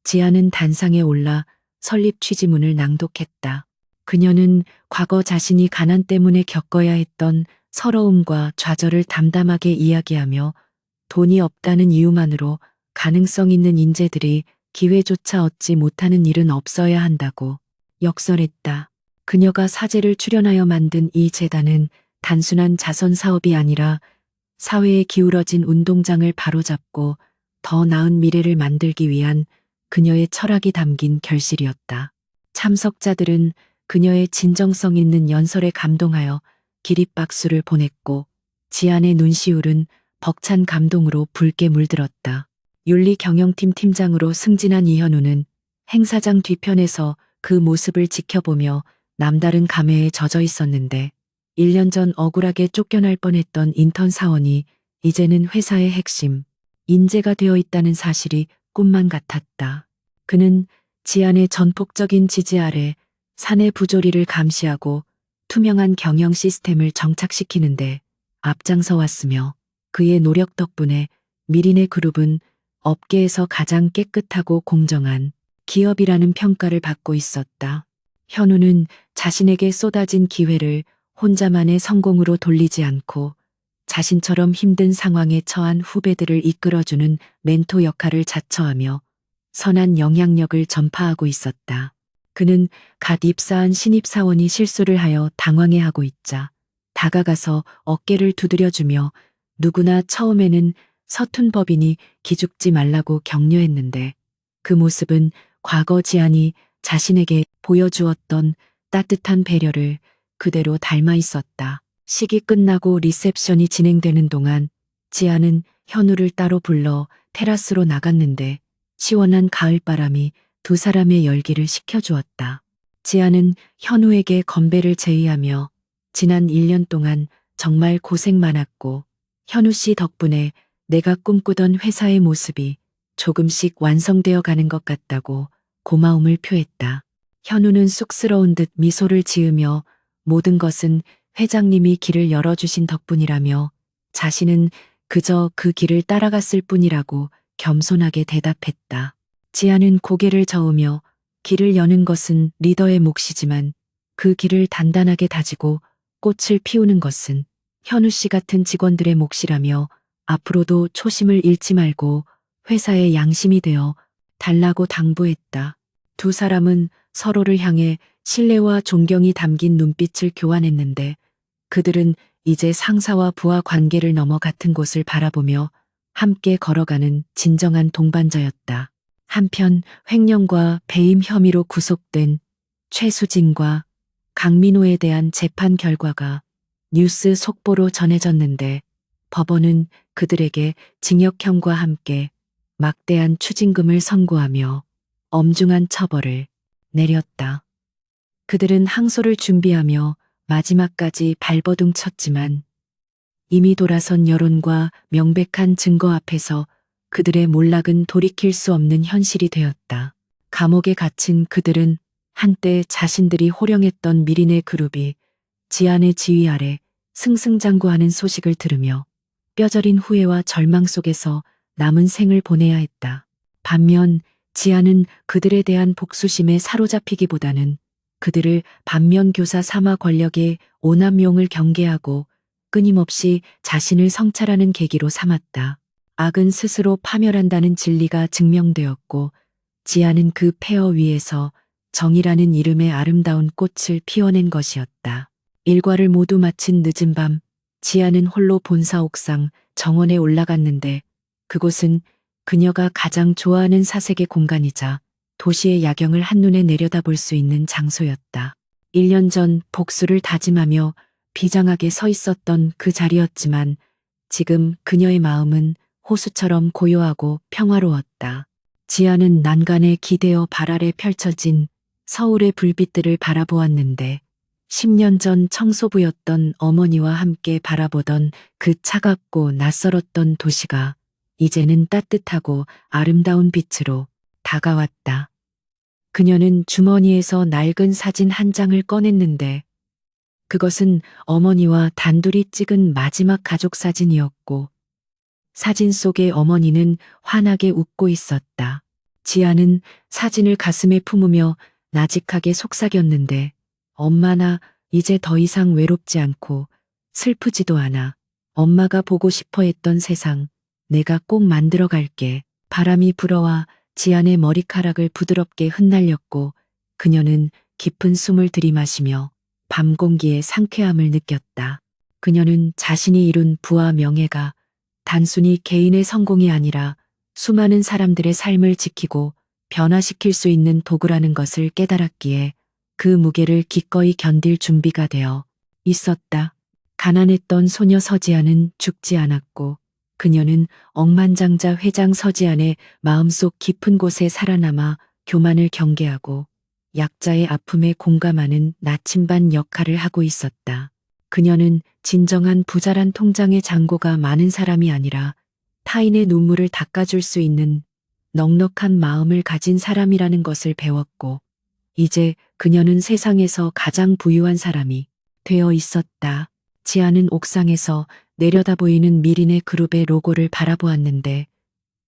지아는 단상에 올라 설립 취지문을 낭독했다. 그녀는 과거 자신이 가난 때문에 겪어야 했던 서러움과 좌절을 담담하게 이야기하며 돈이 없다는 이유만으로 가능성 있는 인재들이 기회조차 얻지 못하는 일은 없어야 한다고 역설했다. 그녀가 사제를 출연하여 만든 이 재단은 단순한 자선 사업이 아니라 사회에 기울어진 운동장을 바로잡고 더 나은 미래를 만들기 위한 그녀의 철학이 담긴 결실이었다. 참석자들은 그녀의 진정성 있는 연설에 감동하여 기립박수를 보냈고 지안의 눈시울은 벅찬 감동으로 붉게 물들었다. 윤리경영팀 팀장으로 승진한 이현우는 행사장 뒤편에서 그 모습을 지켜보며 남다른 감회에 젖어 있었는데 1년 전 억울하게 쫓겨날 뻔했던 인턴 사원이 이제는 회사의 핵심, 인재가 되어 있다는 사실이 꿈만 같았다. 그는 지안의 전폭적인 지지 아래 사내 부조리를 감시하고 투명한 경영 시스템을 정착시키는데 앞장서 왔으며 그의 노력 덕분에 미린의 그룹은 업계에서 가장 깨끗하고 공정한 기업이라는 평가를 받고 있었다. 현우는 자신에게 쏟아진 기회를 혼자만의 성공으로 돌리지 않고 자신처럼 힘든 상황에 처한 후배들을 이끌어주는 멘토 역할을 자처하며 선한 영향력을 전파하고 있었다. 그는 갓 입사한 신입사원이 실수를 하여 당황해하고 있자 다가가서 어깨를 두드려주며 누구나 처음에는 서툰 법인이 기죽지 말라고 격려했는데 그 모습은 과거 지안이 자신에게 보여주었던 따뜻한 배려를 그대로 닮아 있었다. 식이 끝나고 리셉션이 진행되는 동안 지안은 현우를 따로 불러 테라스로 나갔는데 시원한 가을바람이 두 사람의 열기를 식혀주었다. 지안은 현우에게 건배를 제의하며 지난 1년 동안 정말 고생 많았고 현우 씨 덕분에 내가 꿈꾸던 회사의 모습이 조금씩 완성되어 가는 것 같다고 고마움을 표했다. 현우는 쑥스러운 듯 미소를 지으며 모든 것은 회장님이 길을 열어주신 덕분이라며 자신은 그저 그 길을 따라갔을 뿐이라고 겸손하게 대답했다. 지아는 고개를 저으며 길을 여는 것은 리더의 몫이지만 그 길을 단단하게 다지고 꽃을 피우는 것은 현우 씨 같은 직원들의 몫이라며 앞으로도 초심을 잃지 말고 회사의 양심이 되어 달라고 당부했다. 두 사람은 서로를 향해 신뢰와 존경이 담긴 눈빛을 교환했는데 그들은 이제 상사와 부하 관계를 넘어 같은 곳을 바라보며 함께 걸어가는 진정한 동반자였다. 한편 횡령과 배임 혐의로 구속된 최수진과 강민호에 대한 재판 결과가 뉴스 속보로 전해졌는데 법원은 그들에게 징역형과 함께 막대한 추징금을 선고하며 엄중한 처벌을 내렸다. 그들은 항소를 준비하며 마지막까지 발버둥 쳤지만 이미 돌아선 여론과 명백한 증거 앞에서 그들의 몰락은 돌이킬 수 없는 현실이 되었다. 감옥에 갇힌 그들은 한때 자신들이 호령했던 미린의 그룹이 지안의 지휘 아래 승승장구하는 소식을 들으며 뼈저린 후회와 절망 속에서 남은 생을 보내야 했다. 반면 지안은 그들에 대한 복수심에 사로잡히기보다는 그들을 반면교사 삼아 권력의 오남용을 경계하고 끊임없이 자신을 성찰하는 계기로 삼았다. 악은 스스로 파멸한다는 진리가 증명되었고 지안은 그 폐허 위에서 정의라는 이름의 아름다운 꽃을 피워낸 것이었다. 일과를 모두 마친 늦은 밤 지안은 홀로 본사 옥상 정원에 올라갔는데 그곳은 그녀가 가장 좋아하는 사색의 공간이자 도시의 야경을 한눈에 내려다볼 수 있는 장소였다. 1년 전 복수를 다짐하며 비장하게 서 있었던 그 자리였지만 지금 그녀의 마음은 호수처럼 고요하고 평화로웠다. 지아는 난간에 기대어 발 아래 펼쳐진 서울의 불빛들을 바라보았는데 10년 전 청소부였던 어머니와 함께 바라보던 그 차갑고 낯설었던 도시가 이제는 따뜻하고 아름다운 빛으로 다가왔다. 그녀는 주머니에서 낡은 사진 한 장을 꺼냈는데 그것은 어머니와 단둘이 찍은 마지막 가족 사진이었고 사진 속의 어머니는 환하게 웃고 있었다. 지아는 사진을 가슴에 품으며 나직하게 속삭였는데 엄마 나 이제 더 이상 외롭지 않고 슬프지도 않아. 엄마가 보고 싶어 했던 세상 내가 꼭 만들어 갈게. 바람이 불어와 지안의 머리카락을 부드럽게 흩날렸고 그녀는 깊은 숨을 들이마시며 밤 공기의 상쾌함을 느꼈다. 그녀는 자신이 이룬 부와 명예가 단순히 개인의 성공이 아니라 수많은 사람들의 삶을 지키고 변화시킬 수 있는 도구라는 것을 깨달았기에 그 무게를 기꺼이 견딜 준비가 되어 있었다. 가난했던 소녀 서지아는 죽지 않았고 그녀는 억만장자 회장 서지안의 마음속 깊은 곳에 살아남아 교만을 경계하고 약자의 아픔에 공감하는 나침반 역할을 하고 있었다. 그녀는 진정한 부자란 통장에 잔고가 많은 사람이 아니라 타인의 눈물을 닦아줄 수 있는 넉넉한 마음을 가진 사람이라는 것을 배웠고 이제 그녀는 세상에서 가장 부유한 사람이 되어 있었다. 지아는 옥상에서 내려다 보이는 미린의 그룹의 로고를 바라보았는데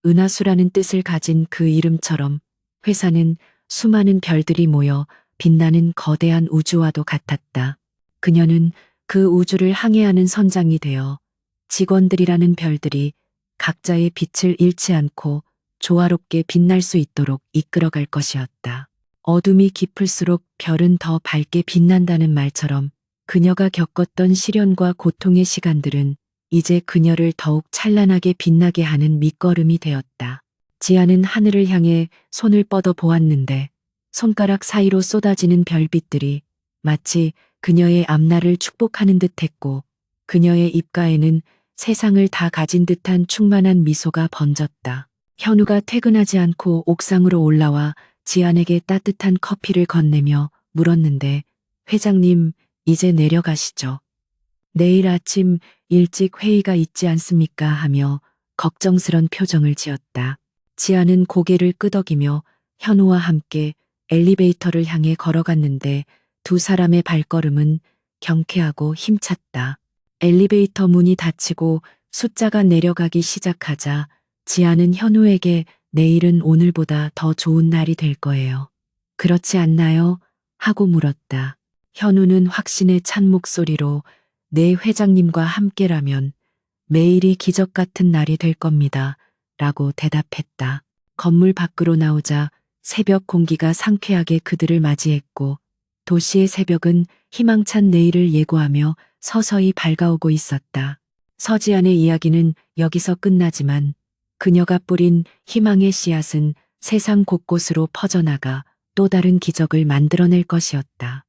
은하수라는 뜻을 가진 그 이름처럼 회사는 수많은 별들이 모여 빛나는 거대한 우주와도 같았다. 그녀는 그 우주를 항해하는 선장이 되어 직원들이라는 별들이 각자의 빛을 잃지 않고 조화롭게 빛날 수 있도록 이끌어갈 것이었다. 어둠이 깊을수록 별은 더 밝게 빛난다는 말처럼 그녀가 겪었던 시련과 고통의 시간들은 이제 그녀를 더욱 찬란하게 빛나게 하는 밑거름이 되었다. 지아는 하늘을 향해 손을 뻗어 보았는데 손가락 사이로 쏟아지는 별빛들이 마치 그녀의 앞날을 축복하는 듯했고 그녀의 입가에는 세상을 다 가진 듯한 충만한 미소가 번졌다. 현우가 퇴근하지 않고 옥상으로 올라와 지안에게 따뜻한 커피를 건네며 물었는데 회장님 이제 내려가시죠. 내일 아침 일찍 회의가 있지 않습니까? 하며 걱정스런 표정을 지었다. 지아는 고개를 끄덕이며 현우와 함께 엘리베이터를 향해 걸어갔는데 두 사람의 발걸음은 경쾌하고 힘찼다. 엘리베이터 문이 닫히고 숫자가 내려가기 시작하자 지아는 현우에게 내일은 오늘보다 더 좋은 날이 될 거예요. 그렇지 않나요? 하고 물었다. 현우는 확신에 찬 목소리로 네 회장님과 함께라면 매일이 기적 같은 날이 될 겁니다. 라고 대답했다. 건물 밖으로 나오자 새벽 공기가 상쾌하게 그들을 맞이했고 도시의 새벽은 희망찬 내일을 예고하며 서서히 밝아오고 있었다. 서지안의 이야기는 여기서 끝나지만 그녀가 뿌린 희망의 씨앗은 세상 곳곳으로 퍼져나가 또 다른 기적을 만들어낼 것이었다.